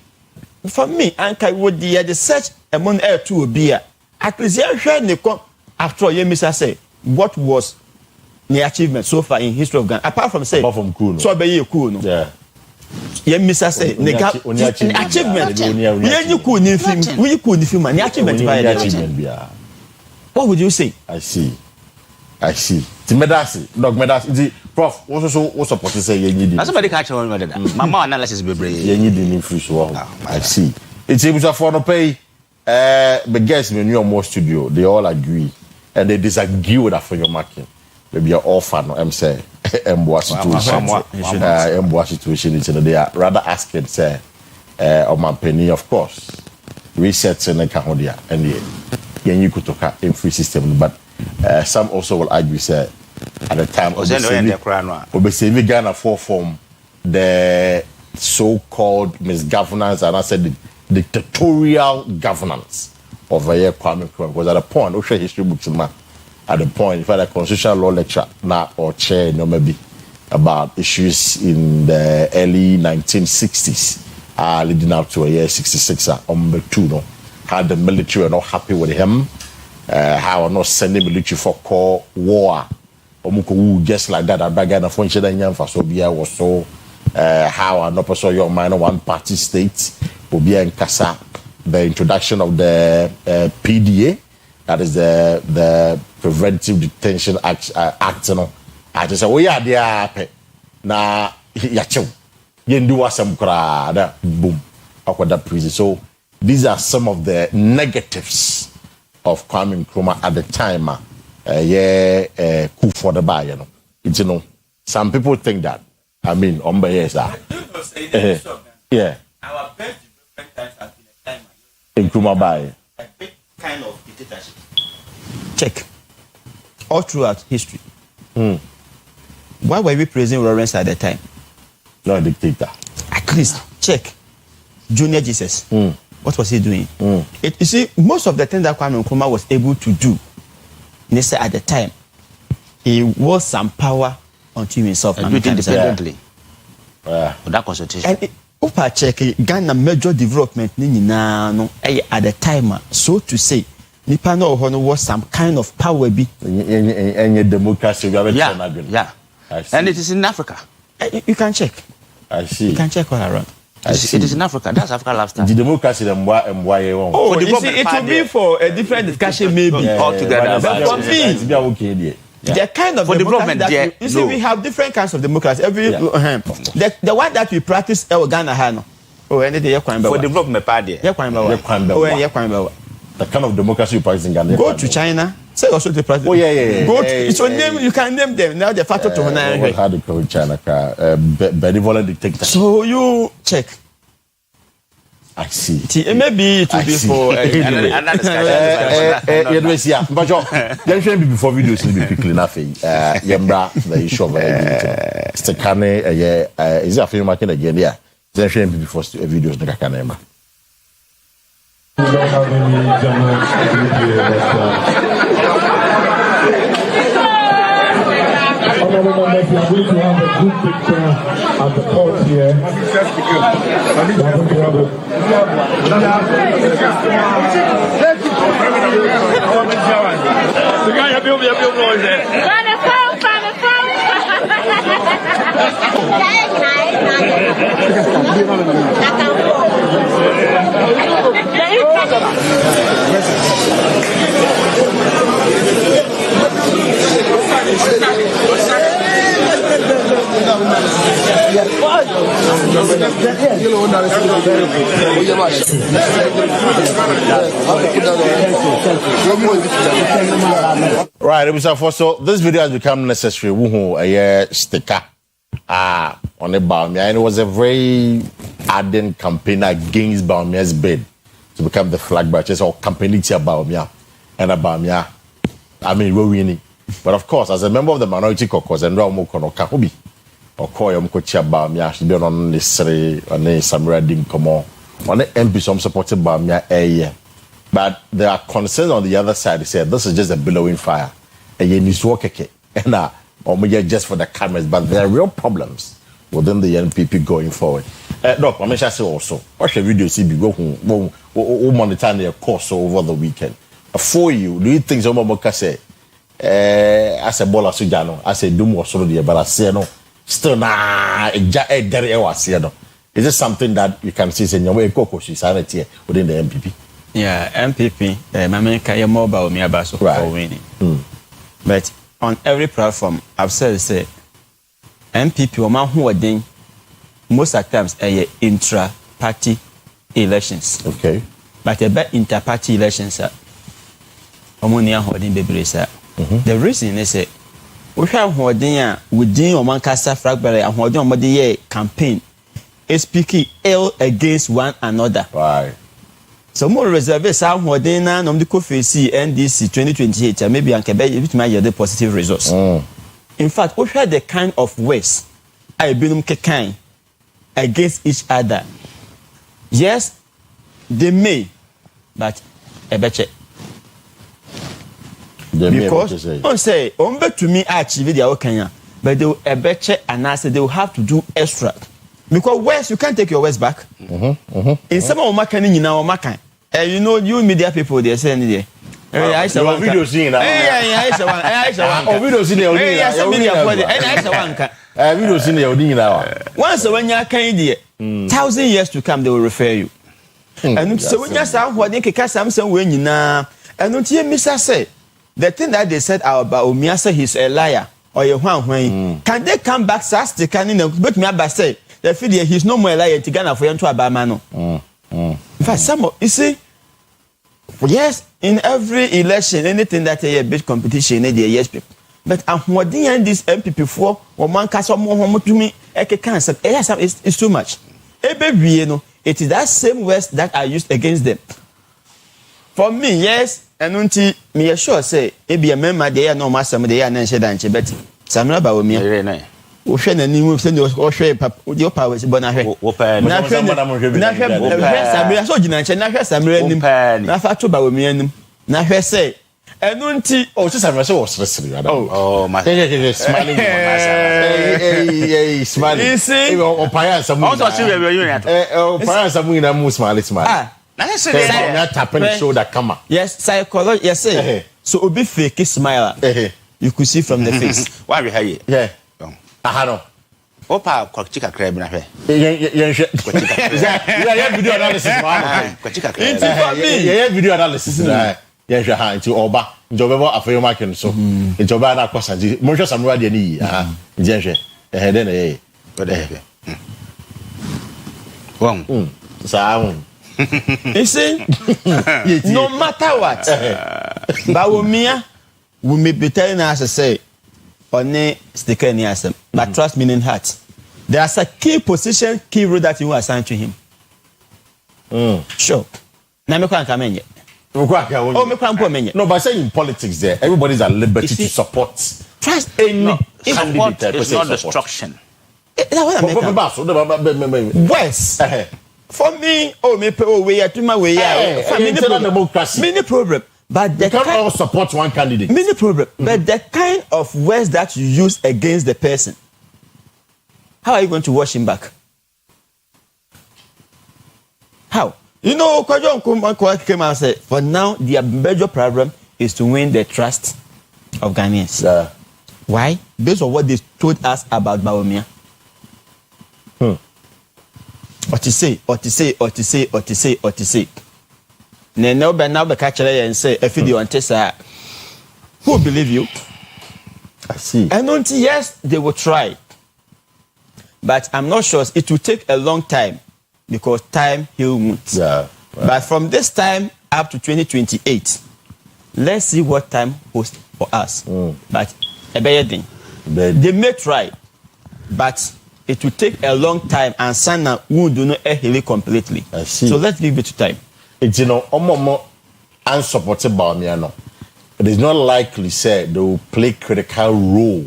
For me, Anka would the search among air to be at least after you miss say what was the achievement so far in history of Ghana apart from say apart from cool so be cool no yeah yeah miss say achievement you cool in film we cool in film and achievement by the what would you say? I see. The medasi, dog medasi. The prof also support to say you need. Somebody catch on with that. Mama analysis be brave. You need the influence. I see. It's able to afford to pay. But guys, in New York studio, they all agree and they disagree with that for your marking. Maybe you're all fan. I'm saying, situation. They are rather asking, say, Oman Penny, of course, resets in the Cambodia and the. You could talk in free system, but some also will argue say at the time of the Ghana for form the so-called misgovernance and I said the dictatorial governance of a year Kwame Nkrumah because at the point, Osha history books at the point, if I had a constitutional law lecture now or chair, maybe about issues in the early 1960s leading up to a year 66 on 2 no. How the military are not happy with him. How are not sending military for call war. Just like that, I began a function for Sobia was so how are not so your minor one party state will be in Casa. The introduction of the PDA, that is the Preventive Detention Act. No, I just say, oh yeah, they are na yacho. Yendu wasam kra boom. Akwada prison. So these are some of the negatives of Kwame Nkrumah at the time. Coup for the buy, you know. It's, you know, some people think that. I mean, yes, yeah. Our best development times have been a time Nkrumah buy. A big kind of dictatorship. Check. All throughout history. Why were we praising Lawrence at the time? No dictator. At least check. Junior Jesus. What was he doing? You see, most of the things that Kwame Nkrumah was able to do, they say at the time, he was some power unto himself and independently. That consultation. And Opa check Ghana major development at the time, so to say, Nipa no was some kind of power be. And democracy. Yeah. And it is in Africa. You can check. I see. You can check all around. It is in Africa. That's African lifestyle. The democracy and why oh, you see, it will be for a different discussion maybe altogether. But for me, the kind of for development that you see, we have different kinds of democracy. The one that we practice in Ghana, for development party. The kind of democracy you practice in Ghana. Go to China. Say also the president. Oh yeah. Go to it's your name. You can name them now. The factor to Hana. How to call China? Benevolent dictator. So you check. I see. Maybe it will be for another discussion. But you should be before videos to be quickly enough. Yembra the issue of Stekane. Is it a film making again? Yeah. Then should be before videos the Kakanema. We don't have any general honorable members, we are going to have a good picture at the court here. We are going to have Right, it was so this video has become necessary. Sticker on the Baumia, and it was a very ardent campaign against Baumia's bid to become the flag bearer or campaigning to Baumia and Baumia. I mean, we're winning. But of course, as a member of the minority caucus, and Ramo Kono Kahubi, or Koyam Kocha Baumia, should be on necessary on the Samura Ding Komo, on the MP, some supported Baumia a year. But there are concerns on the other side. They said this is just a billowing fire. And you need to work and or just for the cameras, but there are real problems within the NPP going forward. Doc, I mentioned also, watch a video, see, go home, monitor their course over the weekend. For you, do you think someone can say, as a baller Sujano, as a doom or so, but I say no, still is this something that you can see in your way, Coco, she's sanity within the NPP? Yeah, MPP, my kaya mobile me about so for winning. But on every platform, I've said say MPP or man who are doing most of the times intra-party elections. Okay. But about inter-party elections, the reason is that we have holding within Oman Casa Fragberry and holding on the campaign is speaking ill against one another. Right. So more reserve some holding on the Kwesi NDC 2028 and maybe and Quebec might the positive results. In fact, we had the kind of ways I been kind against each other. Yes, they may, but I bet you. Because on say on bet to me achieve their Kenya, but they will a betcha and I said they will have to do extra Because West, you can't take your West back. In some of my can in our makan. You know, you media people, they're saying there. Video scene. Video scene. Once when you're kind, 1,000 years to come, they will refer you. And so when you're saying what they can some when you now, and don't hear Mr. say the thing that they said about Omiasa, he's a liar or a one. Can they come back? Sasti can in but me about say the video he's no more a liar to Ghana for you to Abamano. In fact, some you see, yes, in every election, anything that a big competition, they yes people. But I'm what this MPP for or man castle more to me, cancer. It's too much. It is that same words that I used against them. For me, yes, and until me sure say, it be a member there, no master, they are not shed but some about me. Ocean and you send your shape up with your powers, but I heard. Say, and until oh, just I was listening. Oh, my smiling. Smiling. You see, oh, parents, some also see oh, parents, some winner, smile. That's a tapping show that come up. Yes, psychology, yes, say. So, obi fake smile. You could see from the face. Why we have yeah. I don't. Opa, Kwachika crab na fe. Yeah, video analysis. Yeah, video analysis. Yeah, ha nti oba njobe afayo market so njobe na kwasaji mo hwe samura de ni aha nje hwe de na ye won saun you see no matter what Bawumia we may be telling us to say only sticker ni asem but trust meaning heart there's a key position key role that you assign to him sure na me kwa kamenye no, but saying in politics there, everybody's at liberty to support. Trust support is not destruction. West. For me, we are to my way many problem. But they can't all support one candidate. Many problem. But the kind of words that you use against the person, how are you going to wash him back? How? You know, Kwajon came out and said, for now, the major problem is to win the trust of Ghanaians. Why? Based on what they told us about Bawumia. What to say. Now the catcher and say, if you want to say, who will believe you? I see. And until yes, they will try. But I'm not sure it will take a long time. Because time heals wounds. Yeah. Right. But from this time up to 2028, let's see what time holds for us. But a better thing. They may try, but it will take a long time and Sana won't do not heal it completely. I see. So let's give it to time. It's unsupported by me. It is not likely said they will play critical role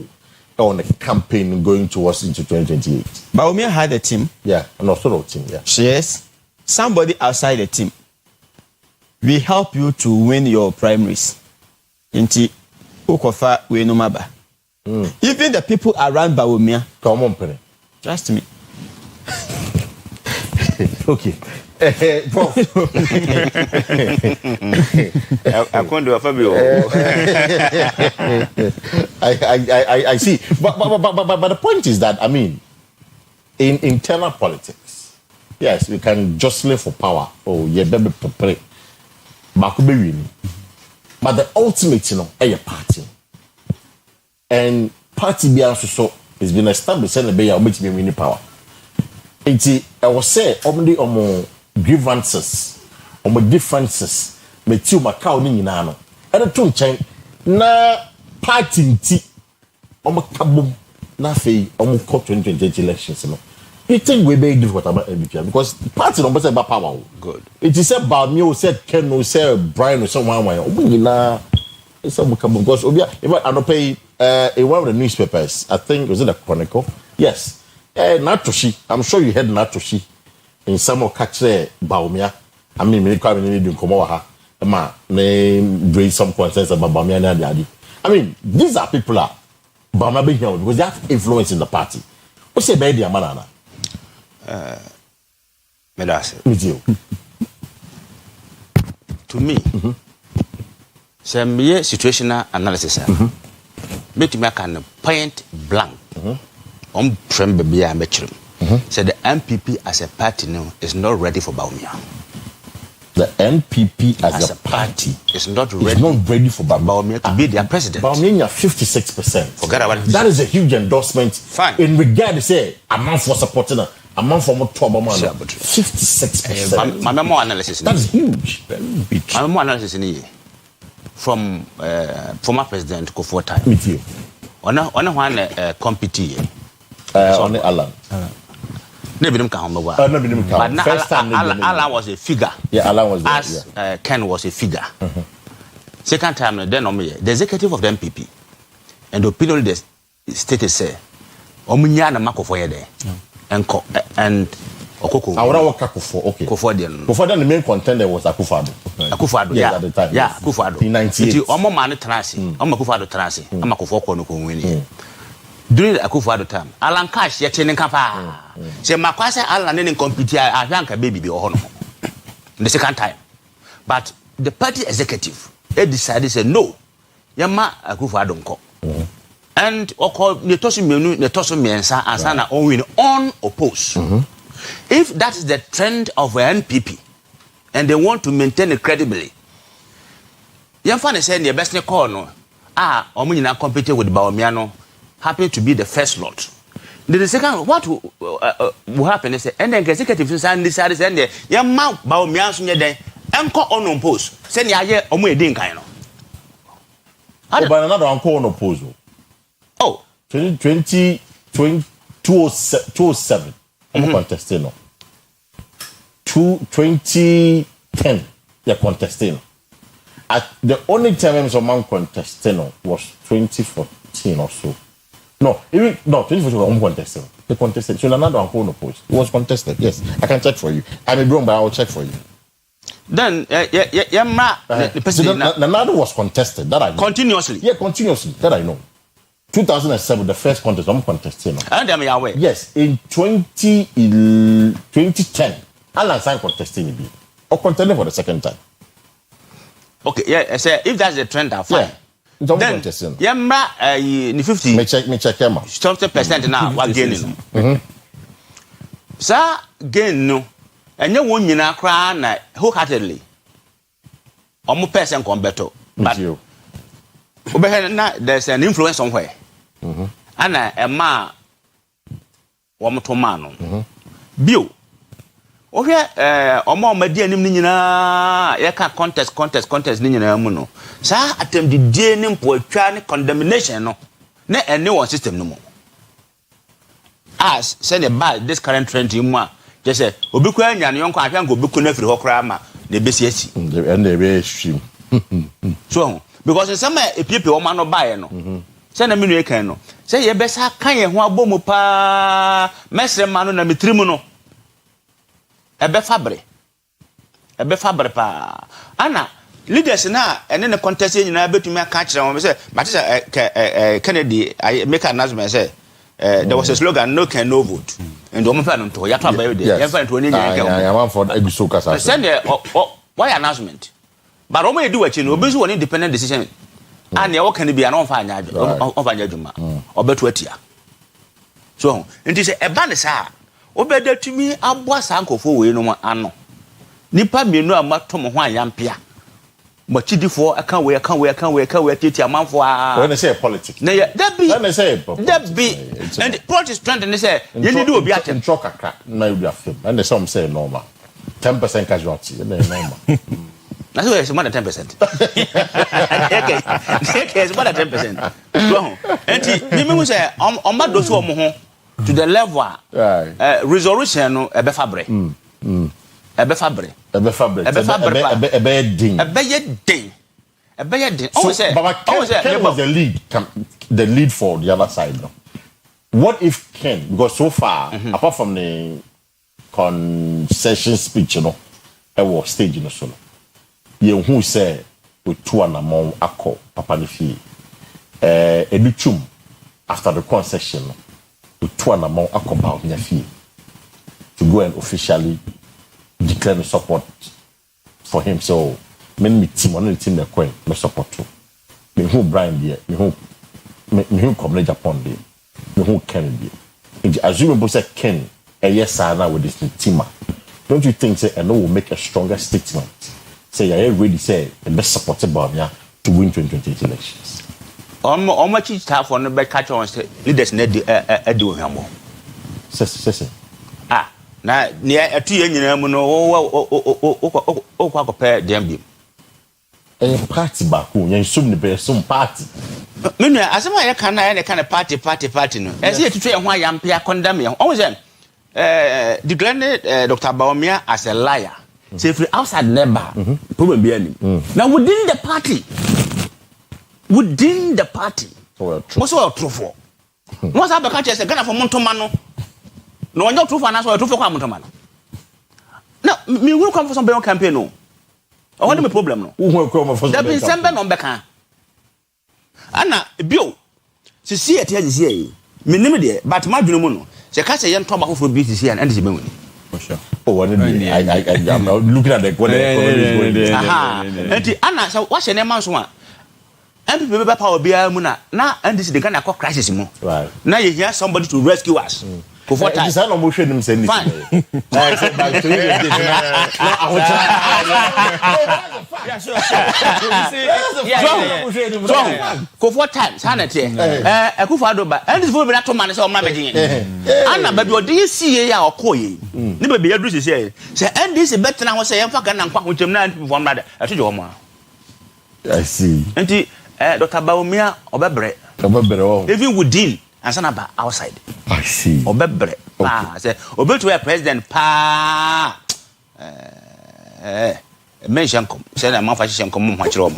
on the campaign going towards into 2028. Bawumia had a team. Yeah, an authority team, yeah. Yes. Somebody outside the team. We help you to win your primaries. Inti Ukofa we no maba. Even the people around Bawumia. Come on, Penny. Trust me. Okay. I see. But the point is that, I mean, in internal politics, yes, we can jostle for power. Oh, yeah, baby, but the ultimate, a party. And party be also has been established and be winning power. I was say, grievances, differences, but you Macau Ninano. And a two chain na party tea, kabum, na fee, 2020 elections. You think we may do what about MPP because the party don't say about power. Good. It is about me, said Ken, or said Brian, or someone. It's a kabum because I don't pay one of the newspapers. I think was it a Chronicle? Yes. Natoshi, I'm sure you heard Natoshi in some of Katre Bawumia. I mean, me come in doing Komoha. May raise some concerns about Bawumia and Daddy. I mean, these are people are Bawumia being here because they have influence in the party. What's a baby, manana? Medase. With you. To me, some situational analysis. Make me can point blank. From baby I met him. Said the MPP as a party now is not ready for Baumia. The MPP as a party is not ready for Baumia to be their president. Baumia 56%. Forget about it. That is a huge endorsement. Fine. In regard to say a man for supporting a man for more trouble man. 56%. My memo analysis. That is huge. My memo analysis in here from former President Kufuor time. With you. On one compete on the Alan. Never didn't come over. But now Alan was a figure. Yeah, Alan was there. As Ken was a figure. Second time, then the executive of the MPP and the opinion the stated say, Omunya na mako for there. And Okoko. I would work Akufo. Okay. Kufuor the main contender was Akufo. Yeah, at the time. Yeah, Akufo. In 98. Omo man transi. Omo Akufo transi. Omo Akufo ko no ko win. During the Akufo time, Alan Cash yet in Kampa. Say Makwasa Alan in compete Ajanka baby be or the second time. But the party executive decided say no. Yama Akufo Adonko. And Oko Netosu Menu Netosu Mensa and Sana win unopposed. If that is the trend of the NPP and they want to maintain it credibly, Yamfane said the best call no. Omunina compete with Baomiano. Happen to be the first lot. The second, what will happen is, and then executive decided, and the young man Baomians near there, and call on post. Send ya ye or didn't kind of. But another uncle on opposal. Oh, 207. I'm contesting. 2010, they're contesting. The only time I was among contesting was 2014 or so. No, 2014 was contested. They contested. So another one no post. It was contested. Yes, I can check for you. I may be wrong, but I will check for you. Then, the president. Another was contested. That I know. Continuously. Yeah, continuously. That I know. 2007, the first contest. I'm contesting. And I'm aware. Yes, in 2010, Alan signed contesting. Or contending for the second time. Okay, yeah. I say if that's the trend, I'm fine. Yeah. Then, Yamra, 50. Me check, 70% now. What gaining? Sir, gain no. And you won't na cry wholeheartedly. Almost person come better. But you. There's an influence somewhere. And a man, one to man. Bill. Oh, yeah, or more, my dear Nina, Yaka contest, Nina Muno. Sir, attempt the DNA for condemnation, no, and no one system no more. As send a bad this current trend in one, just say, Obuqua and young can go book for Hokrama, the BCS, and the very stream. So, because in some people, man, no buy no. Send a minute, no. Say, your best, can you want Bomupa, Messer Manu and Mitrimuno? Ebe fabre pa ana leaders na ene ne contest nyina betumi aka kire won say matisa Kennedy I make an announcement say there was a slogan no can no vote and do mfa no to ya to abayo dey ya fa to oni nyina ya man for ebiso kasa send why announcement but o may do what you know obezu one independent decision and ya work can be an on fa anya adwuma obetu atia so nti say eba ne sa obeda tumi aboa sankofo we no ano nipa mienu amato mo ho ayampia machidifo aka we tete amanfo when they say politics na that be when they say and politics trend and say you need to be atem trokaka na you film and some say normal 10% casualty na normal na so it's more than 10% okay it's more than 10% so enti me say on ma do so mo ho to the level resolution no ebe fabre ebe fabre always say Ken was the lead for the other side no. What if Ken, because so far apart from the concession speech you know I was stage you know so you who say with two and among akọ papa ne fie educhum after the concession no to an amount akoba nya fie to go and officially declare the support for him. So, many team, one of the team that coin, me support too. Me who Brian there, me who come Japan there, me who Ken there. Assuming say Ken, a yes now with this team, don't you think say and will make a stronger statement? Say I already say the best supported Bamia to win 2028 elections. On much each time for the back catch on leaders need do him more. Say. Ah, now near a 2 year no compare them. A party back who you soon be some party. Meanwhile, as I can I kind of party no. As here to train why I'm Pia condemn you. Always declared Dr. Baumia as a liar. Say if outside never problem be any. Now within the party, most of true for. Once I become just a gunner for Montomano. No one true for us or true for Montomano. Now, me will come for some bail campaign. No, I want a problem. No, who will come for the December on Becca. Anna, Bill, to see it here, minimum, but my dream. The case young tobacco for business here and end the money. For sure. Oh, I'm looking at the Anna, so what's your name, Mansua? And people power be a muna. Now, and this is the kind of crisis. Right. Now you hear somebody to rescue us. For time. I don't motion him saying fine. For 4 times, Hanity, a Kufadoba, and this will be not to manage our managing. Anna, but what do you see or Koy? Never be a British say, and this is better than I was saying, fucking and with him 9 one mother. I told you, I see. And Dr. Baumia or Bebre, even within. And son about outside. I see. Obebre. Pa. Say, Obe to a president. Pa. Mention come. Say that man fashion come much wrong.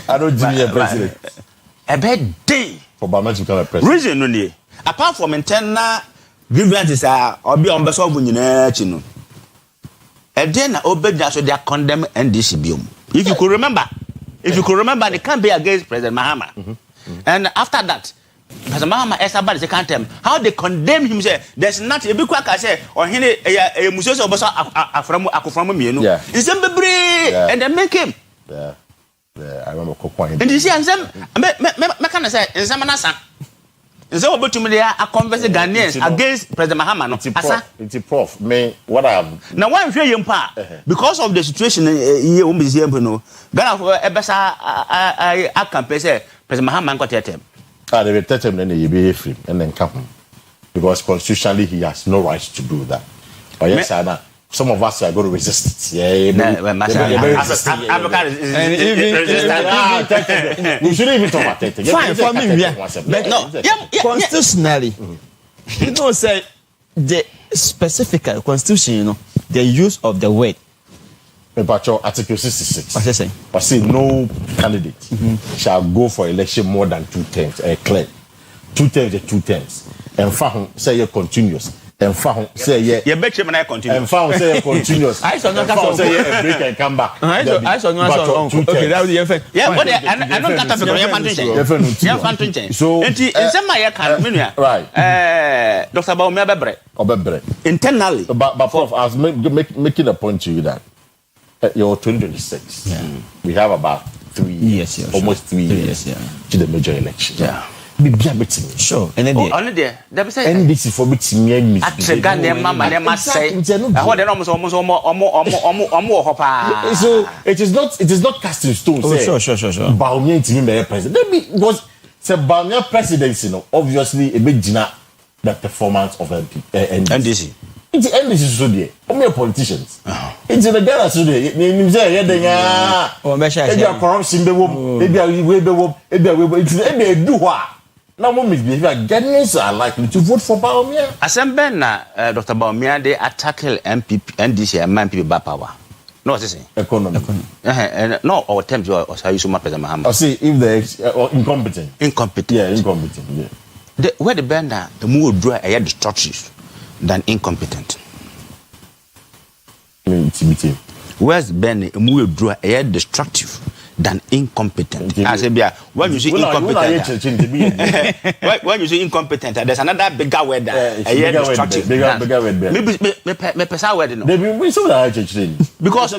I don't give me a president. A bad day. For Bama to become a president. Reason only. Apart from internal grievances or be on behalf of United. And then Obed so they are condemned NDCBM. If you could remember, they can't be against President Mahama. And after that, as a mama, as a bad second term, how they condemn him, say, there's not a big quack, I say, or he a musician from me, you know. It's a and they make him. Yeah, I remember Coquine. And you see, and some, I say, and some anasa. And so, but to me, they are conversing Ghanaians against President Mahama. It's a prof. Me, what I have. Now, why I'm sure you because of the situation here, Ghana, I campaign, say, President Mahama got him. They will tell him then he be free and then come because constitutionally he has no right to do that. But yes, some of us are going to resist it. We shouldn't even talk about it. Fine for me, but no, constitutionally, you know, say the specific constitution, you know, the use of the word. But Article 66. But say no candidate shall go for election more than 2 terms. Clear. 2 terms is 2 terms. And found say you're continuous. And found say you bet you man continuous. And found say you're continuous. I saw no say you break and come back. I saw no okay, that was the effect. Yeah, but I don't got to you fantin. So in some my can right. Dr. Baumia Bebre. Internally. But Prof, I was making a point to you that you're 2026. We have about 3 years, almost 3 years to the major election. Be sure. And then only there. And this is for me. At Ghana, Mama, they must say. So it is not cast in stone. Sure. Baumia to be president. Because the Baumia presidency, obviously, a big dinner the performance of NDC. It's the NDC so there. Only politicians. It's in the Ghana so there. They say maybe a corruption be wom. Maybe a way be wom. Maybe a do what. Now, what misbehavior Ghanaians are likely to vote for Baumia. Assemble na Dr. Baumia they attack MPP NDC and man people bad power. No, what is it? Economy. No, our terms or how you so much President Mahama. I see if they incompetent. Yeah, incompetent. Yeah. Where the bender the more draw a destructive than incompetent. Where's Ben more draw a destructive than incompetent. I say, when you say incompetent, when you say incompetent, there's another bigger word that bigger word. Maybe pesa word no. Because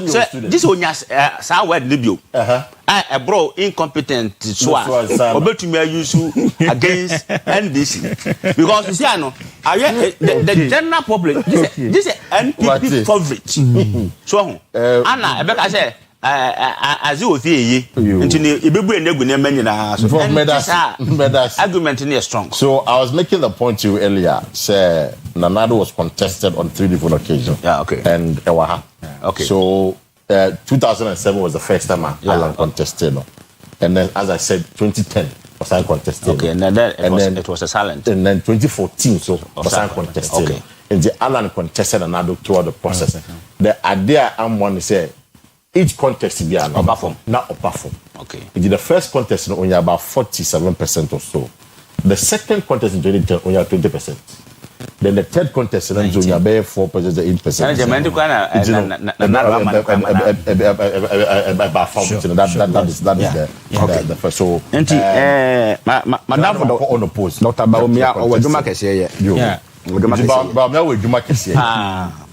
this one has sa word libio. Bro, incompetent so obetumi use against NDC. Because you see the general public this is NPP coverage. So Anna Ebeka say as you feel into Ibebu enegu na many na so argument is strong. So I was making the point to you earlier, say Nanado was contested on 3 different occasions. Yeah, okay. And Ewaha. Okay. So 2007 was the first time Alan contested. And then as I said 2010 was I contested. Okay, and then it was a silent. And then 2014 so was I contested. Okay. And the Alan contested Nanado throughout the process. Okay. The idea I'm one to say each contest be an upper form, not upper form. Okay. The first contest only about 47% or so. The second contest in 2010 only 20%. Then the third contest only about 4%, 8%. That is the first. So, Madam for on the post. Not about me or Juma Kessie. Yeah. But now with Juma Kessie.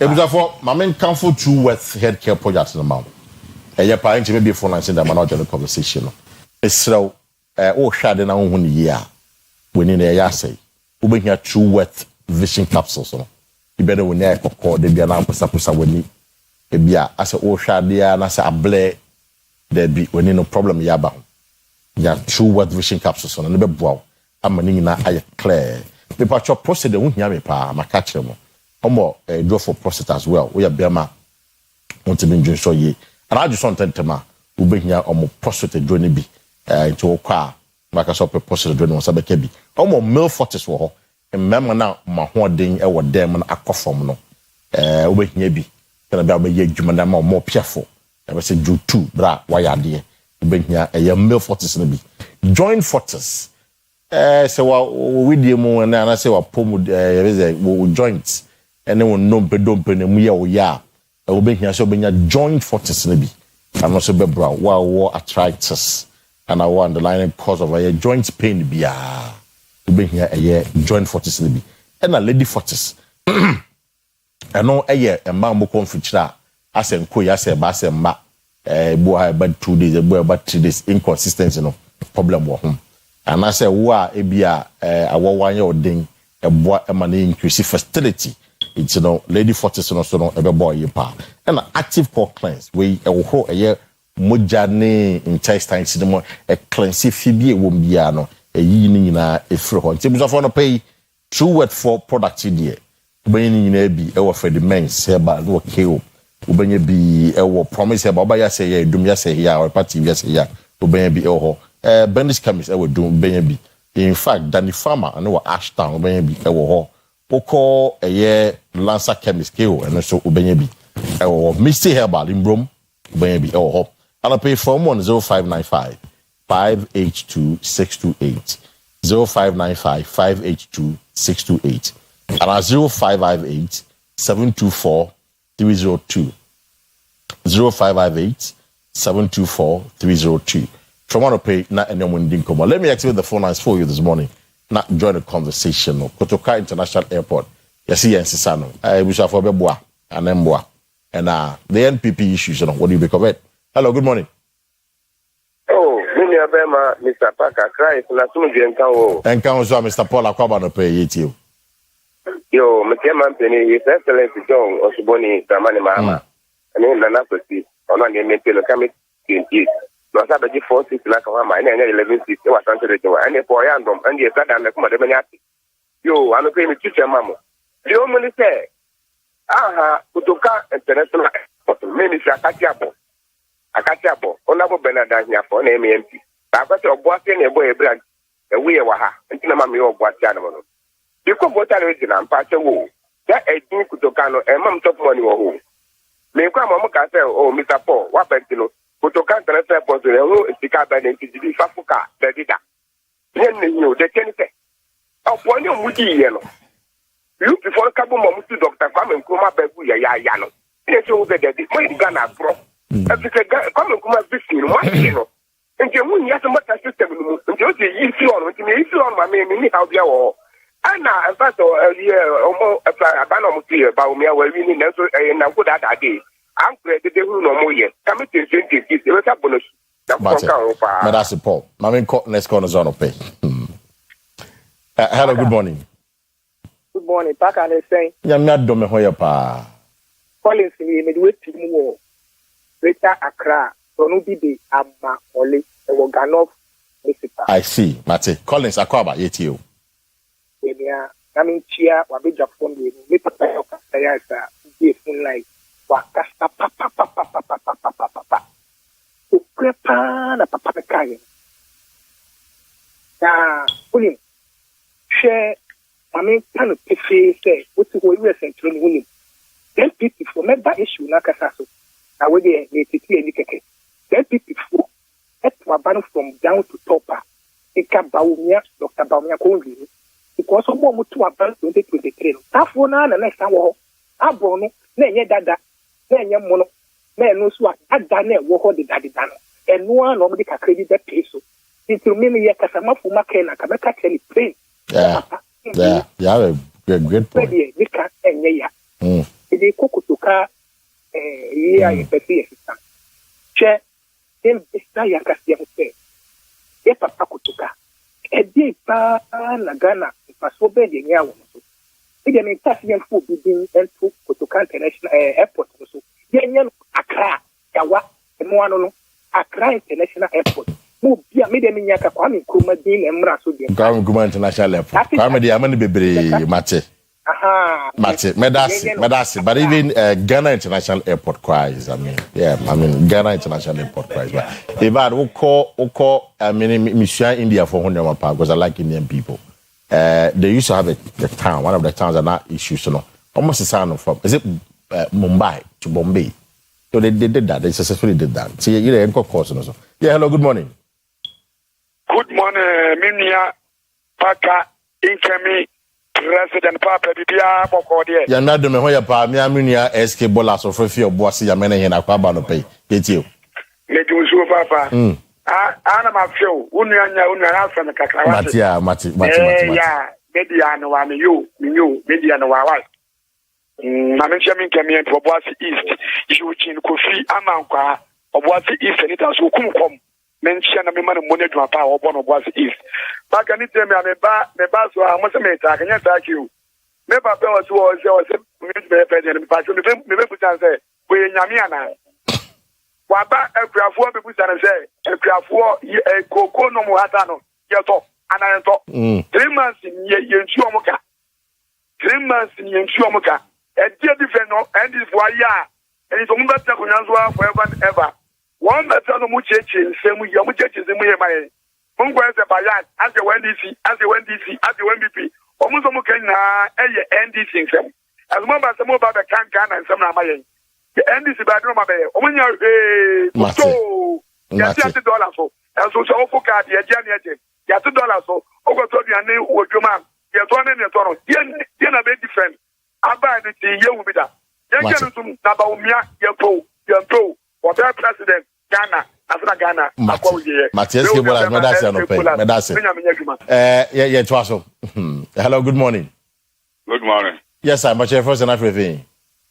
It was for my main council True Worth healthcare projects in the mount. And your parents may be for the manager conversation. It's so, shade na one year when in a yase. We bring True Worth vision capsules. You better when they call the Biana Pusa when you be as a shade and as a blade there be when no problem yaba. Ya True Worth vision capsules on the bow. I'm a clear. The patch process the won't yami pa, my catcher mo. More draw for process as well. We are Biama want to be doing so ye. And I just want to tell you, we bring here almost prostate journey be into a car, like I saw a prostate journey on Sabekebi. Almost male forties for her, and member now, my hoarding, our dem and aquaform no. We can be, can I be a human more careful. I was say, do two, bra, why are they? We bring here a male forties in the be. Join forties. So we do more, and I say, what poem with joints, and then we don't pay them, we are. I will be here so be joint forces maybe and also be bra war arthritis and I want the underlying cause of a joint pain be be here a year joint forces maybe and a lady forces and no a year a man mo confitra as en ko ya say ba say ma bo ha about 2 days about 3 days inconsistency no problem wo home and I say wo a bia awo wan ye odin e bo e ma na increase fertility. It's lady fortis no so no ebe boy pa and active core cleanse we e wo e moja ne intestines no e cleanse fibie wo bia no e yi ni nyina e free ho nti so for no pay True Word for product here ubenye ni nyina bi e wo Fred Mens heba no KO ubenye bi e wo promise heba oba ya say ya dum ya say ya or party ya say ya ubenye bi e ho Bendis chemist e wo dum ubenye bi in fact Danny Farmer and wo Ashtown ubenye bi e wo ho Oko eye Lancer chemist KO and so ubenye bi or Misty Herbal in Brom ubenye bi e ho and pay from 0595 582 628 0595 582 628 and 0558 724 302 0558 724 302 from one pay na anyone didn't come. Let me activate the phone lines for you this morning. Not join the conversation. Kotoka International Airport. Yes, Sisano. We shall for Beboa and Emboa. And the NPP issues, what do you make of it? Hello, good morning. Oh, Mr. Parker, Christ, Encounter Mr. Paul Akwa no pay it you. Yo, Mr. Penny, His Excellency John Osuboni Dramani Mahama. And then Nana Kwesi, on the Mentelo Committee. No sabe 4 6 na kama ma 11 6 wa santere de wa ene po ya ndom ande e sada na kuma de banyati yo ano pe mi tuche mamo yo mo ni se aha kutoka international airport me ni akati abo ona bo benada hia fo na MMP ba kwa se obo ase na ebo ebra e we wa ha ntina ma me obo ase ana mo no biko bota le di na mpa che wo ya edin kutoka no e mam top money wo ho me kwa mo ka se o Mr. Paul wa betino kutoka international airport le ho sika ba na ntidi fafuka bedida yen ni yo de kenite opo ni omudi ye no you before kabo mo mutu doctor Kwame Nkrumah bagu ya no ine so be de mo idiga na pro afika Kwame Nkrumah vision mo ase no nti mu nya so mata system no nti o se yi fi on nti me yi fi on ma me ni how bia wo ana fact omo abana mo ti ba o me wa wi ni na so na go da dey am credit de hu no mo ye come to 20 e be ka bonus na ko ka o pa me that's Paul na me next corner zone pay hello good morning. Good morning. Back and saying. Ya me adom me hoye pa. Collins me do wetin wo. Greater Accra, so no be the ama ole e wo Ganof municipal. I see. Mate. Collins Akwa yeti o. Enia na me chia wa be Japan me papa yo ka ya sa be fun like wa kasta pa. O prepa na papa kai. Ya, uli. Share Mami can say, what to go US and train winning. Then people for member issue na kasaso. Na we dey netiti any keke. Then people for at ban from down to topper. Eka Baumia, Dr. Baumia Kongi. Because of more to about 2023. Tafo na next time wo. Abono na nye dada. Na nye mono. Na no so ada na wo ho de dada no. Eno an no me ka credit that peso. It me me yakasama fu makena ka meka tell plain. Yeah, you have a great point. They can't end ya. They cook to car a person. Chair, then Mr. Yakasian say, if a pakutuka, a deep Nagana, Paso Bed in Yawo. They may pass young food begin and to Kotuka International Airport. So, Yan Accra, Yawa, and Moano, Accra International Airport. Kwame Kuma International Airport. Kwame de amani bebre mate. Mate. Medasi. But even Ghana International Airport cries. Ghana International Airport cries. But if I call Mission India for Honda Park because I like Indian people. They used to have the town. One of the towns are not issues. So no, almost the sound from. Is it Mumbai to Bombay? So they did that. They successfully did that. See, you're in course also. Yeah. Hello. Good morning. Good morning, Minia Paka Inkemi President Papa Bibia Bokode. Ya na do me ho ya pa me Minia SK Bola so frefi oboase ya mena he na kwa ba no pay. Yeti o. Me ju so papa. Ana ma fio, unu anya afa na kakra wa. Mati. Ya, media no wa me yo, media no wa wa. Na me chemi nkemi en Oboase East. Isu chin Kofi amankwa Oboase East ni ta so kumkom. Mention na me man money to apa obono Oboase East. Back any time me ba so mo se me ta kanya ta kiu. Me ba pe o se me pe me pa so me be putan say we nyame ana. Wa ba akuafo be putan say akuafo koko no mo hata no ye to ana to. 3 months ye ntu omuka. 3 months ye ntu omuka. E dey different no and this for ya. And so mo ba ta kunyanzo forever and ever. One better no much same we are much same my Mungo as a bayan, as the NDC, as the NDC, as the NDP, almost NDC in some. As much as some about the can and some of my the NDC by no matter. So, $2 so. And so for card, the Janet, $2 so. Over to your name with your man. You're one in your tunnel. You're a bit different. I buy the year with that. You're going to Nabaumia, your pro. Whatever president Ghana, Afra Ghana, Matthias Kibola, Medasi. Yeah, Twaso. Hello, good morning. Good morning. Yes, sir. Much first and everything.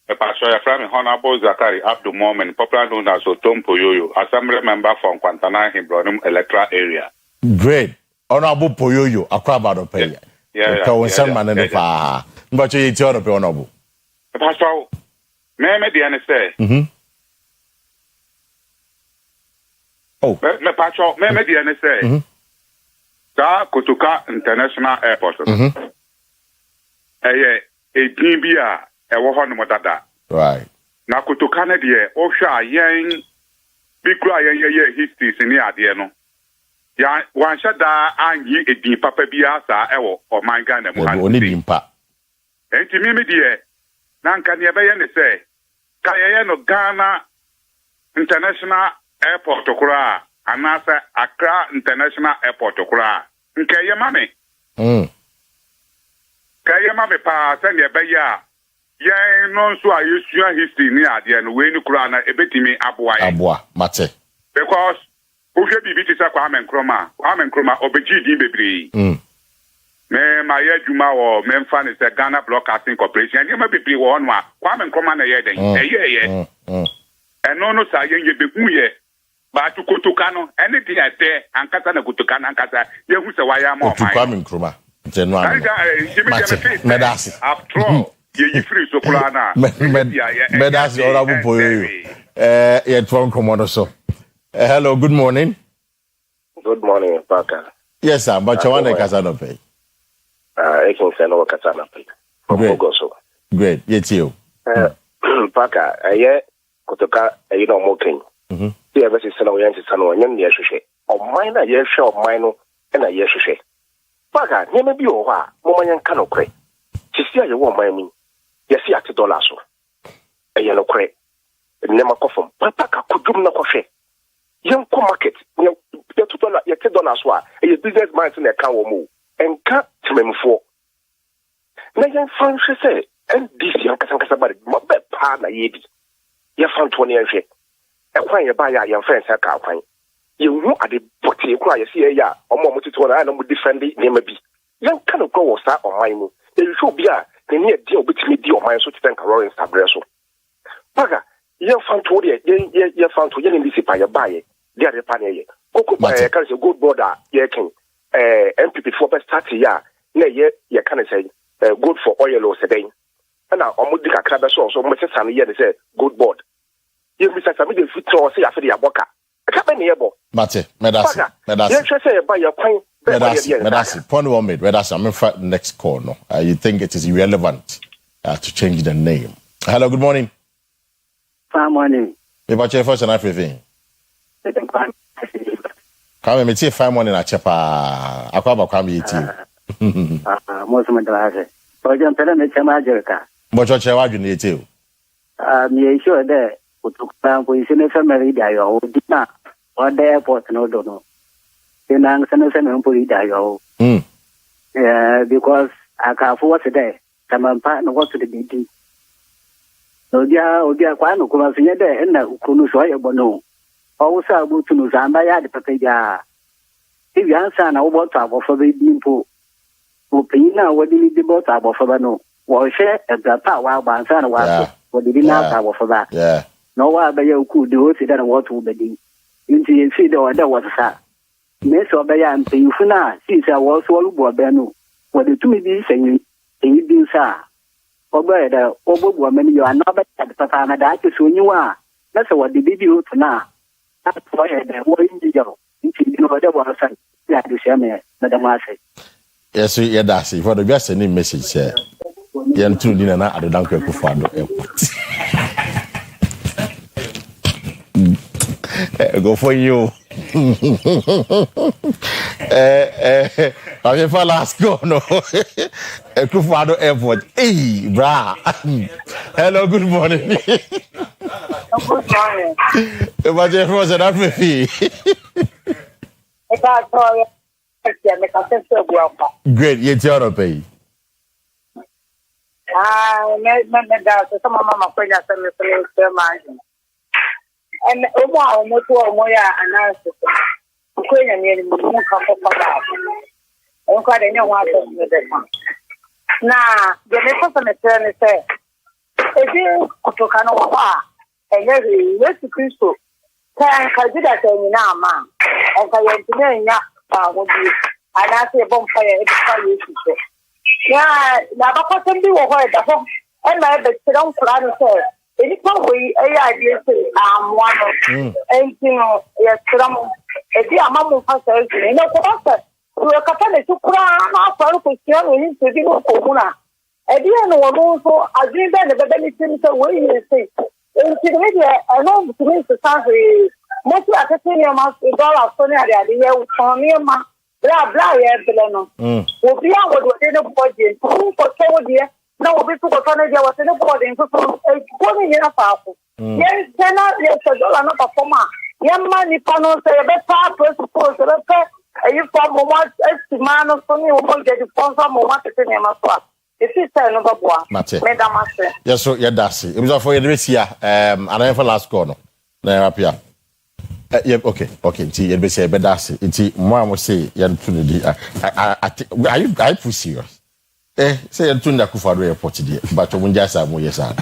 Pastor, your friend Honorable Zakari Abdul Moment, popular known as Otompo Yoyo, Assembly member from Kwantana Himbronum electoral area. Great. Honorable Poyoyo, Akwa Badope. Yeah. But you eat your honorable. Pastor, may I say? Oh, me patrol, me the NSA. Kotuka International Airport. Bia, a wohan modada. Right. Na Kotuka na die, Osha yen, Bikra yen history in the adiano. Ya, one shot da angi a deep papa biasa, or my Ghana. Only dimpa. And to me, dear, Nanka never say, Kayano Ghana International Airport to Kura, and answer Accra International Airport to Kura. Nkaya mami. Kaya mami pa send ya baya. Ya non so use your history ni adi and when Kura na ebetimi abwa. Mate. Because Uhwe bibi ti sa Kwame Nkrumah obeji di bebre. Me ma ye juma wo me mfa ne se Ghana Broadcasting Corporation. Ye ma bebre wo no a Kwame Nkrumah na ye den. Ye. Eno no sa ye be hu ye. Ba tu kotoka no ene di ate ankasa na kotoka na ankasa ye hu se wa ya ma o mai. Kwame Nkrumah. Genuine. Medasi. After all, ye free so kula na. Medasi honorable boy. Ye twon komodo so. Hello, good morning. Good morning, Parker. Yes, sir. But you want to Kasano pay? I can send over Kasana pay. Great. Yes, you. Parker, I Kotoka, you know, mocking. The ever is Sano Yancy Sano and Yashe. Or mine, a year show of mine, and a Yashe. Parker, never be over, Moman canoe cray. Chisia, you won't mind me. Yes, $80. A yellow cray. Never coffin. Papa could do no coffee. Young market, $2 $10 a business man in a cow move and cut to me for. Now, young French say, and this young Casancasabari, my bed partner, ye be. You found 20 years. A quiet by your friends at Calpine. You know, at the body, you cry, see, ya, or more to one, I know defend the name be. Young cannot go or start on my move. There should be a near deal between me, deal, my so to thank a roaring sabresso. Paga, you found 20 years, you found to yen in this by your buyer. They are the panel. Occupy a good border, ye can MPP for best 30 years. Nay, ye can say good for oil or sedan. And now, Omudika Krabaso, so much as some year they say good board. You miss a middle foot or say after the Aboka. A cabin nearby. Mate, Medasi. Yes, I say by your point. Medasi, point 1 minute. Medasi, I'm in fact next call. No, you think it is irrelevant to change the name? Hello, good morning. Good morning. If I check first and everything. Come and see 5 morning at Chepa. Akwa come eat you. Most of the but I'm telling you, Chamajerka. But your chair, you need to. Me sure there. We see a family die or dinner or the airport, no, don't know. The Nang Sanation Puri die. Because I can't force a day. Some partner was to the meeting. So, dear, quite no come there and Kunusoya Bono. Also, go to Nuzamba, the Papaya. If you answer an overtime for the dimple, Opina, what did the boat about for no? Well, share at the power by San was what did not have for that. Yeah. No one by you could do it than what would be. Into you see the order was a Miss Obayan, Payufuna, since I was all Benu. What the 2 minutes saying, you do, sir. Over the over woman, you are not at the Patana that is when you are. That's what the baby wrote now. That's why I was in the job. You know, there was a like the same, Madam Marcy. Yes, yeah, that's it. For the best, any message, sir. You're tuned in and out of the Dunker Kufado Airport. Go for you. I'm for last go, no. Kufado Airport. Hey, bra. Hello, good morning. Good morning. But there was an apathy. Great, you're your pay. Some mama friend has sent me to and Moya announced Queen and you come for that. I'm quite a new one. Now, the next attorney said, if you to Canoa, and every West Christo, can consider saying now, ma'am, and I am to would be, and I say a bonfire every time. Yeah, now, what can be over the home, and my best don't plan say. Any way, idea say, one of 18 yes, some a dear mamma passes in a quarter. We are capable to cry after question to do Kona. A dear no one also, I didn't have any things away, you say. In Syria, I know to me the country, most like a senior master dollar, Sonia, the year with Sonia, blah, blah, yes, will be out with the budget, who for 4 years. No, we took a ton of was in the body for 1 year powerful. Yes, cannot let a dollar not a former. Young money panels say a better suppose a you form what man of Sony will get the sponsor more market in your swap. It is a number one. Madam, yes, so yeah, that's it. It was for your race here. And I have a last corner. There up here. Yeah, okay. Nti you be say be that nti mo am say you to the are you serious? Say you to the Akufo airport there, but you just am yes sir.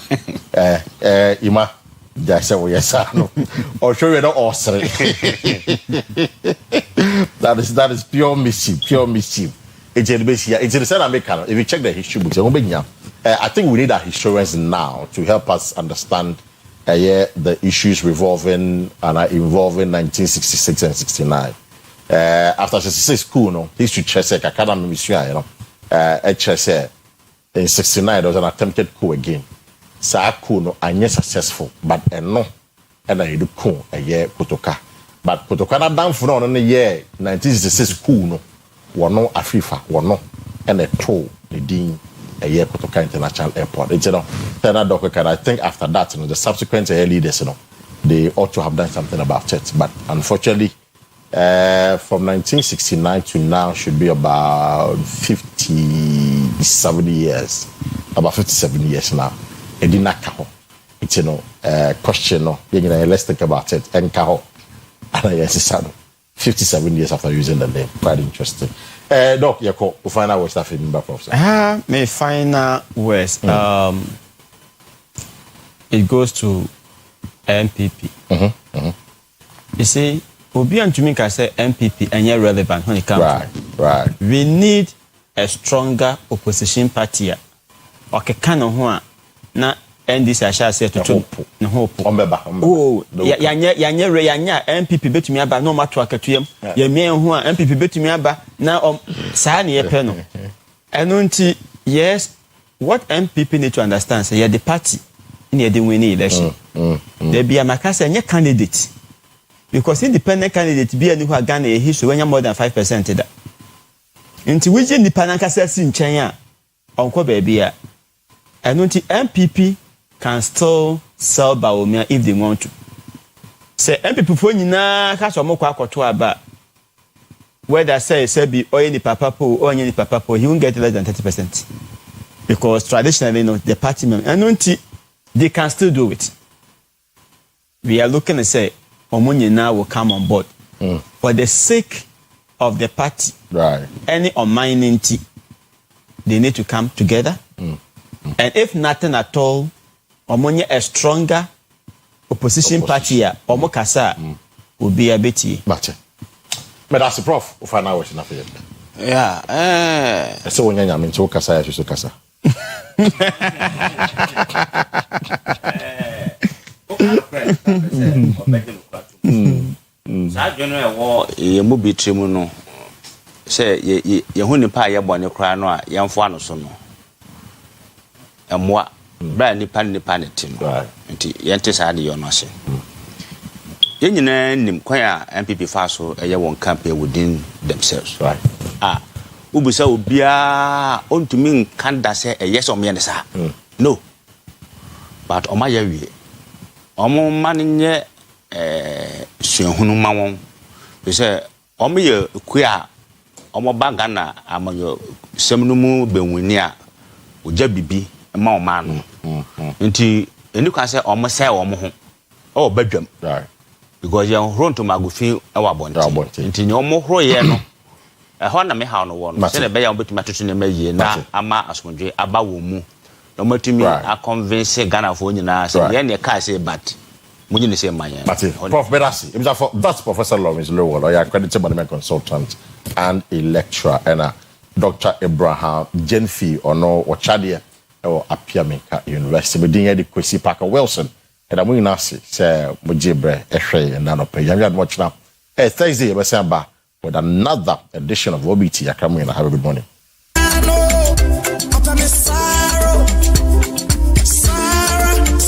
Ima just say yes sir no. Or show you no osre. That is pure mischief. It's the same American. If you check the history books, I think we need our historians now to help us understand the issues revolving and involving 1966 and 69. After 66 school, no, history chess, academy mission, in 69 there was an attempted coup again. So coup no, and successful, but no, and I do coup a year Kotoka. But Kotoka na down for no in the year 1966 coup no, no Afrifa, no, and a toll the dean. A year Kotoka International Airport. It's I think after that, the subsequent leaders, they ought to have done something about it. But unfortunately, from 1969 to now should be about 57 years. About 57 years now. It did not come. It's question. Let's think about it. And Kaho. And yes, 57 years after using the name. Quite interesting. Doc, we'll find out what's that in the professor. My final words. It goes to MPP. You see, Obi and Jumika say MPP and you're relevant when it comes. Right. We need a stronger opposition party. Okay, kind of one. Na NDC I shall say to no hope. Oh, yanya MPP betumi aba no matter akatuyam. Ye me ho a MPP betumi aba na saa ne ye pe no. Enunti yes, what MPP need to understand say the party in the winning election. There be a makasa nye candidate. Because independent candidate be any who Ghana a history when you more than 5% da. Nti which independent kasa si nchen a onko baby a. Enunti MPP can still sell Baumia if they want to. Say MPP for nyina ka so mo kwa akoto aba. Whether say be oye ni papa po or ni papa po, he won't get less than 30%. Because traditionally the party member they can still do it. We are looking to say Omunyina will come on board. For the sake of the party. Right. Any mining they need to come together. And if nothing at all, Omonye a stronger opposition party Omo Kasa will be a bit. But that's the prof of an hour in a field. Yeah. So when you mean to Kasa, you should Kasa. Sa general war ye mu bitrimu no. Say ye hu nipa ye bone kra no a ye mfo ano so no. Emwa bra nipa ne tin nti yente saa de yo no ase ye nyina nim kwan a MPP fa so eye won campaign within themselves ubusa obia ontumi nkanda se eye so me ne saa no but oma ya wie omo mannye suhunu ma won be se omo ye kua omo banga na amanyo semnu mu benwini a oja bibi ma o ma no nti eni kwa say o mo say o mo ho o badwam right because you run to magufin e wa bonti nti ni o mo horo ye no e ho na me ha no wo no say na be ya obetuma tutu ne maye na ama asomdwe aba wo mu no matumi a convince Ghana for nyina say ye ne ka say but munyi ne say manya Prof Bedasi that's Professor Lawrence Lowell, or accredited management consultant and a lecturer, and Dr. Abraham Jenfi or no Wachadia or Apiameka University. We didn't the Kwesi Parker Wilson, and I'm going to say Mujibre Eshe and Nanope. You have watched now. Thursday, we're saying with another edition of OBT. I come in and have a good morning.